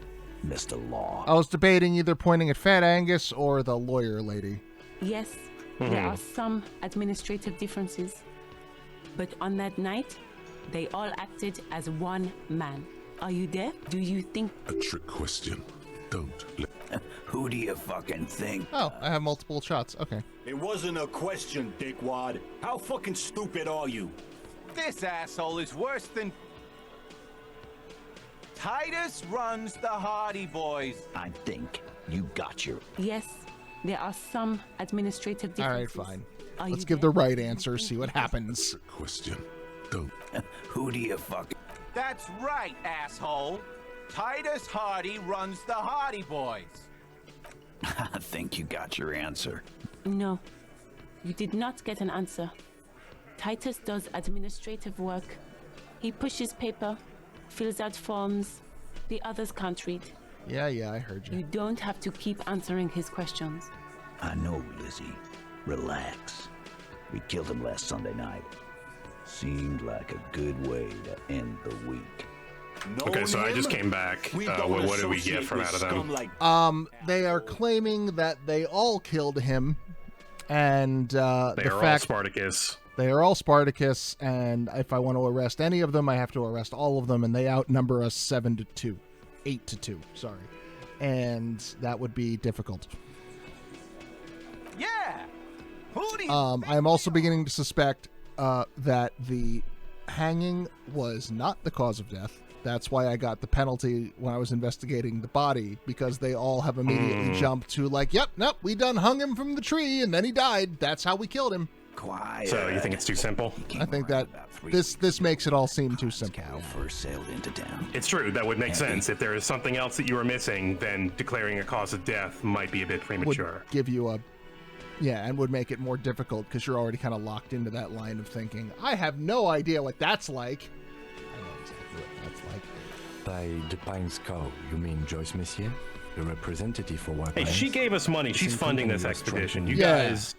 Mr. Law. I was debating either pointing at Fat Angus or the lawyer lady. Yes, there are some administrative differences. But on that night, they all acted as one man. Are you deaf? Do you think... A trick question. Don't let... Who do you fucking think? Oh, I have multiple shots. Okay. It wasn't a question, dickwad. How fucking stupid are you? This asshole is worse than... Titus runs the Hardy Boys. I think you got your... Yes, there are some administrative differences. All right, fine. Are Let's you give deaf? the right answer, see what happens. Question. Don't. Who do you fuck? That's right, asshole. Titus Hardy runs the Hardy Boys. I think you got your answer. No, you did not get an answer. Titus does administrative work. He pushes paper, fills out forms. The others can't read. Yeah, I heard you. You don't have to keep answering his questions. I know, Lizzie. Relax. We killed him last Sunday night. Seemed like a good way to end the week. Okay, so I just came back. What did we get from out of them? They are claiming that they all killed him, and They are all Spartacus. They are all Spartacus, and if I want to arrest any of them, I have to arrest all of them, and they outnumber us 7-2. 8-2, sorry. And that would be difficult. Yeah! Who do you I am also beginning to suspect that the hanging was not the cause of death. That's why I got the penalty when I was investigating the body, because they all have immediately jumped to like, yep, nope, we done hung him from the tree, and then he died. That's how we killed him. Quiet. So you think it's too simple? I think that this makes it all seem too simple. First sailed into town. It's true. That would make sense. If there is something else that you were missing, then declaring a cause of death might be a bit premature. Would give you a... Yeah, and would make it more difficult because you're already kind of locked into that line of thinking. I have no idea what that's like. I know exactly what that's like. By the Pine Skull, you mean Joyce Messier? the representative for what? Hey, she gave us money. She's funding this expedition. You guys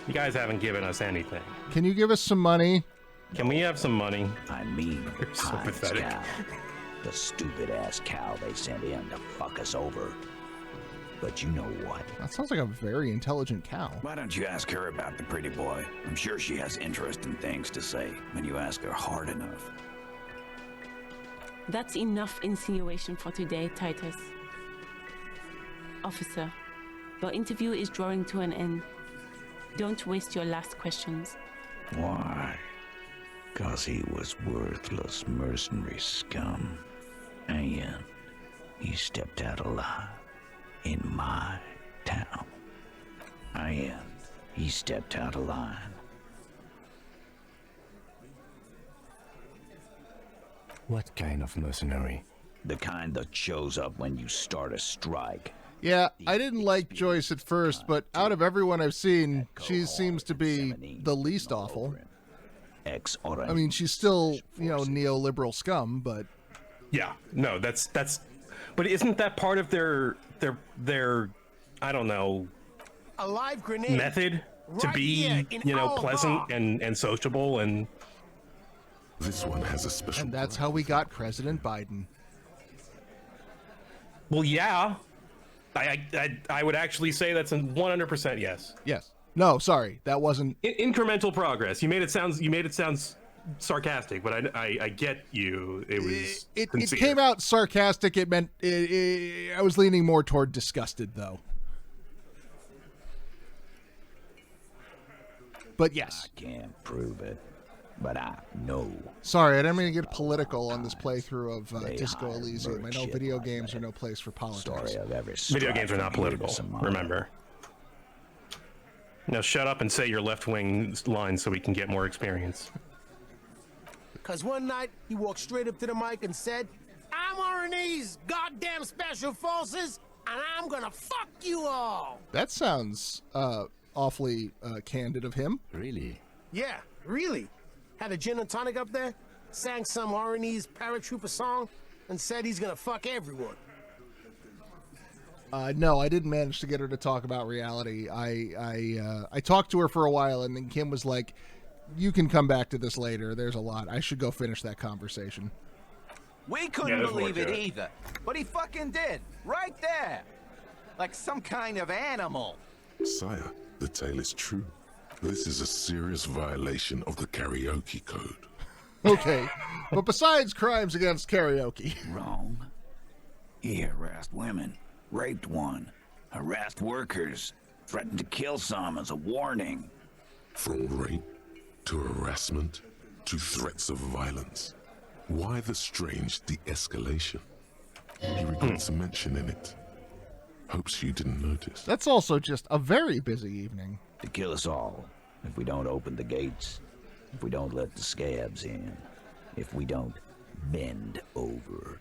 haven't given us anything. Can you give us some money? Can we have some money? I mean, You're so Heinz pathetic. cow. The stupid-ass cow they sent in to fuck us over. But you know what? That sounds like a very intelligent cow. Why don't you ask her about the pretty boy? I'm sure she has interesting things to say when you ask her hard enough. That's enough insinuation for today, Titus. Officer, your interview is drawing to an end. Don't waste your last questions. Why? 'Cause he was worthless mercenary scum. And he stepped out alive in my town. And he stepped out of line. What kind of mercenary? The kind that shows up when you start a strike. Yeah, I didn't like Joyce at first, but out of everyone I've seen, she seems to be the least awful. I mean, she's still, neoliberal scum, but... Yeah, no, that's... But isn't that part of their I don't know... A live grenade. Method to be, pleasant and sociable and... This one has a special... And that's how we got President Biden. Well, yeah. I would actually say that's a 100% yes. Yes. No, sorry, that wasn't incremental progress. You made it sound sarcastic, but I get you. It was it sincere. came out sarcastic. It meant I was leaning more toward disgusted, though. But yes, I can't prove it, but I know. Sorry, I didn't mean to get political on this playthrough of Disco Elysium. I know video games are no place for politics. Video games are not political. Remember. Now shut up and say your left-wing line so we can get more experience. Because one night, he walked straight up to the mic and said, I'm RNA's goddamn special forces, and I'm gonna fuck you all. That sounds awfully candid of him. Really? Yeah, really. Had a gin and tonic up there, sang some RNA's paratrooper song, and said he's gonna fuck everyone. No, I didn't manage to get her to talk about reality. I talked to her for a while, and then Kim was like, you can come back to this later. There's a lot. I should go finish that conversation. We couldn't believe it either, but he fucking did. Right there. Like some kind of animal. Sire, the tale is true. This is a serious violation of the karaoke code. Okay, but besides crimes against karaoke. Wrong. He harassed women. Raped one, harassed workers, threatened to kill some as a warning. From rape to harassment to threats of violence. Why the strange de-escalation? He regrets mentioning it. Hopes you didn't notice. That's also just a very busy evening. To kill us all, if we don't open the gates, if we don't let the scabs in, if we don't bend over.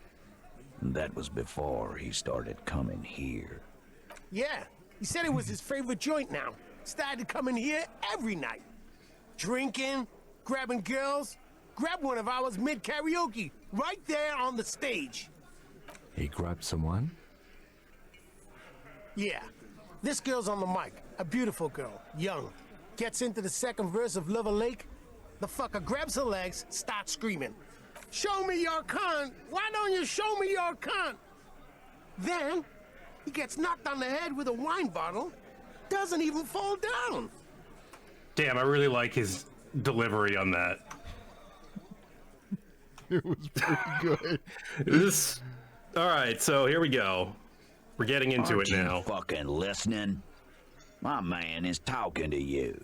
That was before he started coming here. Yeah, he said it was his favorite joint now. Started coming here every night. Drinking, grabbing girls. Grabbed one of ours mid-karaoke, right there on the stage. He grabbed someone? Yeah. This girl's on the mic. A beautiful girl, young. Gets into the second verse of Lover Lake. The fucker grabs her legs, starts screaming. Show me your cunt! Why don't you show me your cunt? Then, he gets knocked on the head with a wine bottle. Doesn't even fall down. Damn, I really like his delivery on that. It was pretty good. All right, so here we go. We're getting into Aren't it now. You fucking listening? My man is talking to you.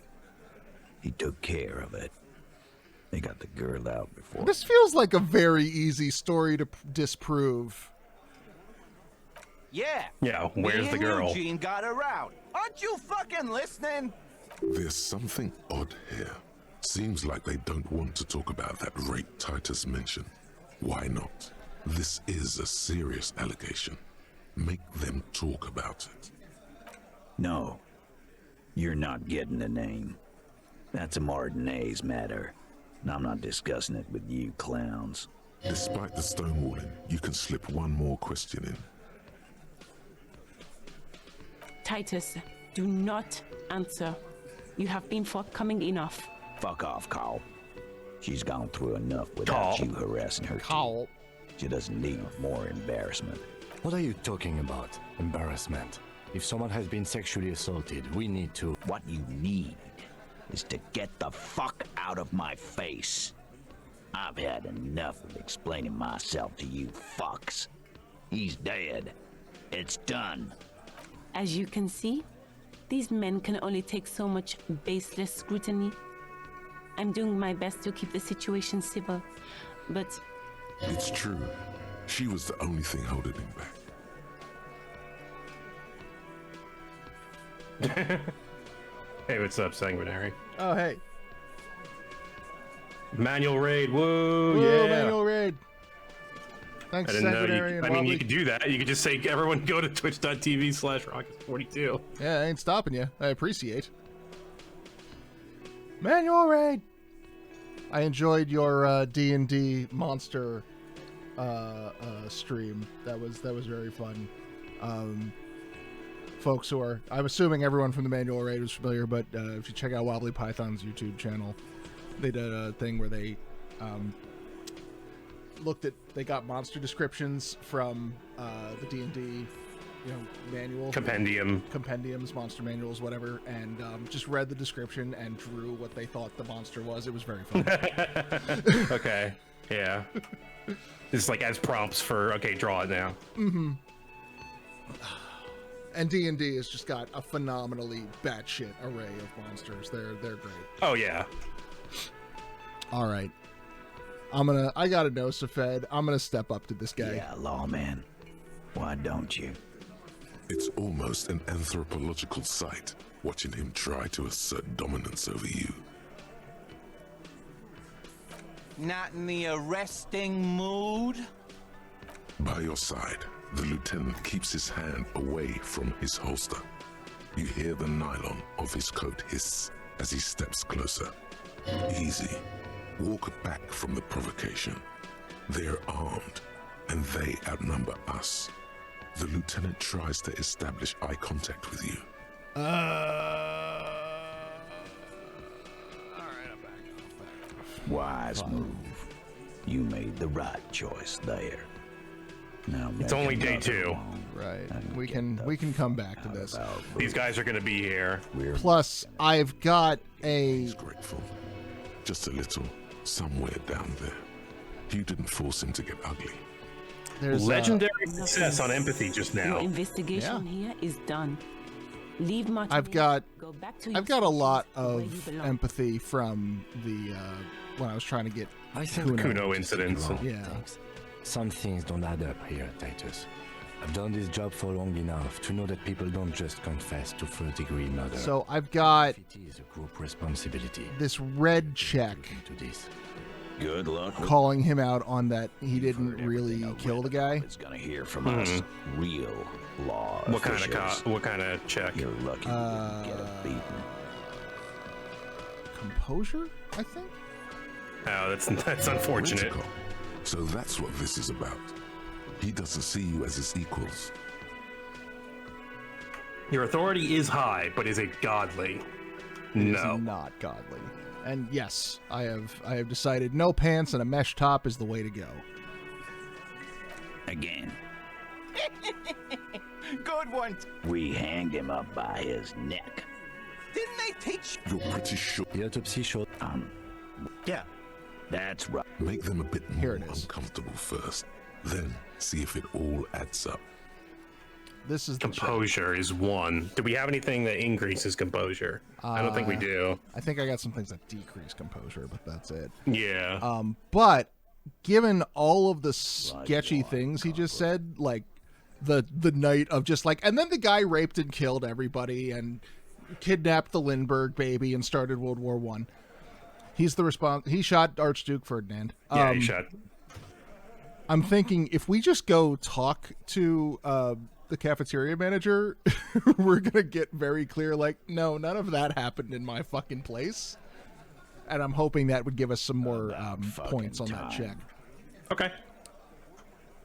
He took care of it. They got the girl out before. This feels like a very easy story to disprove. Yeah. Yeah, where's Me the and girl? Eugene got her out. Aren't you fucking listening? There's something odd here. Seems like they don't want to talk about that rape Titus mentioned. Why not? This is a serious allegation. Make them talk about it. No. You're not getting the name. That's a Martinez matter. And I'm not discussing it with you clowns. Despite the stonewalling, you can slip one more question in. Titus, do not answer. You have been forthcoming enough. Fuck off, Carl. She's gone through enough without you harassing her. Carl. She doesn't need more embarrassment. What are you talking about? Embarrassment. If someone has been sexually assaulted, we need to... What you need is to get the fuck out of my face. I've had enough of explaining myself to you fucks. He's dead. It's done. As you can see, these men can only take so much baseless scrutiny. I'm doing my best to keep the situation civil, but... It's true. She was the only thing holding him back. Hey, what's up, Sanguinary? Oh, hey. Manual raid, woo, Whoa, yeah. manual raid. Thanks, I didn't know Sanguinary you, and I mean, Wobbly. you could do that. You could just say, everyone go to twitch.tv/Raqus42. Yeah, I ain't stopping you. I appreciate. Manual raid. I enjoyed your D&D monster stream. That was very fun. Folks who are, I'm assuming everyone from the manual raid was familiar, but if you check out Wobbly Python's YouTube channel, they did a thing where they they got monster descriptions from the D&D manual compendiums, monster manuals, whatever, and just read the description and drew what they thought the monster was. It was very fun. Okay, yeah. It's like as prompts for, okay, draw it now. Mm-hmm. And D&D has just got a phenomenally batshit array of monsters. They're great. Oh yeah. All right. I got a know, Safed. I'm gonna step up to this guy. Yeah, lawman. Why don't you? It's almost an anthropological sight, watching him try to assert dominance over you. Not in the arresting mood? By your side, the lieutenant keeps his hand away from his holster. You hear the nylon of his coat hiss as he steps closer. Easy. Walk back from the provocation. They're armed, and they outnumber us. The lieutenant tries to establish eye contact with you. Wise move. You made the right choice there. Now It's only day 2. Right. We can come back to this. These guys are gonna be here. Plus, I've got a... He's grateful. Just a little, somewhere down there. You didn't force him to get ugly. There's legendary success on empathy just now. Your investigation here is done. Leave Martinez. I've got a lot where you of belong. empathy from the when I was trying to get Kuno incidents. Yeah. Some things don't add up here, Titus. I've done this job for long enough to know that people don't just confess to third-degree murder. So I've got It is a group responsibility. this red check To this. Good luck. calling him out on that he didn't really kill the guy. It's gonna hear from us. Real law What kind officials. of what kind of check? You're lucky you didn't get a beating. Composure, I think? Oh, that's unfortunate. Revachol. So that's what this is about. He doesn't see you as his equals. Your authority is high, but is it godly? It No. is not godly. And yes, I have decided no pants and a mesh top is the way to go. Again, Good one. we hanged him up by his neck. Didn't they teach? You're pretty sure. The autopsy showed... Yeah, that's right. Make them a bit Here more it is. uncomfortable first. Then see if it all adds up. This is the check. Composure is 1. Do we have anything that increases composure? I don't think we do. I think I got some things that decrease composure, but that's it. Yeah. But given all of the sketchy things he just said, like the night of just like, and then the guy raped and killed everybody and kidnapped the Lindbergh baby and started World War I. He's the he shot Archduke Ferdinand. Yeah, he shot. I'm thinking if we just go talk to the cafeteria manager, we're gonna get very clear, like, no, none of that happened in my fucking place. And I'm hoping that would give us some more points on that check. Okay.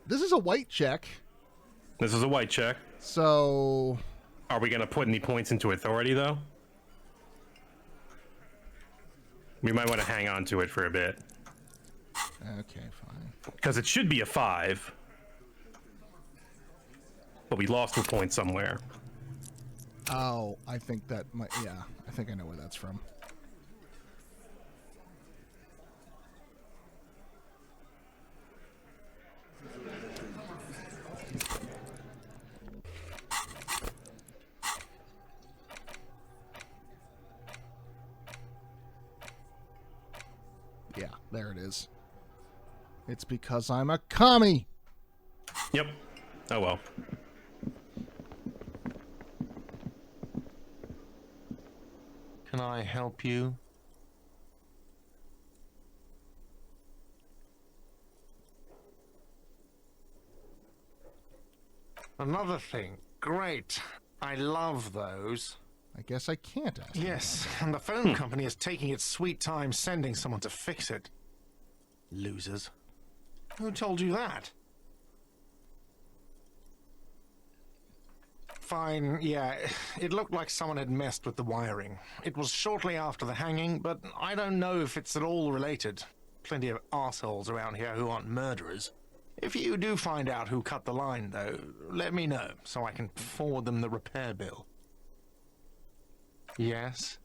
This is a white check. This is a white check. So Are we going to put any points into authority, though? We might want to hang on to it for a bit. Okay, fine. Because it should be a 5. But we lost a point somewhere. Oh, I think that might... Yeah, I think I know where that's from. Yeah, there it is. It's because I'm a commie! Yep. Oh well. Can I help you? Another thing. Great. I love those. I guess I can't ask. Yes, and the phone company is taking its sweet time sending someone to fix it. Losers. Who told you that? Fine, yeah, it looked like someone had messed with the wiring. It was shortly after the hanging, but I don't know if it's at all related. Plenty of assholes around here who aren't murderers. If you do find out who cut the line, though, let me know, so I can forward them the repair bill. Yes?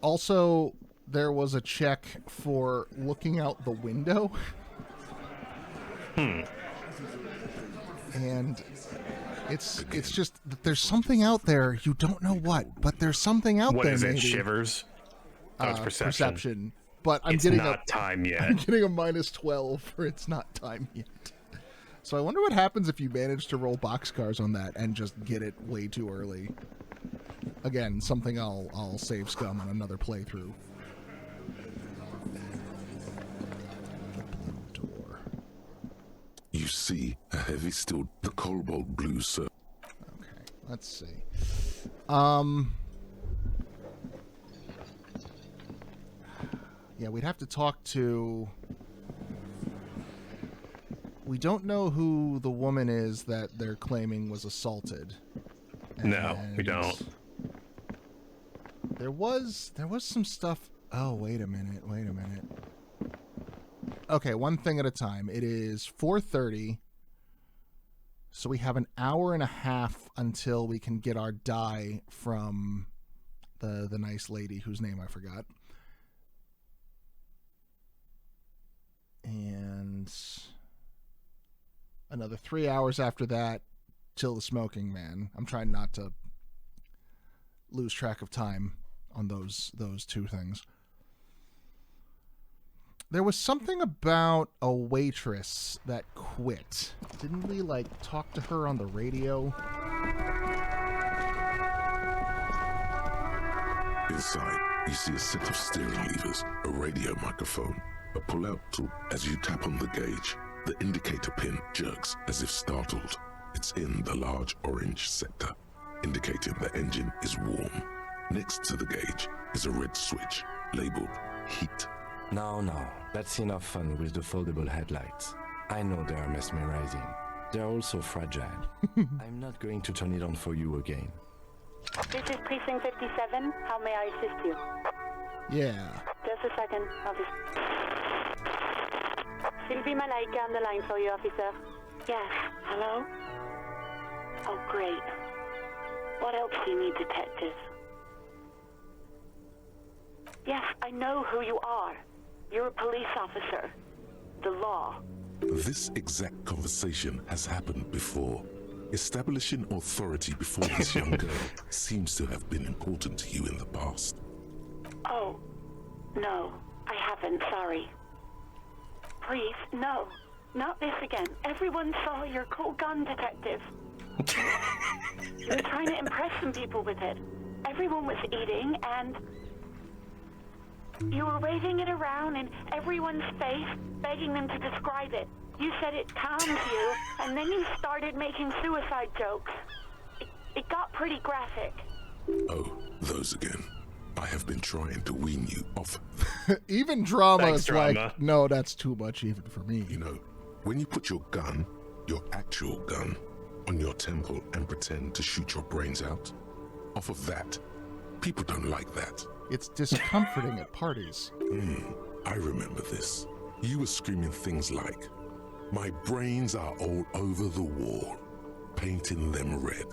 Also, there was a check for looking out the window. And it's just that there's something out there, you don't know what, but there's something out What there. is it? Maybe. Shivers? Oh, it's perception. Perception. But I'm It's getting not time yet. I'm getting a -12 for it's not time yet. So I wonder what happens if you manage to roll boxcars on that and just get it way too early. Again, something I'll save scum on another playthrough. The blue door. You see a heavy steel, the cobalt blue, sir. Okay, let's see. Yeah, we'd have to talk to... We don't know who the woman is that they're claiming was assaulted. No, we don't. There was some stuff... Oh, wait a minute. Okay, one thing at a time. It is 4:30, so we have an hour and a half until we can get our dye from the nice lady whose name I forgot. And another 3 hours after that till the smoking man. I'm trying not to lose track of time on those two things. There was something about a waitress that quit. Didn't we, talk to her on the radio? Inside, you see a set of steering levers, a radio microphone, a pull-out tool. As you tap on the gauge, the indicator pin jerks as if startled. It's in the large orange sector, indicating the engine is warm. Next to the gauge is a red switch labeled heat. No, that's enough fun with the foldable headlights. I know they are mesmerizing. They're also fragile. I'm not going to turn it on for you again. This is Precinct 57. How may I assist you? Yeah. Just a second, officer. Sylvie Malaika on the line for you, officer. Yes, hello? Oh, great. What else do you need, detective? Yes, I know who you are. You're a police officer. The law. This exact conversation has happened before. Establishing authority before this young girl seems to have been important to you in the past. Oh, no, I haven't, sorry. Please, no, not this again. Everyone saw your cool gun, detective. You were trying to impress some people with it. Everyone was eating, and you were waving it around in everyone's face, begging them to describe it. You said it calmed you, and then you started making suicide jokes. It got pretty graphic. Oh, those again. I have been trying to wean you off. Even drama Thanks, is drama. like, no, that's too much even for me. You know, when you put your gun, your actual gun, on your temple and pretend to shoot your brains out? Off of that, people don't like that. It's discomforting at parties. I remember this. You were screaming things like, "My brains are all over the wall," painting them red.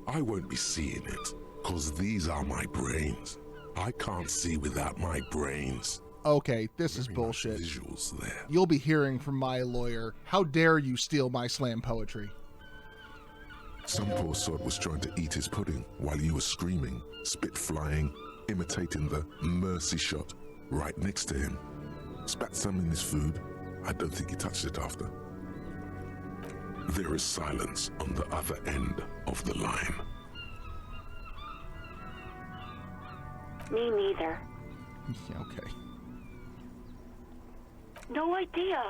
I won't be seeing it, cause these are my brains. I can't see without my brains. Okay, this is bullshit. Visuals there. You'll be hearing from my lawyer. How dare you steal my slam poetry? Some poor sod was trying to eat his pudding while you were screaming, spit flying, imitating the mercy shot right next to him. Spat some in his food. I don't think he touched it after. There is silence on the other end of the line. Me neither. Okay. No idea.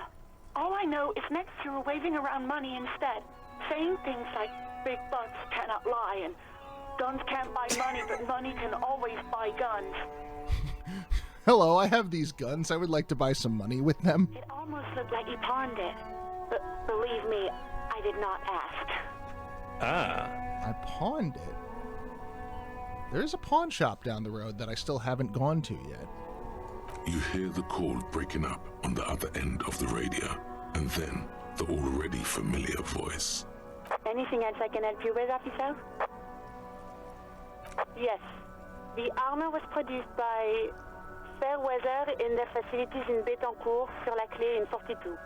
All I know is next you were waving around money instead, saying things like big bucks cannot lie and guns can't buy money, but money can always buy guns. Hello, I have these guns. I would like to buy some money with them. It almost looked like you pawned it. But believe me, I did not ask. I pawned it. There's a pawn shop down the road that I still haven't gone to yet. You hear the call breaking up on the other end of the radio, and then the already familiar voice. Anything else I can help you with, officer? Yes. The armor was produced by Fairweather in their facilities in Betancourt, sur la Clé in 42.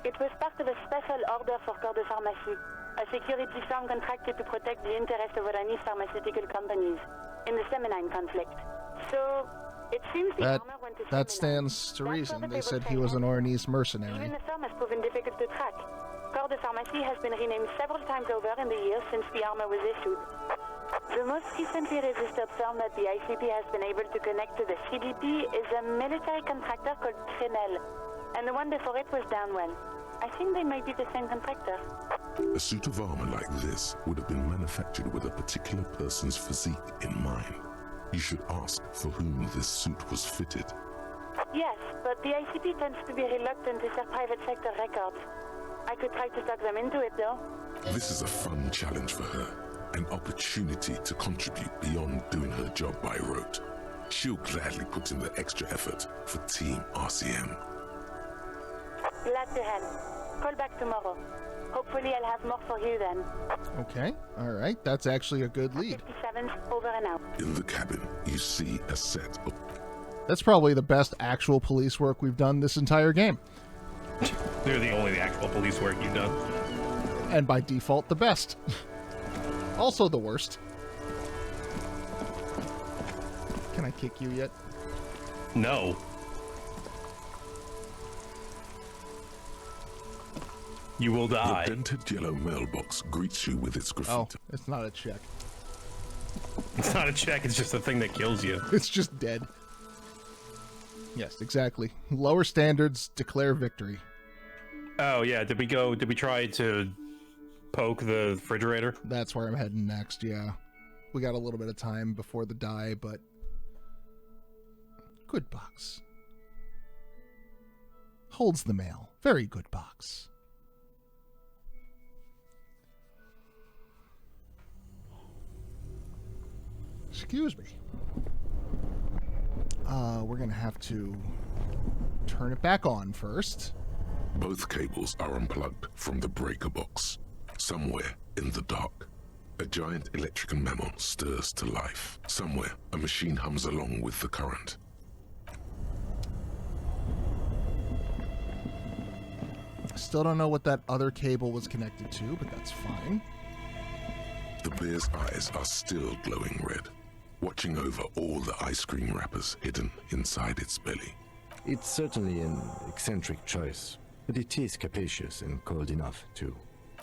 It was part of a special order for Corps de Pharmacie, a security firm contracted to protect the interests of Oranese pharmaceutical companies in the Seminine conflict. So, it seems the armor went to That stands to reason. They said he was an Oranese mercenary. Even the firm has proven difficult to track. Corps de Pharmacie has been renamed several times over in the years since the armor was issued. The most recently registered firm that the ICP has been able to connect to the CDP is a military contractor called Trenel, and the one before it was Downwell. I think they might be the same contractor. A suit of armor like this would have been manufactured with a particular person's physique in mind. You should ask for whom this suit was fitted. Yes, but the ICP tends to be reluctant to share private sector records. I could try to talk them into it, though. This is a fun challenge for her, an opportunity to contribute beyond doing her job by rote. She'll gladly put in the extra effort for Team RCM. Glad to help. Call back tomorrow. Hopefully I'll have more for you then. Okay, all right. That's actually a good lead. 57's over and out. In the cabin, you see a set of... That's probably the best actual police work we've done this entire game. They're the only actual police work you've done. And by default, the best. Also the worst. Can I kick you yet? No. You will die. The dented yellow mailbox greets you with its graffiti. Oh, it's not a check. It's not a check, it's just a thing that kills you. It's just dead. Yes, exactly. Lower standards declare victory. Oh yeah, did we try to poke the refrigerator? That's where I'm heading next, yeah. We got a little bit of time before the die, but... Good box. Holds the mail. Very good box. Excuse me. We're gonna have to turn it back on first. Both cables are unplugged from the breaker box. Somewhere in the dark, a giant electrical mammal stirs to life. Somewhere, a machine hums along with the current. Still don't know what that other cable was connected to, but that's fine. The bear's eyes are still glowing red, watching over all the ice cream wrappers hidden inside its belly. It's certainly an eccentric choice, but it is capacious and cold enough, too.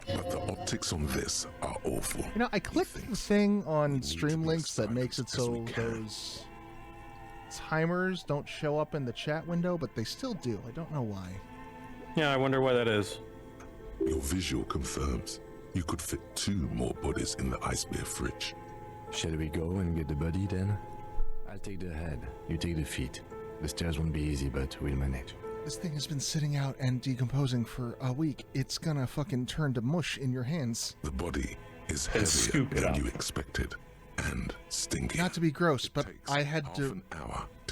But the optics on this are awful. You know, I clicked the thing on Stream Links that makes it so those timers don't show up in the chat window, but they still do. I don't know why. Yeah, I wonder why that is. Your visual confirms you could fit 2 more bodies in the ice bear fridge. Shall we go and get the body then? I'll take the head, you take the feet. The stairs won't be easy, but we'll manage. This thing has been sitting out and decomposing for a week. It's gonna fucking turn to mush in your hands. The body is heavier than you expected and stinky. Not to be gross, but I had to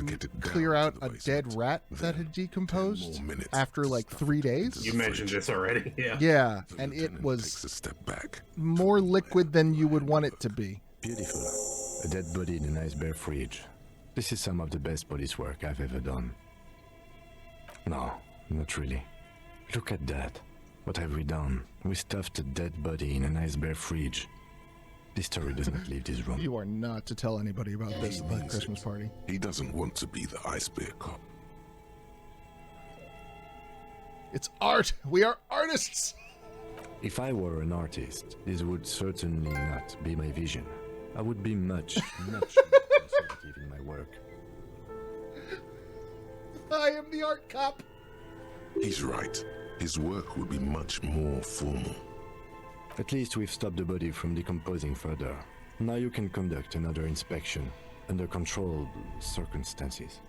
get it clear out a dead rat that had decomposed after like 3 days. You mentioned this already, yeah. Yeah, and it was more liquid than you would want it to be. Beautiful. A dead body in a nice bare fridge. This is some of the best police work I've ever done. No, not really. Look at that. What have we done? We stuffed a dead body in a nice bare fridge. This story does not leave this room. You are not to tell anybody about this at the Christmas party. He doesn't want to be the ice bear cop. It's art! We are artists! If I were an artist, this would certainly not be my vision. I would be much, much more conservative in my work. I am the art cop! He's right. His work would be much more formal. At least we've stopped the body from decomposing further. Now you can conduct another inspection under controlled circumstances.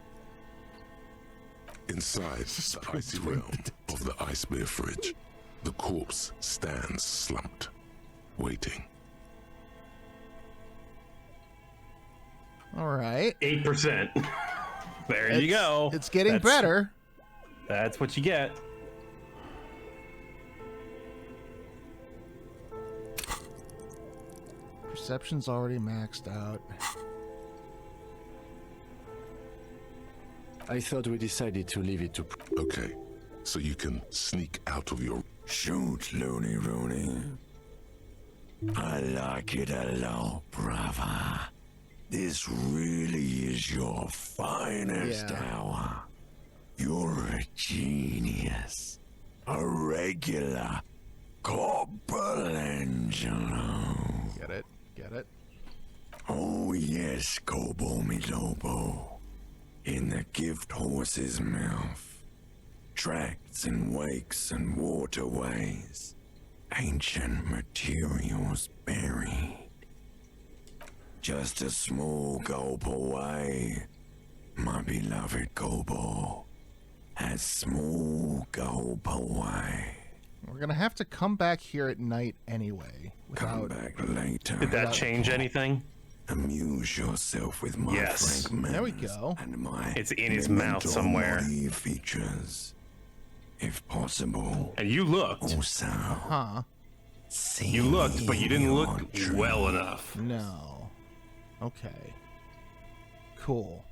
Inside the icy realm of the ice bear fridge, the corpse stands slumped, waiting. All right. 8%. There you go. It's getting better. That's what you get. Perception's already maxed out. I thought we decided to leave it to... Okay, so you can sneak out of your... Shoot, Looney Rooney. I like it a lot, brother. This really is your finest hour. You're a genius. A regular Corporangelo. Get it? Get it? Oh yes, Gobo mi Lobo. In the gift horse's mouth. Tracts and wakes and waterways. Ancient materials buried. Just a small gulp away. My beloved Gobo. A small gulp away. We're gonna have to come back here at night anyway. Come back later. Did that change anything? Amuse yourself with my fragments. There we go. And my It's in his mouth somewhere. Features, if possible. And you looked. Also, you looked, but you didn't look well enough. No. Okay. Cool.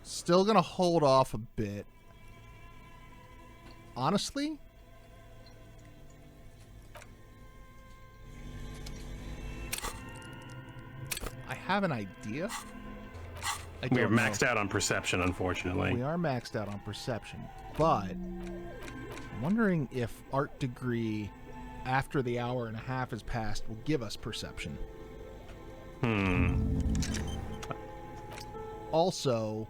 Still gonna hold off a bit. Honestly, I have an idea. We are maxed out on perception, unfortunately. We are maxed out on perception, but I'm wondering if art degree, after the hour and a half has passed, will give us perception. Also,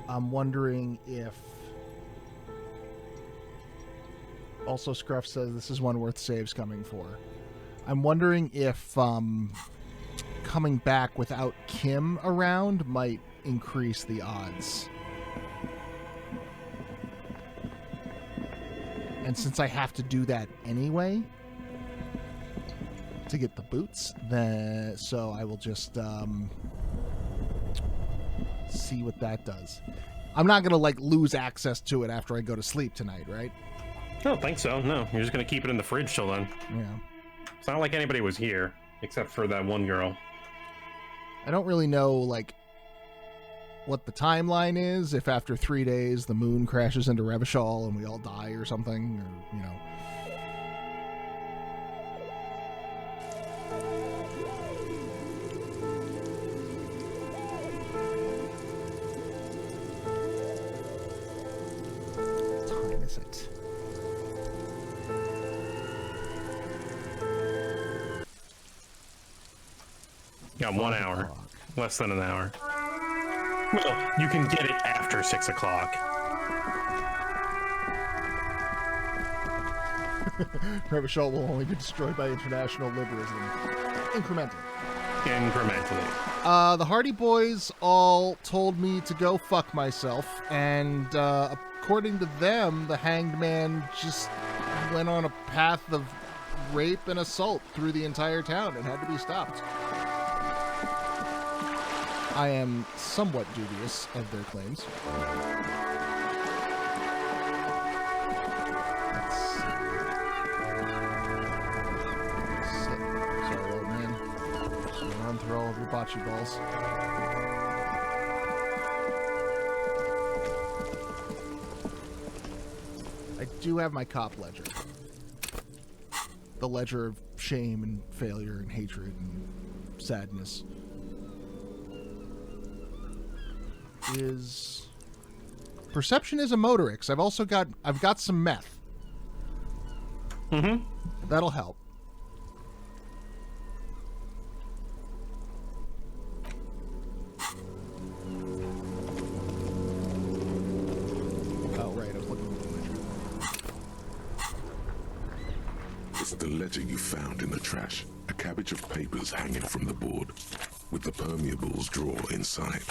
I'm wondering if... Also, Scruff says this is one worth saves coming for. I'm wondering if coming back without Kim around might increase the odds. And since I have to do that anyway to get the boots, then so I will just see what that does. I'm not gonna like lose access to it after I go to sleep tonight, right? I don't think so. No, you're just gonna keep it in the fridge till then. Yeah. It's not like anybody was here except for that one girl. I don't really know like what the timeline is. If after 3 days the moon crashes into Revachol and we all die or something, or you know. What time is it? Got 1 hour. Less than an hour. Well, you can get it after 6 o'clock. Revachol will only be destroyed by international liberalism. Incremental. incrementally. The Hardy Boys all told me to go fuck myself, and according to them, the Hanged Man just went on a path of rape and assault through the entire town and had to be stopped. I am somewhat dubious of their claims. Let's see. Sorry, old man. Just gonna run through all of your bocce balls. I do have my cop ledger. The ledger of shame and failure and hatred and sadness. Is perception is a motorix. I've got some meth. Mm-hmm. That'll help. Oh right, I was looking at the ledger. It's the ledger you found in the trash. A cabbage of papers hanging from the board, with the permeables drawer inside.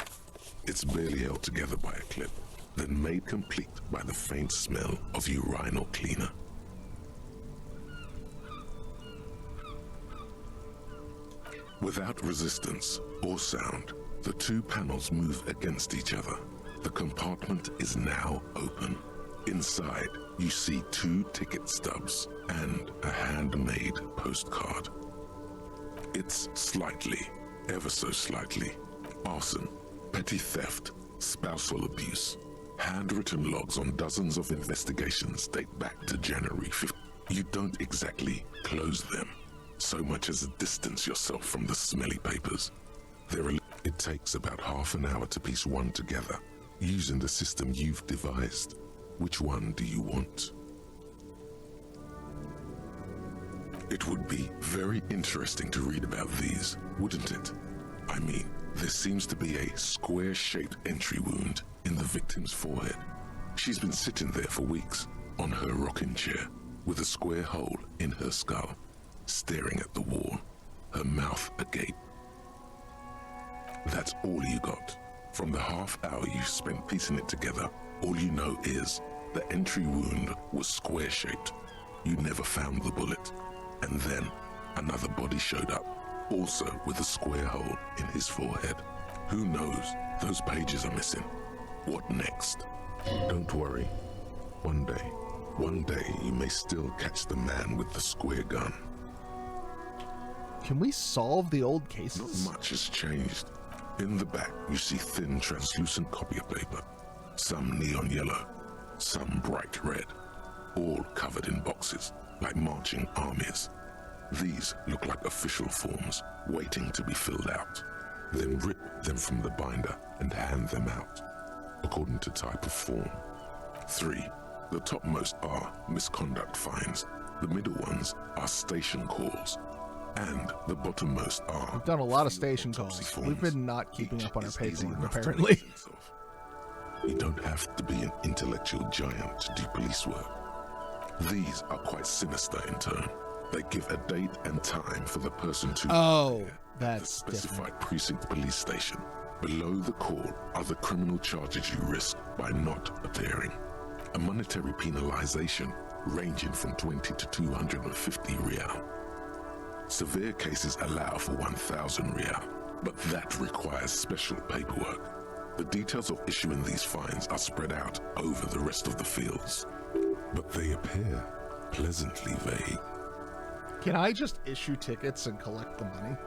It's barely held together by a clip, then made complete by the faint smell of urinal cleaner. Without resistance or sound, the two panels move against each other. The compartment is now open. Inside, you see 2 ticket stubs and a handmade postcard. It's slightly, ever so slightly, arson, petty theft, spousal abuse. Handwritten logs on dozens of investigations date back to January 5th. You don't exactly close them, so much as distance yourself from the smelly papers. It takes about half an hour to piece one together, using the system you've devised. Which one do you want? It would be very interesting to read about these, wouldn't it? I mean, there seems to be a square-shaped entry wound in the victim's forehead. She's been sitting there for weeks, on her rocking chair, with a square hole in her skull, staring at the wall, her mouth agape. That's all you got. From the half hour you spent piecing it together, all you know is the entry wound was square-shaped. You never found the bullet. And then another body showed up, also with a square hole in his forehead. Who knows? Those pages are missing. What next? Don't worry. One day you may still catch the man with the square gun. Can we solve the old cases? Not much has changed. In the back, you see thin, translucent copier paper. Some neon yellow, some bright red, all covered in boxes, like marching armies. These look like official forms, waiting to be filled out. Then rip them from the binder and hand them out, according to type of form. 3. The topmost are misconduct fines. The middle ones are station calls. And the bottommost are... We've done a lot of station calls. We've been not keeping up on our paperwork, apparently. You don't have to be an intellectual giant to do police work. These are quite sinister in turn. They give a date and time for the person to... Oh, that's specified precinct police station. Below the call are the criminal charges you risk by not appearing. A monetary penalization ranging from 20 to 250 real. Severe cases allow for 1,000 real, but that requires special paperwork. The details of issuing these fines are spread out over the rest of the fields, but they appear pleasantly vague. Can I just issue tickets and collect the money?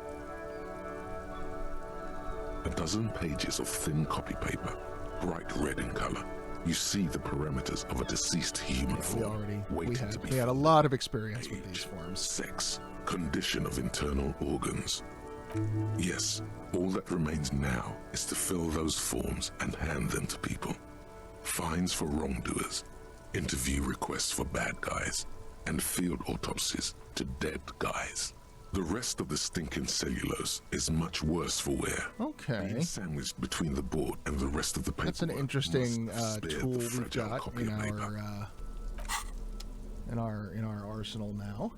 A dozen pages of thin copy paper, bright red in color. You see the parameters of a deceased human form. We had a lot of experience with these forms. Sex, condition of internal organs. Yes, all that remains now is to fill those forms and hand them to people. Fines for wrongdoers, interview requests for bad guys, and field autopsies to dead guys. The rest of the stinking cellulose is much worse for wear. Okay. Being sandwiched between the board and the rest of the paper. That's an interesting tool we've got in our arsenal now.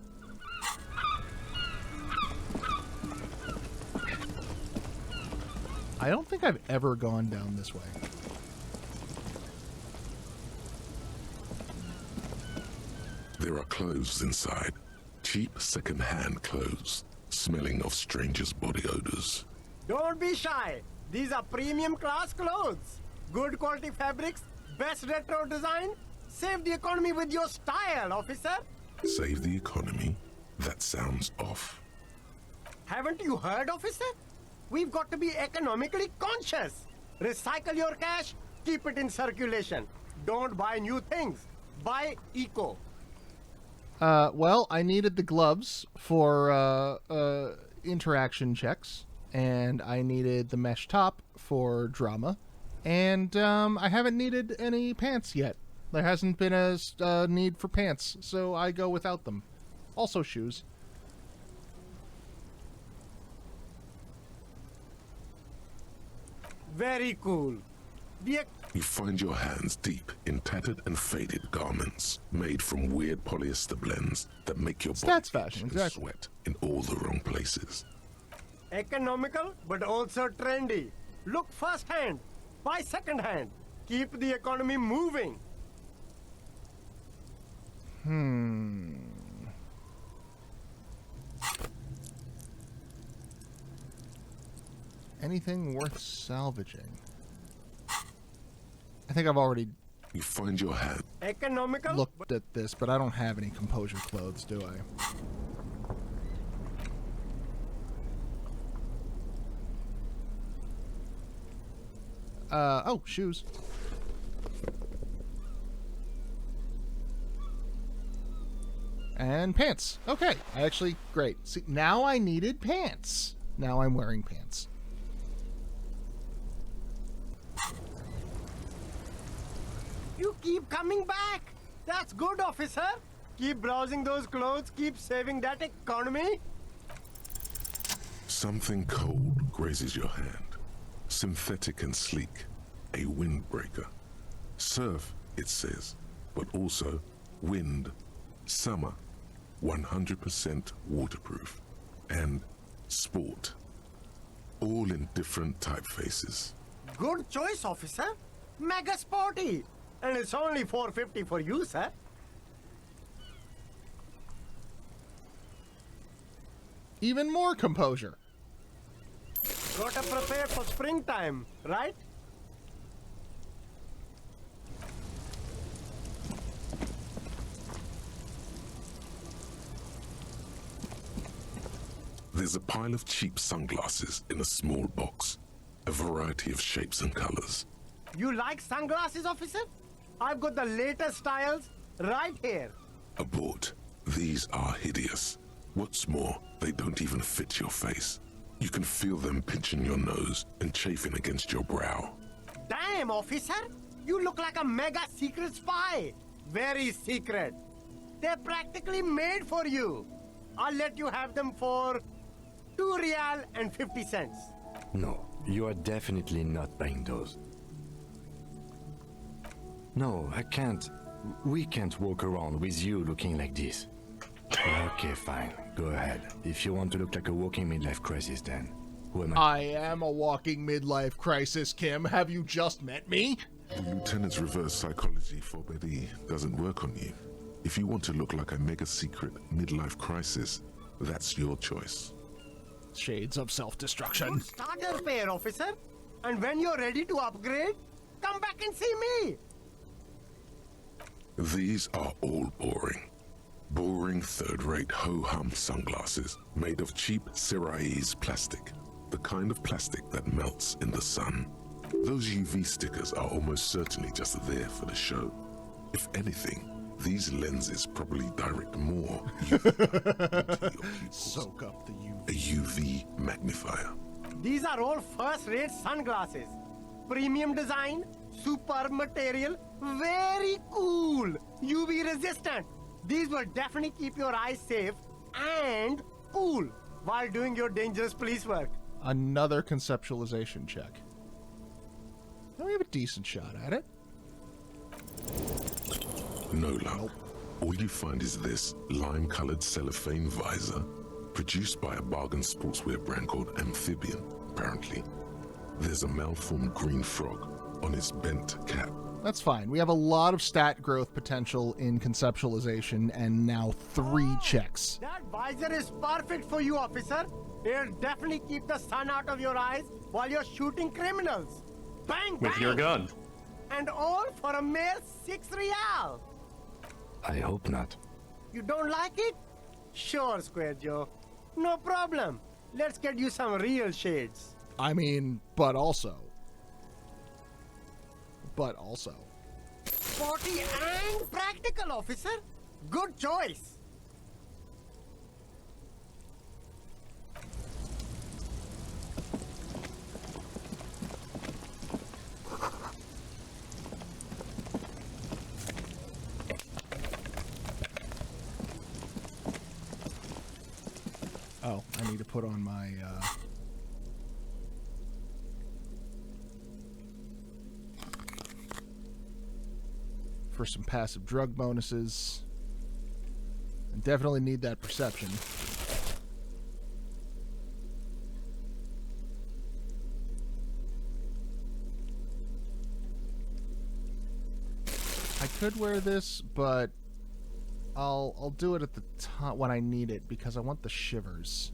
I don't think I've ever gone down this way. There are clothes inside. Cheap second-hand clothes, smelling of strangers' body odors. Don't be shy. These are premium class clothes. Good quality fabrics, best retro design. Save the economy with your style, officer. Save the economy? That sounds off. Haven't you heard, officer? We've got to be economically conscious. Recycle your cash, keep it in circulation. Don't buy new things. Buy eco. Well, I needed the gloves for interaction checks, and I needed the mesh top for drama, and I haven't needed any pants yet. There hasn't been a need for pants, so I go without them. Also shoes. Very cool. You find your hands deep in tattered and faded garments made from weird polyester blends that make your body fashion, itch and sweat in all the wrong places. Economical, but also trendy. Look first-hand, buy second-hand. Keep the economy moving. Anything worth salvaging? I think I've already You find your hand. Economical? looked at this, but I don't have any composure clothes, do I? Oh, shoes. And pants. Okay, actually, great. See, now I needed pants. Now I'm wearing pants. You keep coming back. That's good, officer. Keep browsing those clothes, keep saving that economy. Something cold grazes your hand. Synthetic and sleek. A windbreaker. Surf, it says, but also wind, summer, 100% waterproof, and sport. All in different typefaces. Good choice, officer. Mega sporty. And it's only $4.50 for you, sir. Even more composure. Gotta prepare for springtime, right? There's a pile of cheap sunglasses in a small box. A variety of shapes and colors. You like sunglasses, officer? I've got the latest styles right here. Abort. These are hideous. What's more, they don't even fit your face. You can feel them pinching your nose and chafing against your brow. Damn, officer! You look like a mega secret spy. Very secret. They're practically made for you. I'll let you have them for $2.50. No, you are definitely not buying those. No, I can't. We can't walk around with you looking like this. Okay, fine. Go ahead. If you want to look like a walking midlife crisis, then who am I? I am a walking midlife crisis, Kim. Have you just met me? The Lieutenant's reverse psychology for Betty doesn't work on you. If you want to look like a mega secret midlife crisis, that's your choice. Shades of self-destruction. Starter pair, officer. And when you're ready to upgrade, come back and see me. These are all boring. Boring third-rate ho-hum sunglasses made of cheap Syrahese plastic. The kind of plastic that melts in the sun. Those UV stickers are almost certainly just there for the show. If anything, these lenses probably direct more UV Soak up the UV. A UV magnifier. These are all first-rate sunglasses. Premium design, superb material, very cool, UV resistant. These will definitely keep your eyes safe and cool while doing your dangerous police work. Another conceptualization check. Now we have a decent shot at it. No luck. All you find is this lime-colored cellophane visor, produced by a bargain sportswear brand called Amphibian, apparently. There's a malformed green frog on his bent cap. That's fine. We have a lot of stat growth potential in conceptualization, and now 3 checks. That visor is perfect for you, officer. It'll definitely keep the sun out of your eyes while you're shooting criminals. Bang, bang! With your gun. And all for a mere 6 real. I hope not. You don't like it? Sure, Square Joe. No problem. Let's get you some real shades. I mean, but also. Sporty and practical, officer. Good choice. Oh, I need to put on my, for some passive drug bonuses. I definitely need that perception. I could wear this, but I'll do it at the time when I need it because I want the shivers.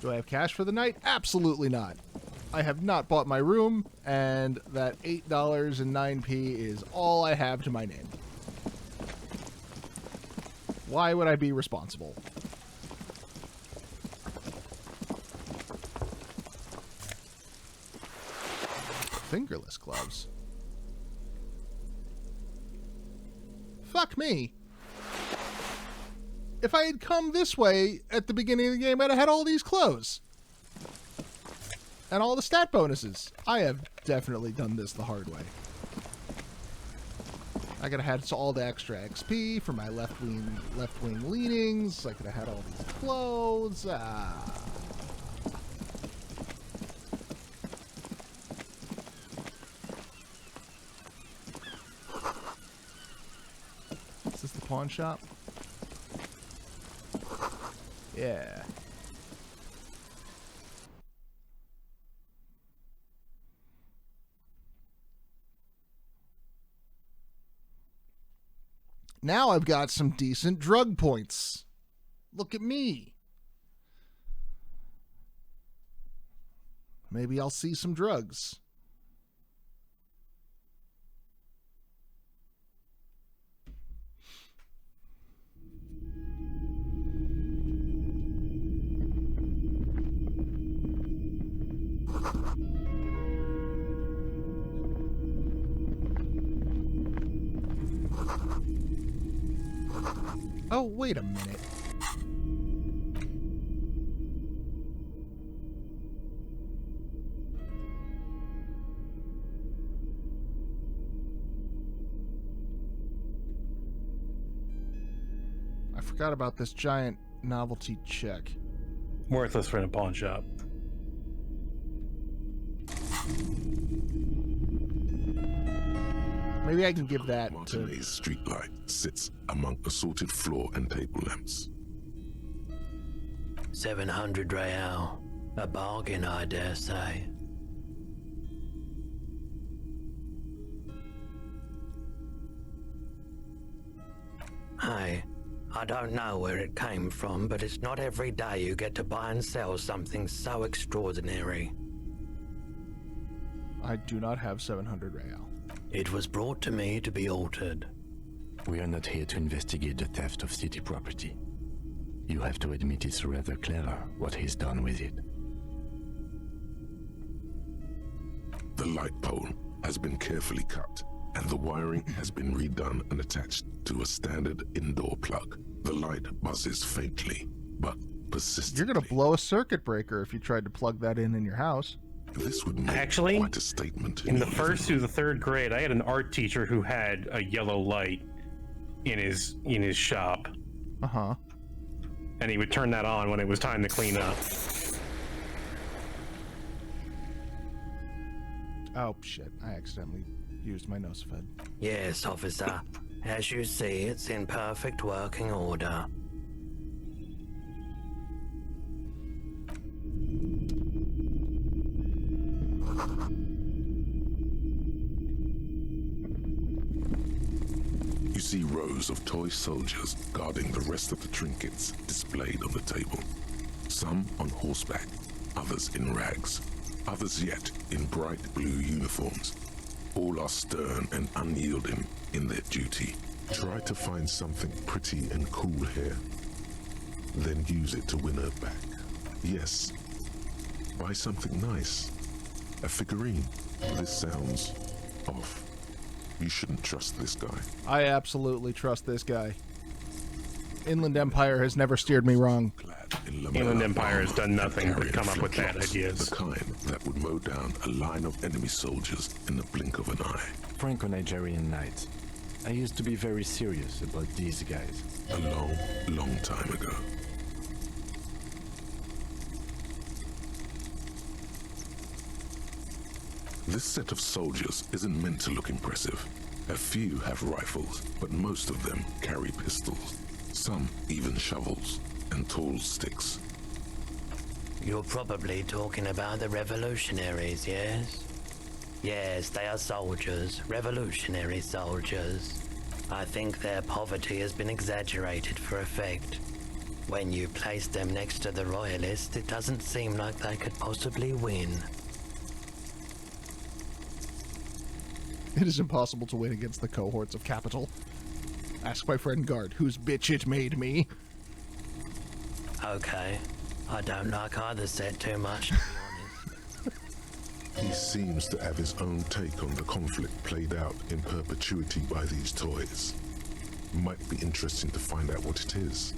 Do I have cash for the night? Absolutely not. I have not bought my room, and that $8.09 is all I have to my name. Why would I be responsible? Fingerless gloves. Fuck me. If I had come this way at the beginning of the game, I'd have had all these clothes. And all the stat bonuses. I have definitely done this the hard way. I could have had all the extra XP for my left wing leanings. I could have had all these clothes. Is this the pawn shop? Yeah. Now I've got some decent drug points. Look at me. Maybe I'll see some drugs. Oh, wait a minute. I forgot about this giant novelty check. Worthless for in a pawn shop. Maybe I can give that Martinez's streetlight sits among assorted floor and table lamps. 700 real. A bargain, I dare say. Hey, I don't know where it came from, but it's not every day you get to buy and sell something so extraordinary. I do not have 700 real. It was brought to me to be altered. We are not here to investigate the theft of city property. You have to admit it's rather clever what he's done with it. The light pole has been carefully cut, and the wiring has been redone and attached to a standard indoor plug. The light buzzes faintly, but persistently. You're going to blow a circuit breaker if you tried to plug that in your house. This would make Actually, quite a statement. In the first through the third grade, I had an art teacher who had a yellow light in his shop. Uh-huh. And he would turn that on when it was time to clean up. Oh, shit. I accidentally used my nosefed. Yes, officer. As you see, it's in perfect working order. rows of toy soldiers guarding the rest of the trinkets displayed on the table. Some on horseback, others in rags, others yet in bright blue uniforms. All are stern and unyielding in their duty. Try to find something pretty and cool here, then use it to win her back. Yes, buy something nice. A figurine. This sounds off. You shouldn't trust this guy. I absolutely trust this guy. Inland Empire has never steered me wrong. Inland Empire has done nothing but come up with bad Flinchlocks, ideas. The kind that would mow down a line of enemy soldiers in the blink of an eye. Franco-Nigerian knights. I used to be very serious about these guys. A long, long time ago. This set of soldiers isn't meant to look impressive. A few have rifles, but most of them carry pistols. Some even shovels and tall sticks. You're probably talking about the revolutionaries, yes? Yes, they are soldiers, revolutionary soldiers. I think their poverty has been exaggerated for effect. When you place them next to the royalists, it doesn't seem like they could possibly win. It is impossible to win against the cohorts of capital. Ask my friend Guard, whose bitch it made me. Okay. I don't like either set too much. He seems to have his own take on the conflict played out in perpetuity by these toys. Might be interesting to find out what it is.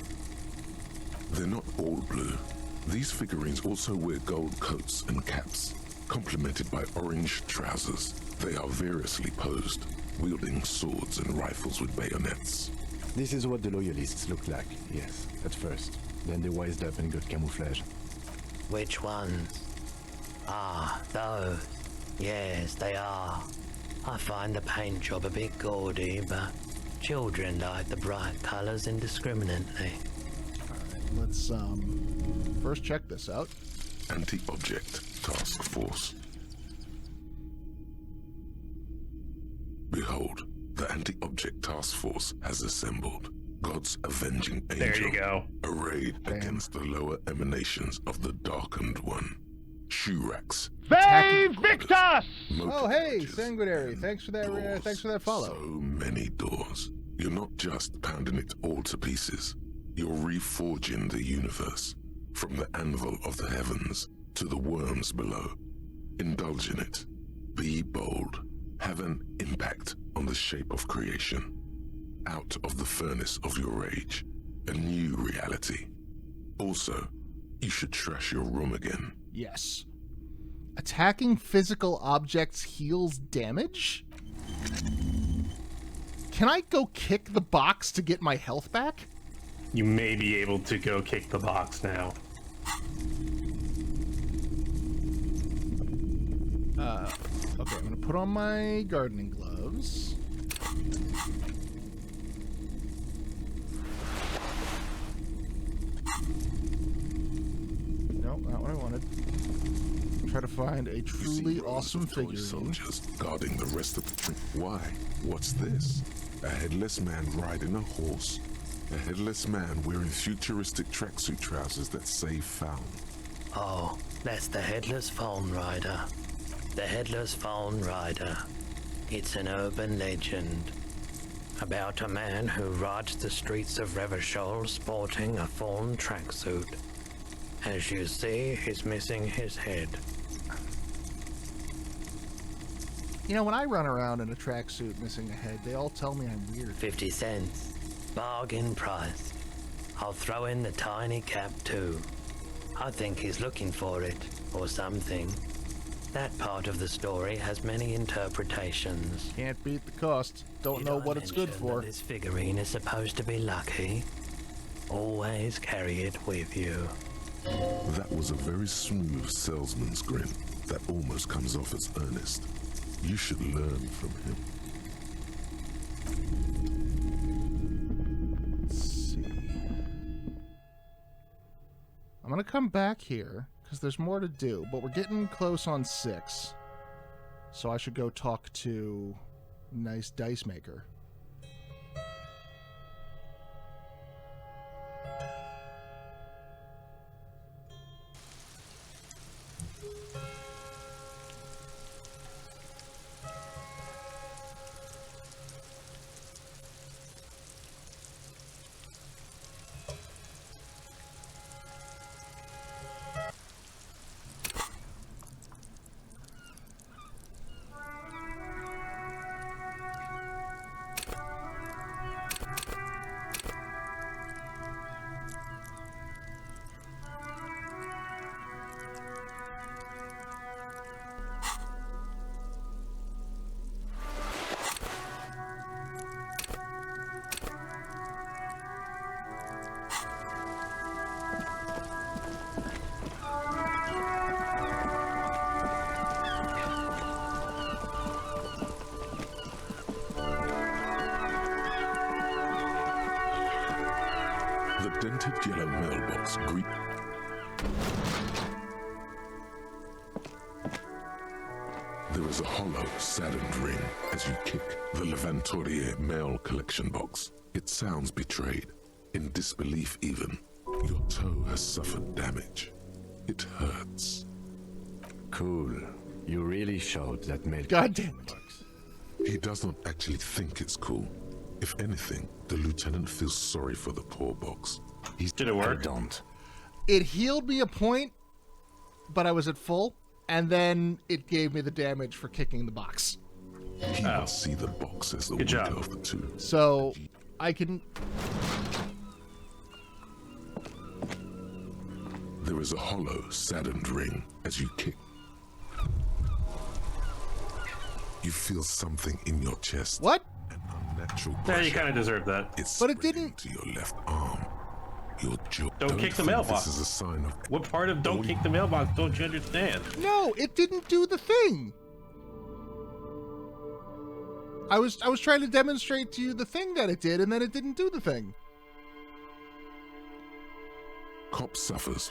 They're not all blue. These figurines also wear gold coats and caps, complemented by orange trousers. They are variously posed, wielding swords and rifles with bayonets. This is what the loyalists looked like, yes, at first. Then they wised up and got camouflage. Which ones? Ah, those. Yes, they are. I find the paint job a bit gaudy, but children like the bright colors indiscriminately. Alright, let's, first check this out. Anti-Object Task Force. Behold, the Anti-Object Task Force has assembled. God's avenging angel. There you go. Arrayed against the lower emanations of the Darkened One. Shurax. They Victus! Oh, hey, Sanguinary. Thanks for that follow. So many doors. You're not just pounding it all to pieces. You're reforging the universe. From the anvil of the heavens to the worms below. Indulge in it. Be bold. Have an impact on the shape of creation. Out of the furnace of your rage. A new reality. Also, you should trash your room again. Yes. Attacking physical objects heals damage? Can I go kick the box to get my health back? You may be able to go kick the box now. Okay, I'm gonna put on my gardening gloves. No, not what I wanted. Try to find a truly awesome figure. Soldiers guarding the rest of the trip. Why? What's this? A headless man riding a horse. A headless man wearing futuristic tracksuit trousers that say found. Oh, that's the Headless Phone Rider. The Headless Phone Rider. It's an urban legend about a man who rides the streets of Revachol sporting a fawn tracksuit. As you see, he's missing his head. You know, when I run around in a tracksuit missing a head, they all tell me I'm weird. 50 cents. Bargain price. I'll throw in the tiny cap too. I think he's looking for it, or something. That part of the story has many interpretations. Can't beat the cost. Don't know what it's good for. This figurine is supposed to be lucky. Always carry it with you. That was a very smooth salesman's grin that almost comes off as earnest. You should learn from him. Let's see. I'm gonna come back here because there's more to do, but we're getting close on 6. So I should go talk to Nice Dice Maker. The dented yellow mailbox greet. There is a hollow, saddened ring as you kick the Levantourier mail collection box. It sounds betrayed, in disbelief even. Your toe has suffered damage. It hurts. Cool. You really showed that mail. God damn it. He does not actually think it's cool. If anything, the lieutenant feels sorry for the poor box. Did it work? I don't. It healed me a point, but I was at full, and then it gave me the damage for kicking the box. He must see the box as the weaker of the two. So, I can... There is a hollow, saddened ring as you kick. You feel something in your chest. What? An unnatural Yeah, you pressure. kind of deserve that. It's But it didn't. to your left arm. Your jaw. Don't kick the think mailbox. This is a sign of. What part of don't kick the mailbox don't you understand? No, it didn't do the thing. I was trying to demonstrate to you the thing that it did, and then it didn't do the thing. Cop suffers.